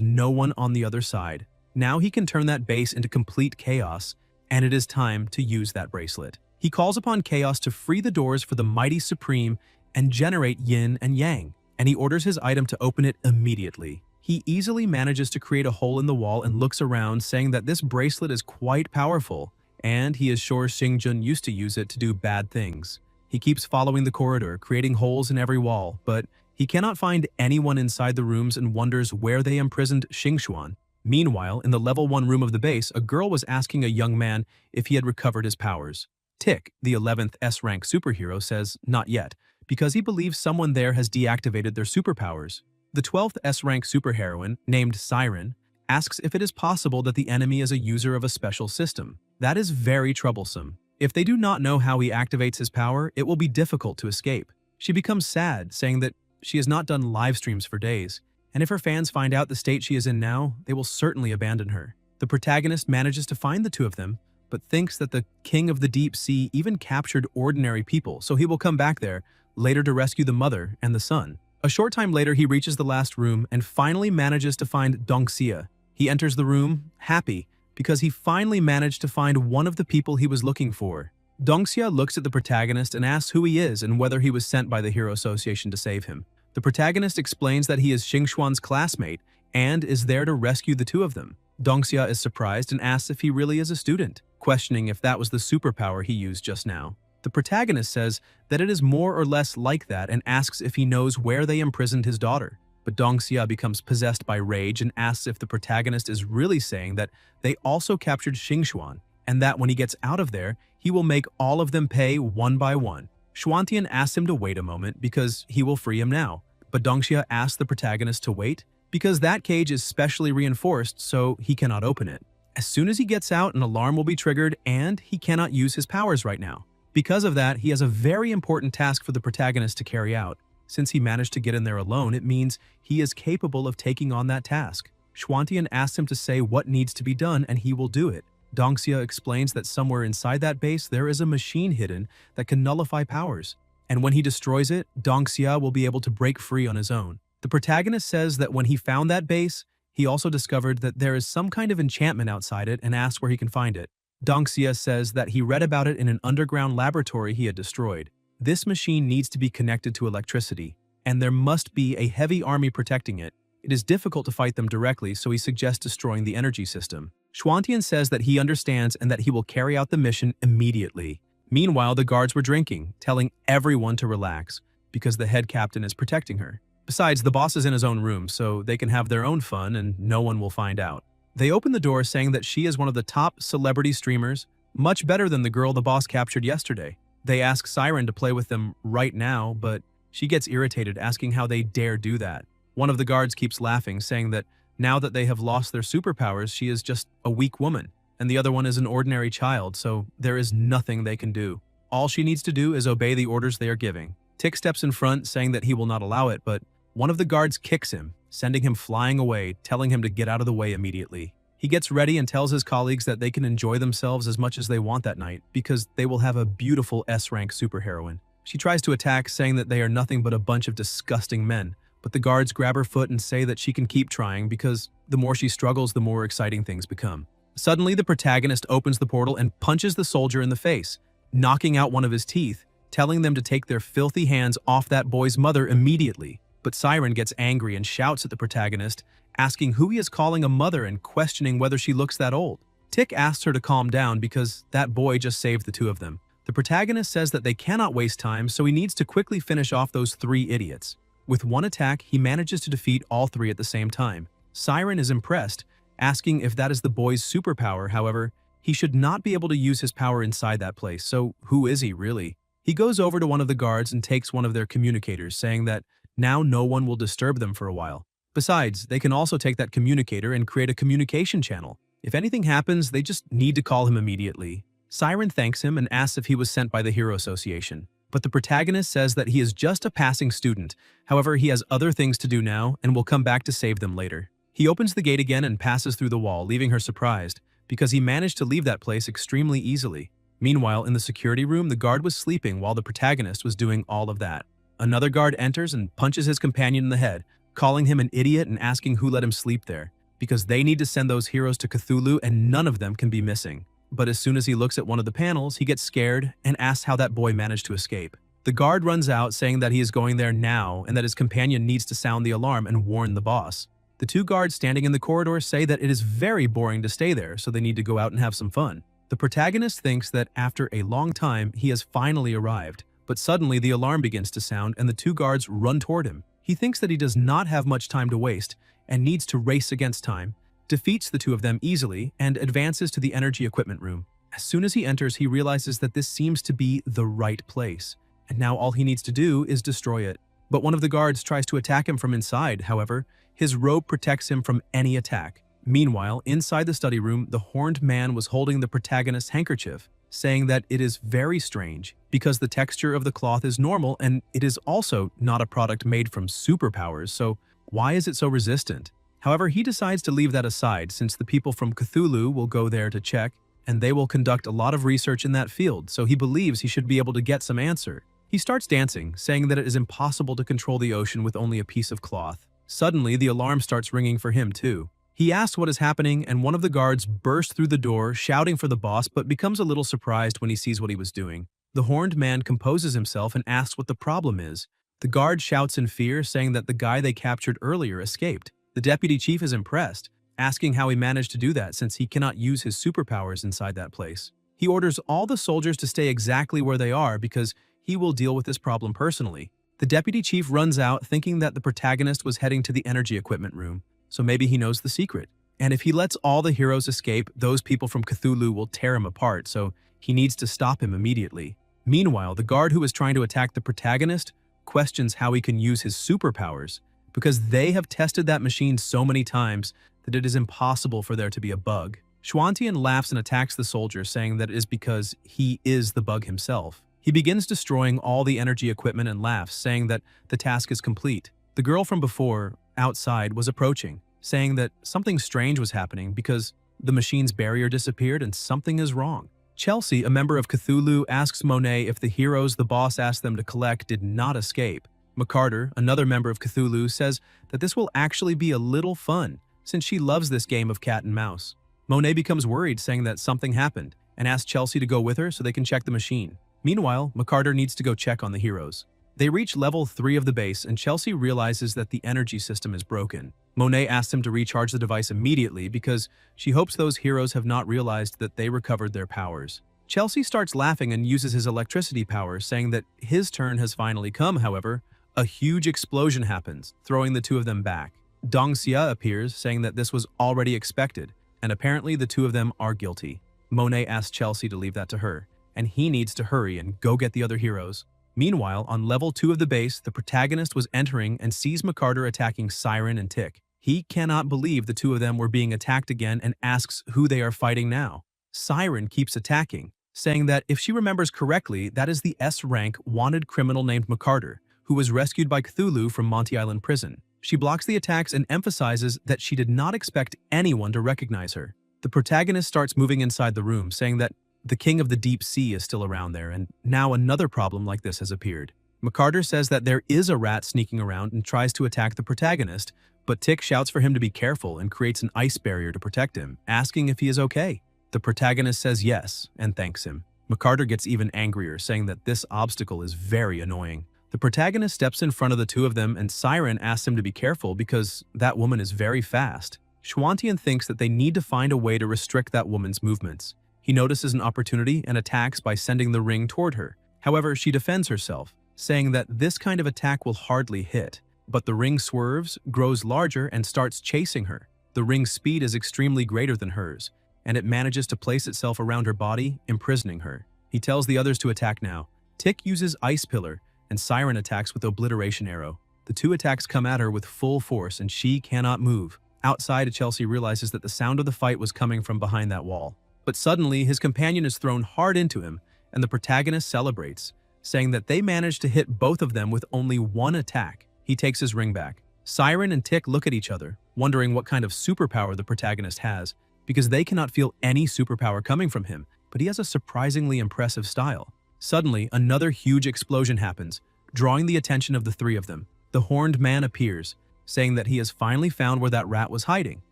no one on the other side. Now he can turn that base into complete chaos, and it is time to use that bracelet. He calls upon Chaos to free the doors for the Mighty Supreme and generate yin and yang, and he orders his item to open it immediately. He easily manages to create a hole in the wall and looks around, saying that this bracelet is quite powerful, and he is sure Xingjun used to use it to do bad things. He keeps following the corridor, creating holes in every wall, but he cannot find anyone inside the rooms and wonders where they imprisoned Xingxuan. Meanwhile, in the level 1 room of the base, a girl was asking a young man if he had recovered his powers. Tick, the 11th S-rank superhero, says not yet, because he believes someone there has deactivated their superpowers. The 12th S-rank superheroine, named Siren, asks if it is possible that the enemy is a user of a special system. That is very troublesome. If they do not know how he activates his power, it will be difficult to escape. She becomes sad, saying that she has not done live streams for days, and if her fans find out the state she is in now, they will certainly abandon her. The protagonist manages to find the two of them, but thinks that the king of the deep sea even captured ordinary people, so he will come back there later to rescue the mother and the son. A short time later, he reaches the last room and finally manages to find Dongxia. He enters the room, happy, because he finally managed to find one of the people he was looking for. Dongxia looks at the protagonist and asks who he is and whether he was sent by the Hero Association to save him. The protagonist explains that he is Xingxuan's classmate and is there to rescue the two of them. Dongxia is surprised and asks if he really is a student, questioning if that was the superpower he used just now. The protagonist says that it is more or less like that and asks if he knows where they imprisoned his daughter. But Dongxia becomes possessed by rage and asks if the protagonist is really saying that they also captured Xingxuan, and that when he gets out of there, he will make all of them pay one by one. Schwantian asks him to wait a moment because he will free him now, but Dongxia asks the protagonist to wait because that cage is specially reinforced so he cannot open it. As soon as he gets out, an alarm will be triggered and he cannot use his powers right now. Because of that, he has a very important task for the protagonist to carry out. Since he managed to get in there alone, it means he is capable of taking on that task. Schwantian asks him to say what needs to be done and he will do it. Dongxia explains that somewhere inside that base there is a machine hidden that can nullify powers, and when he destroys it, Dongxia will be able to break free on his own. The protagonist says that when he found that base, he also discovered that there is some kind of enchantment outside it and asks where he can find it. Dongxia says that he read about it in an underground laboratory he had destroyed. This machine needs to be connected to electricity, and there must be a heavy army protecting it. It is difficult to fight them directly, so he suggests destroying the energy system. Schwantian says that he understands and that he will carry out the mission immediately. Meanwhile, the guards were drinking, telling everyone to relax, because the head captain is protecting her. Besides, the boss is in his own room, so they can have their own fun and no one will find out. They open the door saying that she is one of the top celebrity streamers, much better than the girl the boss captured yesterday. They ask Siren to play with them right now, but she gets irritated, asking how they dare do that. One of the guards keeps laughing, saying that now that they have lost their superpowers, she is just a weak woman, and the other one is an ordinary child, so there is nothing they can do. All she needs to do is obey the orders they are giving. Tick steps in front, saying that he will not allow it, but one of the guards kicks him, sending him flying away, telling him to get out of the way immediately. He gets ready and tells his colleagues that they can enjoy themselves as much as they want that night because they will have a beautiful S-rank superheroine. She tries to attack, saying that they are nothing but a bunch of disgusting men, but the guards grab her foot and say that she can keep trying because the more she struggles, the more exciting things become. Suddenly, the protagonist opens the portal and punches the soldier in the face, knocking out one of his teeth, telling them to take their filthy hands off that boy's mother immediately. But Siren gets angry and shouts at the protagonist, asking who he is calling a mother and questioning whether she looks that old. Tick asks her to calm down because that boy just saved the two of them. The protagonist says that they cannot waste time, so he needs to quickly finish off those three idiots. With one attack, he manages to defeat all three at the same time. Siren is impressed, asking if that is the boy's superpower. However, he should not be able to use his power inside that place, so who is he really? He goes over to one of the guards and takes one of their communicators, saying that now no one will disturb them for a while. Besides, they can also take that communicator and create a communication channel. If anything happens, they just need to call him immediately. Siren thanks him and asks if he was sent by the Hero Association. But the protagonist says that he is just a passing student. However, he has other things to do now and will come back to save them later. He opens the gate again and passes through the wall, leaving her surprised, because he managed to leave that place extremely easily. Meanwhile, in the security room, the guard was sleeping while the protagonist was doing all of that. Another guard enters and punches his companion in the head, calling him an idiot and asking who let him sleep there, because they need to send those heroes to Cthulhu and none of them can be missing. But as soon as he looks at one of the panels, he gets scared and asks how that boy managed to escape. The guard runs out saying that he is going there now and that his companion needs to sound the alarm and warn the boss. The two guards standing in the corridor say that it is very boring to stay there, so they need to go out and have some fun. The protagonist thinks that after a long time, he has finally arrived, but suddenly the alarm begins to sound and the two guards run toward him. He thinks that he does not have much time to waste and needs to race against time, defeats the two of them easily, and advances to the energy equipment room. As soon as he enters, he realizes that this seems to be the right place, and now all he needs to do is destroy it. But one of the guards tries to attack him from inside. However, his robe protects him from any attack. Meanwhile, inside the study room, the horned man was holding the protagonist's handkerchief, saying that it is very strange because the texture of the cloth is normal and it is also not a product made from superpowers, so why is it so resistant? However, he decides to leave that aside since the people from Cthulhu will go there to check and they will conduct a lot of research in that field, so he believes he should be able to get some answer. He starts dancing, saying that it is impossible to control the ocean with only a piece of cloth. Suddenly, the alarm starts ringing for him too. He asks what is happening and one of the guards bursts through the door shouting for the boss but becomes a little surprised when he sees what he was doing. The horned man composes himself and asks what the problem is. The guard shouts in fear, saying that the guy they captured earlier escaped. The deputy chief is impressed, asking how he managed to do that since he cannot use his superpowers inside that place. He orders all the soldiers to stay exactly where they are because he will deal with this problem personally. The deputy chief runs out thinking that the protagonist was heading to the energy equipment room, so maybe he knows the secret. And if he lets all the heroes escape, those people from Cthulhu will tear him apart, so he needs to stop him immediately. Meanwhile, the guard who is trying to attack the protagonist questions how he can use his superpowers, because they have tested that machine so many times that it is impossible for there to be a bug. Schwantian laughs and attacks the soldier, saying that it is because he is the bug himself. He begins destroying all the energy equipment and laughs, saying that the task is complete. The girl from before, outside, was approaching, saying that something strange was happening because the machine's barrier disappeared and something is wrong. Chelsea, a member of Cthulhu, asks Monet if the heroes the boss asked them to collect did not escape. McCarter, another member of Cthulhu, says that this will actually be a little fun, since she loves this game of cat and mouse. Monet becomes worried, saying that something happened, and asks Chelsea to go with her so they can check the machine. Meanwhile, McCarter needs to go check on the heroes. They reach level 3 of the base, and Chelsea realizes that the energy system is broken. Monet asks him to recharge the device immediately because she hopes those heroes have not realized that they recovered their powers. Chelsea starts laughing and uses his electricity powers, saying that his turn has finally come. However, a huge explosion happens, throwing the two of them back. Dongxia appears, saying that this was already expected, and apparently the two of them are guilty. Monet asks Chelsea to leave that to her, and he needs to hurry and go get the other heroes. Meanwhile, on level 2 of the base, the protagonist was entering and sees McCarter attacking Siren and Tick. He cannot believe the two of them were being attacked again and asks who they are fighting now. Siren keeps attacking, saying that if she remembers correctly, that is the S-rank wanted criminal named McCarter, who was rescued by Cthulhu from Monty Island prison. She blocks the attacks and emphasizes that she did not expect anyone to recognize her. The protagonist starts moving inside the room, saying that the king of the deep sea is still around there, and now another problem like this has appeared. McCarter says that there is a rat sneaking around and tries to attack the protagonist, but Tick shouts for him to be careful and creates an ice barrier to protect him, asking if he is okay. The protagonist says yes and thanks him. McCarter gets even angrier, saying that this obstacle is very annoying. The protagonist steps in front of the two of them and Siren asks him to be careful because that woman is very fast. Schwantian thinks that they need to find a way to restrict that woman's movements. He notices an opportunity and attacks by sending the ring toward her. However, she defends herself, saying that this kind of attack will hardly hit. But the ring swerves, grows larger, and starts chasing her. The ring's speed is extremely greater than hers, and it manages to place itself around her body, imprisoning her. He tells the others to attack now. Tick uses Ice Pillar, and Siren attacks with Obliteration Arrow. The two attacks come at her with full force, and she cannot move. Outside, Chelsea realizes that the sound of the fight was coming from behind that wall. But suddenly, his companion is thrown hard into him, and the protagonist celebrates, saying that they managed to hit both of them with only one attack. He takes his ring back. Siren and Tick look at each other, wondering what kind of superpower the protagonist has, because they cannot feel any superpower coming from him, but he has a surprisingly impressive style. Suddenly, another huge explosion happens, drawing the attention of the three of them. The horned man appears, saying that he has finally found where that rat was hiding.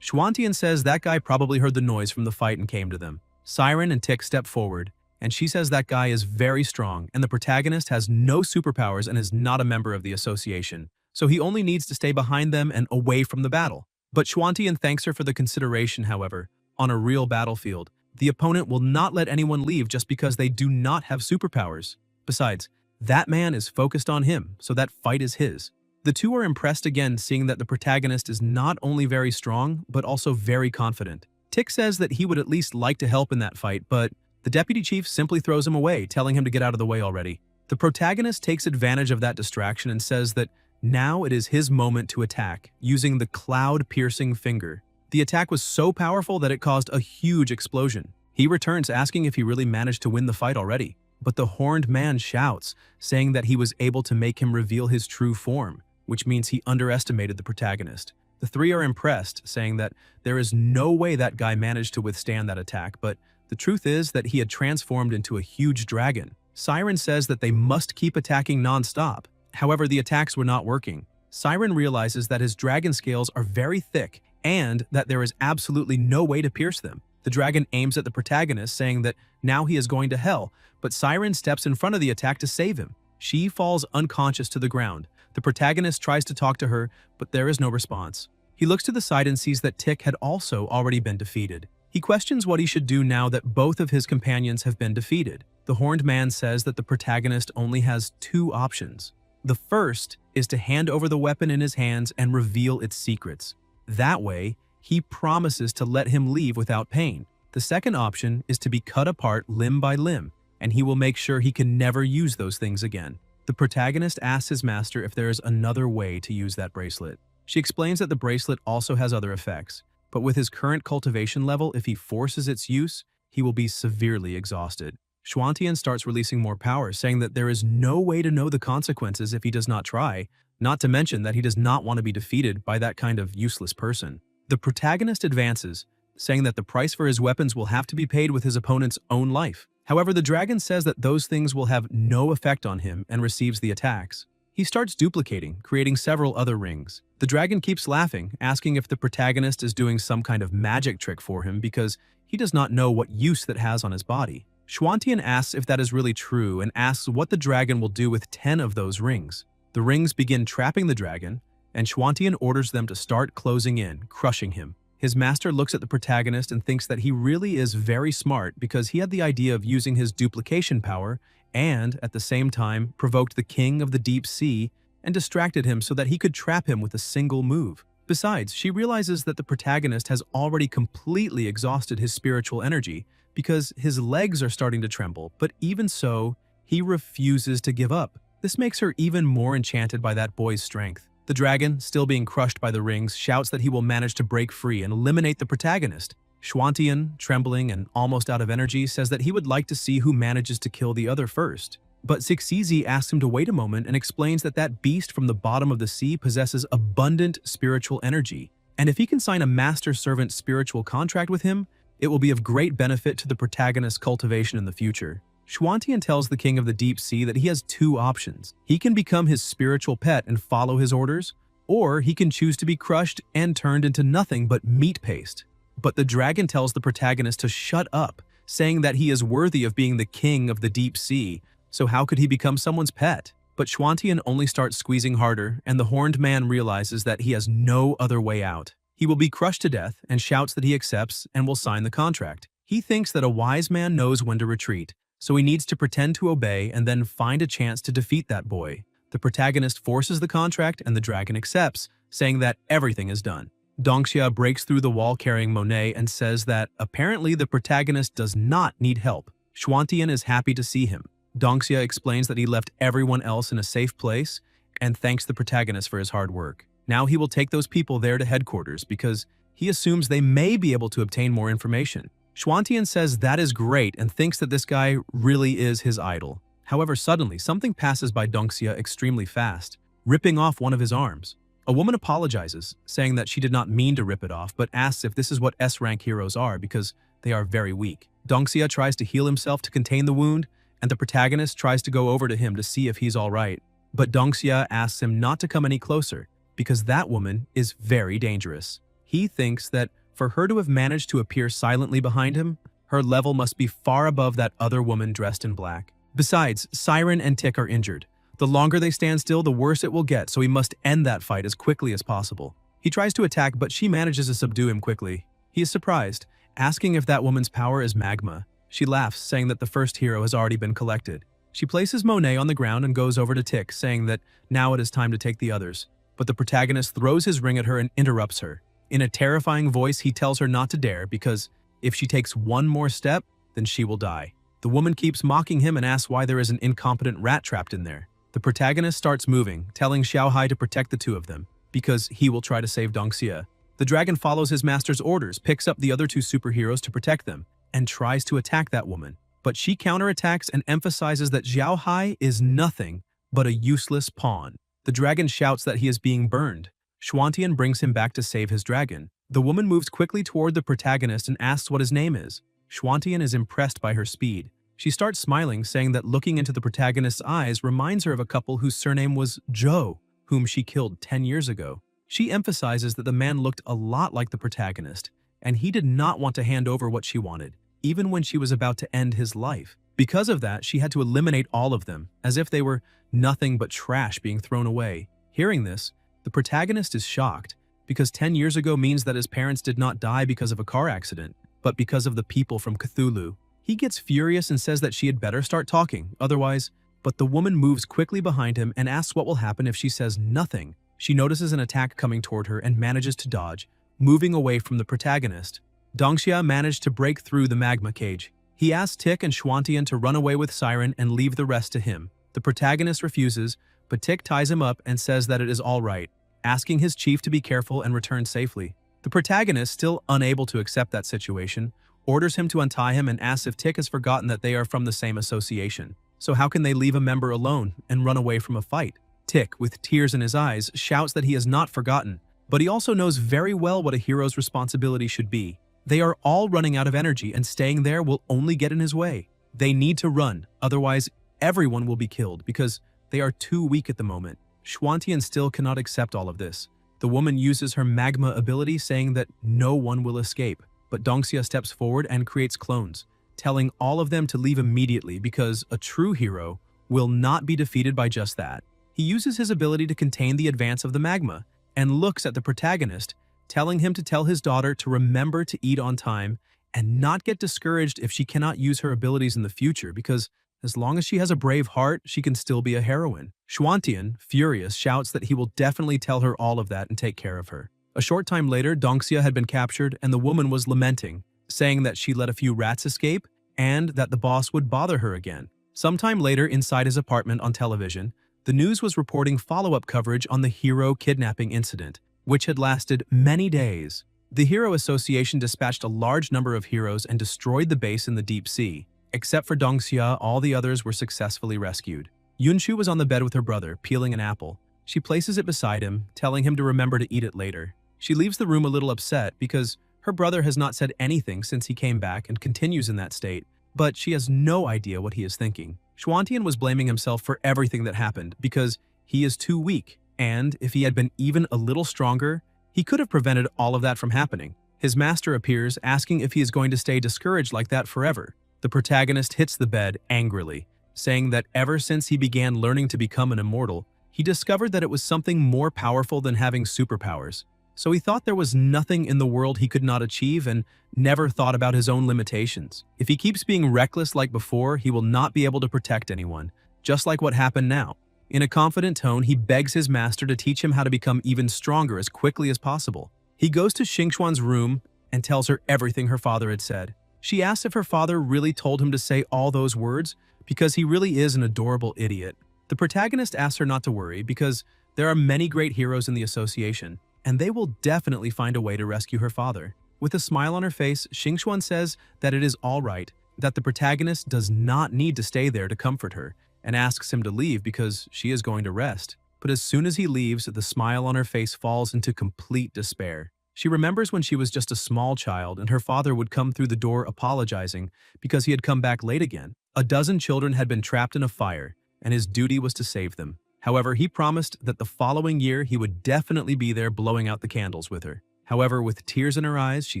Schwantian says that guy probably heard the noise from the fight and came to them. Siren and Tick step forward, and she says that guy is very strong and the protagonist has no superpowers and is not a member of the association, so he only needs to stay behind them and away from the battle. But Schwantian thanks her for the consideration, however. On a real battlefield, the opponent will not let anyone leave just because they do not have superpowers. Besides, that man is focused on him, so that fight is his. The two are impressed again, seeing that the protagonist is not only very strong, but also very confident. Tick says that he would at least like to help in that fight, but the deputy chief simply throws him away, telling him to get out of the way already. The protagonist takes advantage of that distraction and says that now it is his moment to attack, using the cloud-piercing finger. The attack was so powerful that it caused a huge explosion. He returns asking if he really managed to win the fight already, but the horned man shouts, saying that he was able to make him reveal his true form, which means he underestimated the protagonist. The three are impressed, saying that there is no way that guy managed to withstand that attack, but the truth is that he had transformed into a huge dragon. Siren says that they must keep attacking non-stop. However, the attacks were not working. Siren realizes that his dragon scales are very thick and that there is absolutely no way to pierce them. The dragon aims at the protagonist, saying that now he is going to hell, but Siren steps in front of the attack to save him. She falls unconscious to the ground. The protagonist tries to talk to her, but there is no response. He looks to the side and sees that Tick had also already been defeated. He questions what he should do now that both of his companions have been defeated. The horned man says that the protagonist only has two options. The first is to hand over the weapon in his hands and reveal its secrets. That way, he promises to let him leave without pain. The second option is to be cut apart limb by limb, and he will make sure he can never use those things again. The protagonist asks his master if there is another way to use that bracelet. She explains that the bracelet also has other effects, but with his current cultivation level, if he forces its use, he will be severely exhausted. Schwantian starts releasing more power, saying that there is no way to know the consequences if he does not try, not to mention that he does not want to be defeated by that kind of useless person. The protagonist advances, saying that the price for his weapons will have to be paid with his opponent's own life. However, the dragon says that those things will have no effect on him and receives the attacks. He starts duplicating, creating several other rings. The dragon keeps laughing, asking if the protagonist is doing some kind of magic trick for him because he does not know what use that has on his body. Schwantian asks if that is really true and asks what the dragon will do with 10 of those rings. The rings begin trapping the dragon, and Schwantian orders them to start closing in, crushing him. His master looks at the protagonist and thinks that he really is very smart because he had the idea of using his duplication power and, at the same time, provoked the king of the deep sea and distracted him so that he could trap him with a single move. Besides, she realizes that the protagonist has already completely exhausted his spiritual energy because his legs are starting to tremble, but even so, he refuses to give up. This makes her even more enchanted by that boy's strength. The dragon, still being crushed by the rings, shouts that he will manage to break free and eliminate the protagonist. Schwantian, trembling and almost out of energy, says that he would like to see who manages to kill the other first. But Sixizi asks him to wait a moment and explains that that beast from the bottom of the sea possesses abundant spiritual energy, and if he can sign a master-servant spiritual contract with him, it will be of great benefit to the protagonist's cultivation in the future. Schwantian tells the king of the deep sea that he has two options. He can become his spiritual pet and follow his orders, or he can choose to be crushed and turned into nothing but meat paste. But the dragon tells the protagonist to shut up, saying that he is worthy of being the king of the deep sea, so how could he become someone's pet? But Schwantian only starts squeezing harder, and the horned man realizes that he has no other way out. He will be crushed to death and shouts that he accepts and will sign the contract. He thinks that a wise man knows when to retreat, so he needs to pretend to obey and then find a chance to defeat that boy. The protagonist forces the contract and the dragon accepts, saying that everything is done. Dongxia breaks through the wall carrying Monet and says that apparently the protagonist does not need help. Schwantian is happy to see him. Dongxia explains that he left everyone else in a safe place and thanks the protagonist for his hard work. Now he will take those people there to headquarters because he assumes they may be able to obtain more information. Schwantian says that is great and thinks that this guy really is his idol. However, suddenly something passes by Dongxia extremely fast, ripping off one of his arms. A woman apologizes, saying that she did not mean to rip it off, but asks if this is what S-rank heroes are because they are very weak. Dongxia tries to heal himself to contain the wound, and the protagonist tries to go over to him to see if he's alright. But Dongxia asks him not to come any closer, because that woman is very dangerous. He thinks that for her to have managed to appear silently behind him, her level must be far above that other woman dressed in black. Besides, Siren and Tick are injured. The longer they stand still, the worse it will get, so he must end that fight as quickly as possible. He tries to attack, but she manages to subdue him quickly. He is surprised, asking if that woman's power is magma. She laughs, saying that the first hero has already been collected. She places Monet on the ground and goes over to Tick, saying that now it is time to take the others. But the protagonist throws his ring at her and interrupts her. In a terrifying voice, he tells her not to dare because if she takes one more step, then she will die. The woman keeps mocking him and asks why there is an incompetent rat trapped in there. The protagonist starts moving, telling Xiaohai to protect the two of them, because he will try to save Dongxia. The dragon follows his master's orders, picks up the other two superheroes to protect them, and tries to attack that woman. But she counterattacks and emphasizes that Xiaohai is nothing but a useless pawn. The dragon shouts that he is being burned. Schwantian brings him back to save his dragon. The woman moves quickly toward the protagonist and asks what his name is. Schwantian is impressed by her speed. She starts smiling, saying that looking into the protagonist's eyes reminds her of a couple whose surname was Zhou, whom she killed 10 years ago. She emphasizes that the man looked a lot like the protagonist, and he did not want to hand over what she wanted, even when she was about to end his life. Because of that, she had to eliminate all of them, as if they were nothing but trash being thrown away. Hearing this, the protagonist is shocked, because 10 years ago means that his parents did not die because of a car accident, but because of the people from Cthulhu. He gets furious and says that she had better start talking, otherwise, but the woman moves quickly behind him and asks what will happen if she says nothing. She notices an attack coming toward her and manages to dodge, moving away from the protagonist. Dongxia managed to break through the magma cage. He asks Tick and Schwantian to run away with Siren and leave the rest to him. The protagonist refuses, but Tick ties him up and says that it is all right, asking his chief to be careful and return safely. The protagonist, still unable to accept that situation, orders him to untie him and asks if Tick has forgotten that they are from the same association. So how can they leave a member alone and run away from a fight? Tick, with tears in his eyes, shouts that he has not forgotten, but he also knows very well what a hero's responsibility should be. They are all running out of energy and staying there will only get in his way. They need to run, otherwise everyone will be killed because they are too weak at the moment. Schwantian still cannot accept all of this. The woman uses her magma ability, saying that no one will escape. But Dongxia steps forward and creates clones, telling all of them to leave immediately because a true hero will not be defeated by just that. He uses his ability to contain the advance of the magma and looks at the protagonist, telling him to tell his daughter to remember to eat on time and not get discouraged if she cannot use her abilities in the future because as long as she has a brave heart, she can still be a heroine. Schwantian, furious, shouts that he will definitely tell her all of that and take care of her. A short time later, Dongxia had been captured and the woman was lamenting, saying that she let a few rats escape and that the boss would bother her again. Sometime later, inside his apartment on television, the news was reporting follow-up coverage on the hero kidnapping incident, which had lasted many days. The Hero Association dispatched a large number of heroes and destroyed the base in the deep sea. Except for Dongxia, all the others were successfully rescued. Yunshu was on the bed with her brother, peeling an apple. She places it beside him, telling him to remember to eat it later. She leaves the room a little upset because her brother has not said anything since he came back and continues in that state, but she has no idea what he is thinking. Schwantian was blaming himself for everything that happened because he is too weak, and if he had been even a little stronger, he could have prevented all of that from happening. His master appears, asking if he is going to stay discouraged like that forever. The protagonist hits the bed angrily, saying that ever since he began learning to become an immortal, he discovered that it was something more powerful than having superpowers. So he thought there was nothing in the world he could not achieve and never thought about his own limitations. If he keeps being reckless like before, he will not be able to protect anyone, just like what happened now. In a confident tone, he begs his master to teach him how to become even stronger as quickly as possible. He goes to Xingxuan's room and tells her everything her father had said. She asks if her father really told him to say all those words, because he really is an adorable idiot. The protagonist asks her not to worry because there are many great heroes in the association, and they will definitely find a way to rescue her father. With a smile on her face, Xingxuan says that it is all right, that the protagonist does not need to stay there to comfort her, and asks him to leave because she is going to rest. But as soon as he leaves, the smile on her face falls into complete despair. She remembers when she was just a small child and her father would come through the door apologizing because he had come back late again. A dozen children had been trapped in a fire, and his duty was to save them. However, he promised that the following year he would definitely be there blowing out the candles with her. However, with tears in her eyes, she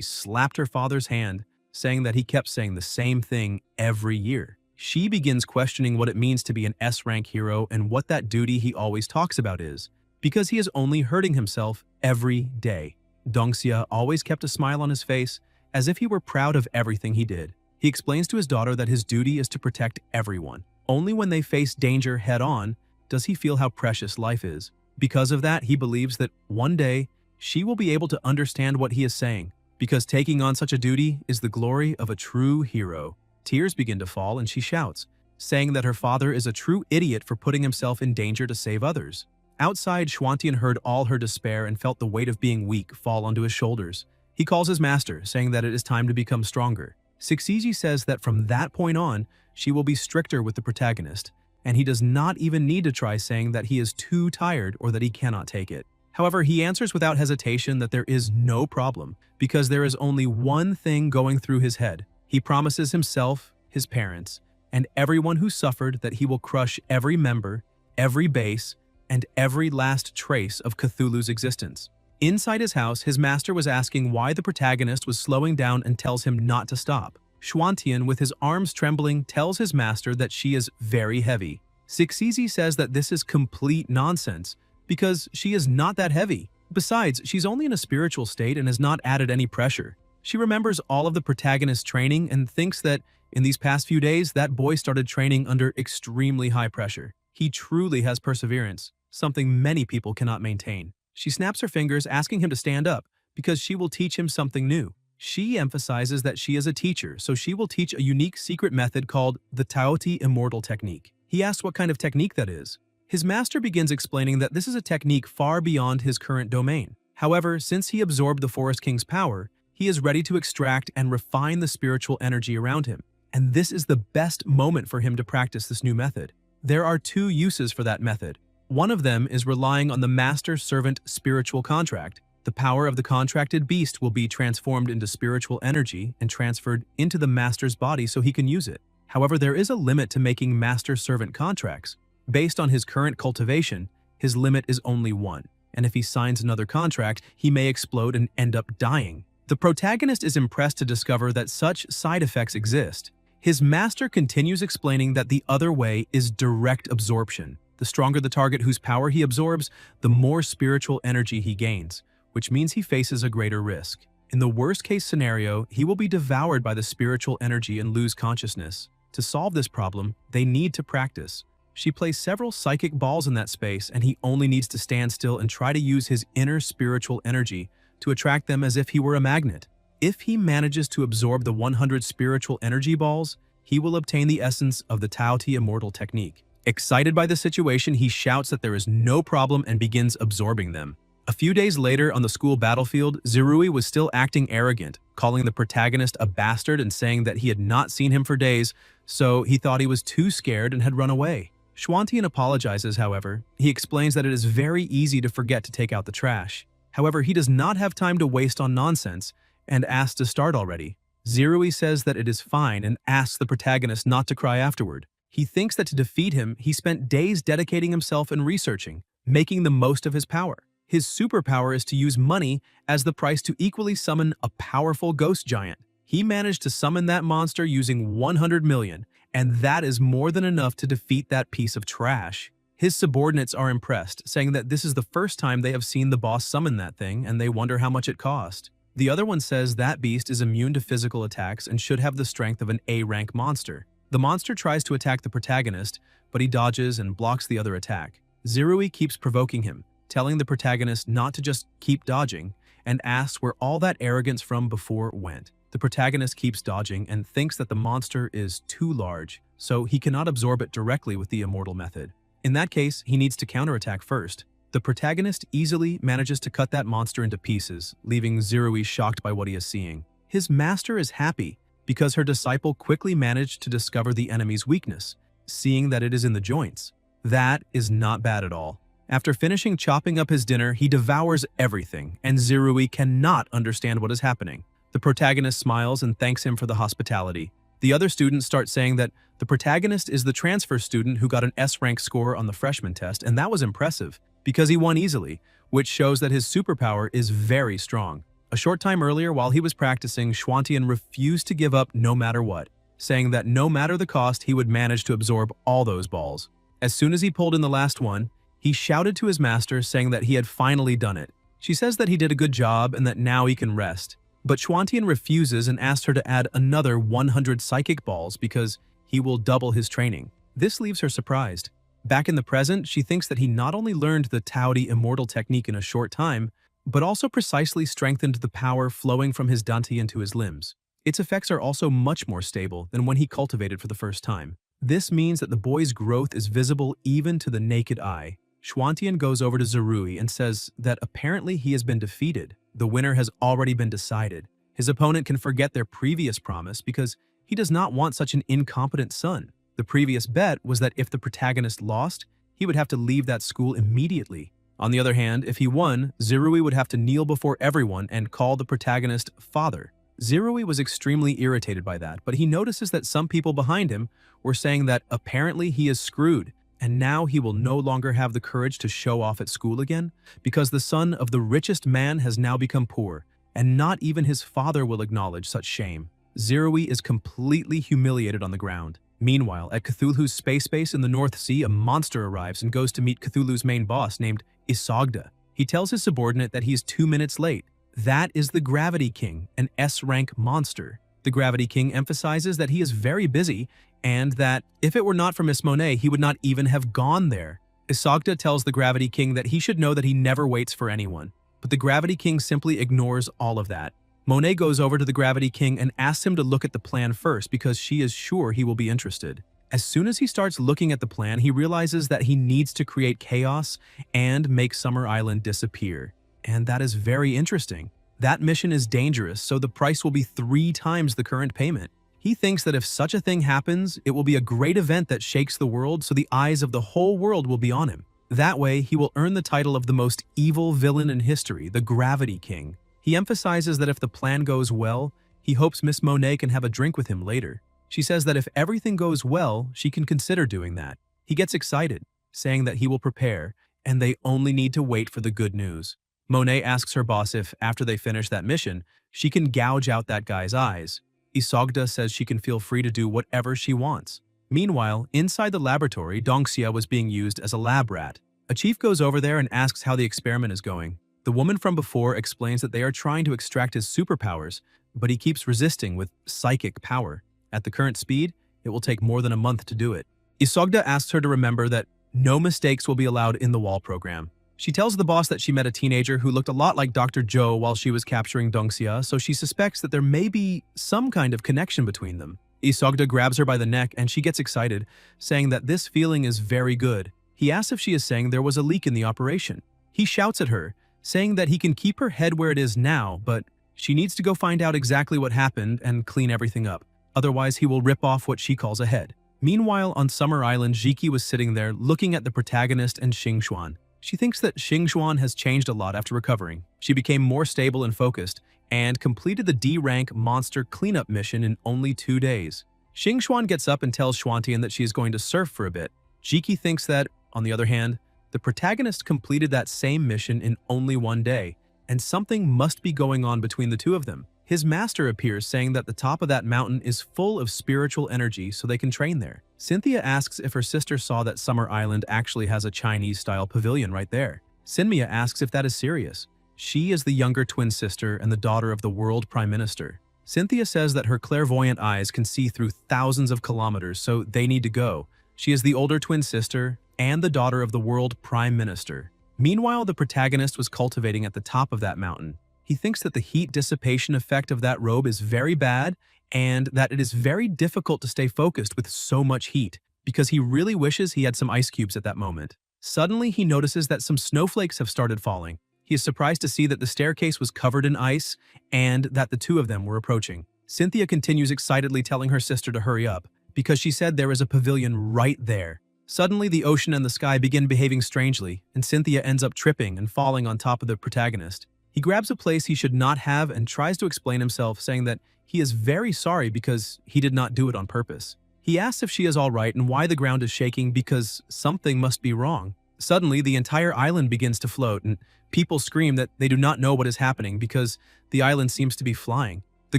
slapped her father's hand, saying that he kept saying the same thing every year. She begins questioning what it means to be an S-rank hero and what that duty he always talks about is, because he is only hurting himself every day. Dongxia always kept a smile on his face, as if he were proud of everything he did. He explains to his daughter that his duty is to protect everyone. Only when they face danger head-on does he feel how precious life is. Because of that, he believes that one day she will be able to understand what he is saying, because taking on such a duty is the glory of a true hero. Tears begin to fall and she shouts, saying that her father is a true idiot for putting himself in danger to save others. Outside, Xuantian heard all her despair and felt the weight of being weak fall onto his shoulders. He calls his master, saying that it is time to become stronger. Sixiji says that from that point on, she will be stricter with the protagonist, and he does not even need to try saying that he is too tired or that he cannot take it. However, he answers without hesitation that there is no problem, because there is only one thing going through his head. He promises himself, his parents, and everyone who suffered that he will crush every member, every base, and every last trace of Cthulhu's existence. Inside his house, his master was asking why the protagonist was slowing down and tells him not to stop. Xuantian, with his arms trembling, tells his master that she is very heavy. Sixizi says that this is complete nonsense, because she is not that heavy. Besides, she's only in a spiritual state and has not added any pressure. She remembers all of the protagonist's training and thinks that in these past few days, that boy started training under extremely high pressure. He truly has perseverance, something many people cannot maintain. She snaps her fingers, asking him to stand up, because she will teach him something new. She emphasizes that she is a teacher, so she will teach a unique secret method called the Taoti Immortal Technique. He asks what kind of technique that is. His master begins explaining that this is a technique far beyond his current domain. However, since he absorbed the Forest King's power, he is ready to extract and refine the spiritual energy around him. And this is the best moment for him to practice this new method. There are two uses for that method. One of them is relying on the master-servant spiritual contract. The power of the contracted beast will be transformed into spiritual energy and transferred into the master's body so he can use it. However, there is a limit to making master-servant contracts. Based on his current cultivation, his limit is only one, and if he signs another contract, he may explode and end up dying. The protagonist is impressed to discover that such side effects exist. His master continues explaining that the other way is direct absorption. The stronger the target whose power he absorbs, the more spiritual energy he gains, which means he faces a greater risk. In the worst-case scenario, he will be devoured by the spiritual energy and lose consciousness. To solve this problem, they need to practice. She plays several psychic balls in that space, and he only needs to stand still and try to use his inner spiritual energy to attract them as if he were a magnet. If he manages to absorb the 100 spiritual energy balls, he will obtain the essence of the Taoti Immortal Technique. Excited by the situation, he shouts that there is no problem and begins absorbing them. A few days later, on the school battlefield, Zirui was still acting arrogant, calling the protagonist a bastard and saying that he had not seen him for days, so he thought he was too scared and had run away. Xuantian apologizes, however. He explains that it is very easy to forget to take out the trash. However, he does not have time to waste on nonsense and asks to start already. Zirui says that it is fine and asks the protagonist not to cry afterward. He thinks that to defeat him, he spent days dedicating himself and researching, making the most of his power. His superpower is to use money as the price to equally summon a powerful ghost giant. He managed to summon that monster using 100 million, and that is more than enough to defeat that piece of trash. His subordinates are impressed, saying that this is the first time they have seen the boss summon that thing, and they wonder how much it cost. The other one says that beast is immune to physical attacks and should have the strength of an A-rank monster. The monster tries to attack the protagonist, but he dodges and blocks the other attack. Zirui keeps provoking him, telling the protagonist not to just keep dodging, and asks where all that arrogance from before went. The protagonist keeps dodging and thinks that the monster is too large, so he cannot absorb it directly with the immortal method. In that case, he needs to counterattack first. The protagonist easily manages to cut that monster into pieces, leaving Zirui shocked by what he is seeing. His master is happy because her disciple quickly managed to discover the enemy's weakness, seeing that it is in the joints. That is not bad at all. After finishing chopping up his dinner, he devours everything, and Zirui cannot understand what is happening. The protagonist smiles and thanks him for the hospitality. The other students start saying that the protagonist is the transfer student who got an S-rank score on the freshman test, and that was impressive, because he won easily, which shows that his superpower is very strong. A short time earlier, while he was practicing, Schwantian refused to give up no matter what, saying that no matter the cost, he would manage to absorb all those balls. As soon as he pulled in the last one, he shouted to his master, saying that he had finally done it. She says that he did a good job and that now he can rest. But Schwantian refuses and asks her to add another 100 psychic balls because he will double his training. This leaves her surprised. Back in the present, she thinks that he not only learned the Taodi immortal technique in a short time, but also precisely strengthened the power flowing from his danti into his limbs. Its effects are also much more stable than when he cultivated for the first time. This means that the boy's growth is visible even to the naked eye. Schwantian goes over to Zirui and says that apparently he has been defeated. The winner has already been decided. His opponent can forget their previous promise because he does not want such an incompetent son. The previous bet was that if the protagonist lost, he would have to leave that school immediately. On the other hand, if he won, Zirui would have to kneel before everyone and call the protagonist father. Zirui was extremely irritated by that, but he notices that some people behind him were saying that apparently he is screwed, and now he will no longer have the courage to show off at school again because the son of the richest man has now become poor, and not even his father will acknowledge such shame. Zirui is completely humiliated on the ground. Meanwhile, at Cthulhu's space base in the North Sea, a monster arrives and goes to meet Cthulhu's main boss named Isogda. He tells his subordinate that he is 2 minutes late. That is the Gravity King, an S-rank monster. The Gravity King emphasizes that he is very busy and that if it were not for Miss Monet, he would not even have gone there. Isogda tells the Gravity King that he should know that he never waits for anyone, but the Gravity King simply ignores all of that. Monet goes over to the Gravity King and asks him to look at the plan first because she is sure he will be interested. As soon as he starts looking at the plan, he realizes that he needs to create chaos and make Summer Island disappear. And that is very interesting. That mission is dangerous, so the price will be 3 times the current payment. He thinks that if such a thing happens, it will be a great event that shakes the world, so the eyes of the whole world will be on him. That way, he will earn the title of the most evil villain in history, the Gravity King. He emphasizes that if the plan goes well, he hopes Miss Monet can have a drink with him later. She says that if everything goes well, she can consider doing that. He gets excited, saying that he will prepare, and they only need to wait for the good news. Monet asks her boss if, after they finish that mission, she can gouge out that guy's eyes. Isogda says she can feel free to do whatever she wants. Meanwhile, inside the laboratory, Dongxia was being used as a lab rat. A chief goes over there and asks how the experiment is going. The woman from before explains that they are trying to extract his superpowers, but he keeps resisting with psychic power. At the current speed, it will take more than a month to do it. Isogda asks her to remember that no mistakes will be allowed in the wall program. She tells the boss that she met a teenager who looked a lot like Dr. Zhou while she was capturing Dongxia, so she suspects that there may be some kind of connection between them. Isogda grabs her by the neck and she gets excited, saying that this feeling is very good. He asks if she is saying there was a leak in the operation. He shouts at her, saying that he can keep her head where it is now, but she needs to go find out exactly what happened and clean everything up. Otherwise, he will rip off what she calls a head. Meanwhile, on Summer Island, Jiki was sitting there looking at the protagonist and Xingxuan. She thinks that Xingxuan has changed a lot after recovering. She became more stable and focused, and completed the D-rank monster cleanup mission in only 2 days. Xingxuan gets up and tells Schwantian that she is going to surf for a bit. Jiki thinks that, on the other hand, The protagonist completed that same mission in only one day, and something must be going on between the two of them. His master appears saying that the top of that mountain is full of spiritual energy so they can train there. Cynthia asks if her sister saw that Summer Island actually has a Chinese-style pavilion right there. Sinmia asks if that is serious. She is the younger twin sister and the daughter of the world prime minister. Cynthia says that her clairvoyant eyes can see through thousands of kilometers, so they need to go. She is the older twin sister and the daughter of the world prime minister. Meanwhile, the protagonist was cultivating at the top of that mountain. He thinks that the heat dissipation effect of that robe is very bad and that it is very difficult to stay focused with so much heat, because he really wishes he had some ice cubes at that moment. Suddenly, he notices that some snowflakes have started falling. He is surprised to see that the staircase was covered in ice and that the two of them were approaching. Cynthia continues excitedly telling her sister to hurry up, because she said there is a pavilion right there. Suddenly, the ocean and the sky begin behaving strangely, and Cynthia ends up tripping and falling on top of the protagonist. He grabs a place he should not have and tries to explain himself, saying that he is very sorry because he did not do it on purpose. He asks if she is all right and why the ground is shaking, because something must be wrong. Suddenly, the entire island begins to float, and people scream that they do not know what is happening because the island seems to be flying. The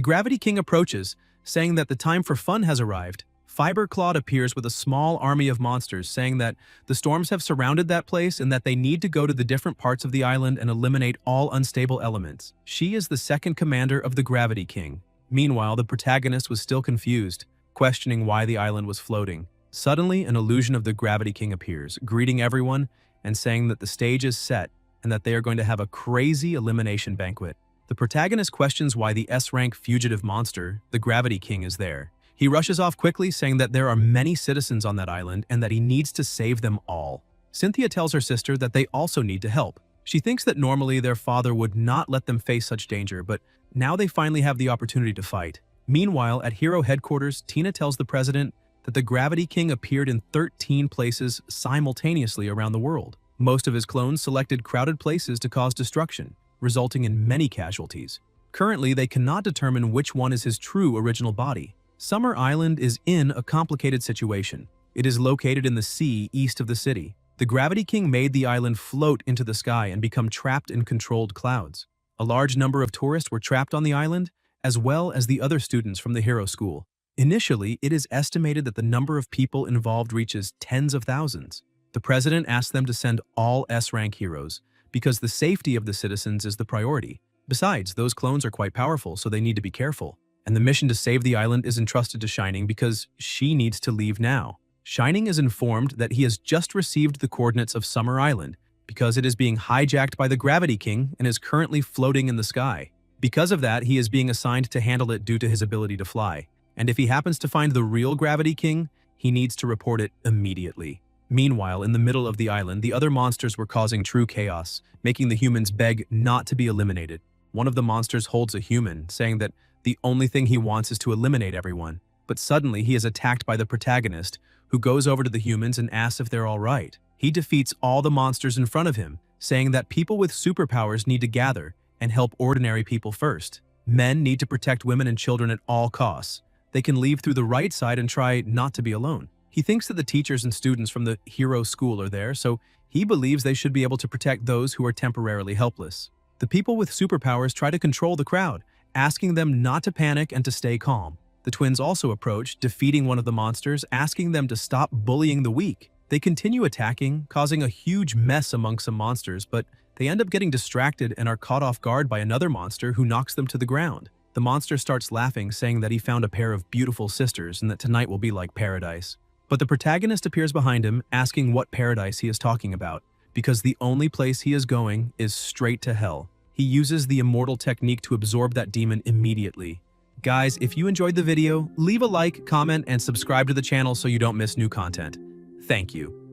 Gravity King approaches, saying that the time for fun has arrived. Fiberclad appears with a small army of monsters, saying that the storms have surrounded that place and that they need to go to the different parts of the island and eliminate all unstable elements. She is the second commander of the Gravity King. Meanwhile, the protagonist was still confused, questioning why the island was floating. Suddenly, an illusion of the Gravity King appears, greeting everyone and saying that the stage is set and that they are going to have a crazy elimination banquet. The protagonist questions why the S-rank fugitive monster, the Gravity King, is there. He rushes off quickly, saying that there are many citizens on that island and that he needs to save them all. Cynthia tells her sister that they also need to help. She thinks that normally their father would not let them face such danger, but now they finally have the opportunity to fight. Meanwhile, at Hero headquarters, Tina tells the president that the Gravity King appeared in 13 places simultaneously around the world. Most of his clones selected crowded places to cause destruction, resulting in many casualties. Currently, they cannot determine which one is his true original body. Summer Island is in a complicated situation. It is located in the sea east of the city. The Gravity King made the island float into the sky and become trapped in controlled clouds. A large number of tourists were trapped on the island, as well as the other students from the Hero School. Initially, it is estimated that the number of people involved reaches tens of thousands. The president asked them to send all S-rank heroes, because the safety of the citizens is the priority. Besides, those clones are quite powerful, so they need to be careful. And the mission to save the island is entrusted to Shining because she needs to leave now. Shining is informed that he has just received the coordinates of Summer Island because it is being hijacked by the Gravity King and is currently floating in the sky. Because of that, he is being assigned to handle it due to his ability to fly. And if he happens to find the real Gravity King, he needs to report it immediately. Meanwhile, in the middle of the island, the other monsters were causing true chaos, making the humans beg not to be eliminated. One of the monsters holds a human, saying that the only thing he wants is to eliminate everyone. But suddenly, he is attacked by the protagonist, who goes over to the humans and asks if they're all right. He defeats all the monsters in front of him, saying that people with superpowers need to gather and help ordinary people first. Men need to protect women and children at all costs. They can leave through the right side and try not to be alone. He thinks that the teachers and students from the Hero School are there, so he believes they should be able to protect those who are temporarily helpless. The people with superpowers try to control the crowd, asking them not to panic and to stay calm. The twins also approach, defeating one of the monsters, asking them to stop bullying the weak. They continue attacking, causing a huge mess among some monsters, but they end up getting distracted and are caught off guard by another monster who knocks them to the ground. The monster starts laughing, saying that he found a pair of beautiful sisters and that tonight will be like paradise. But the protagonist appears behind him, asking what paradise he is talking about, because the only place he is going is straight to hell. He uses the immortal technique to absorb that demon immediately. Guys, if you enjoyed the video, leave a like, comment, and subscribe to the channel so you don't miss new content. Thank you.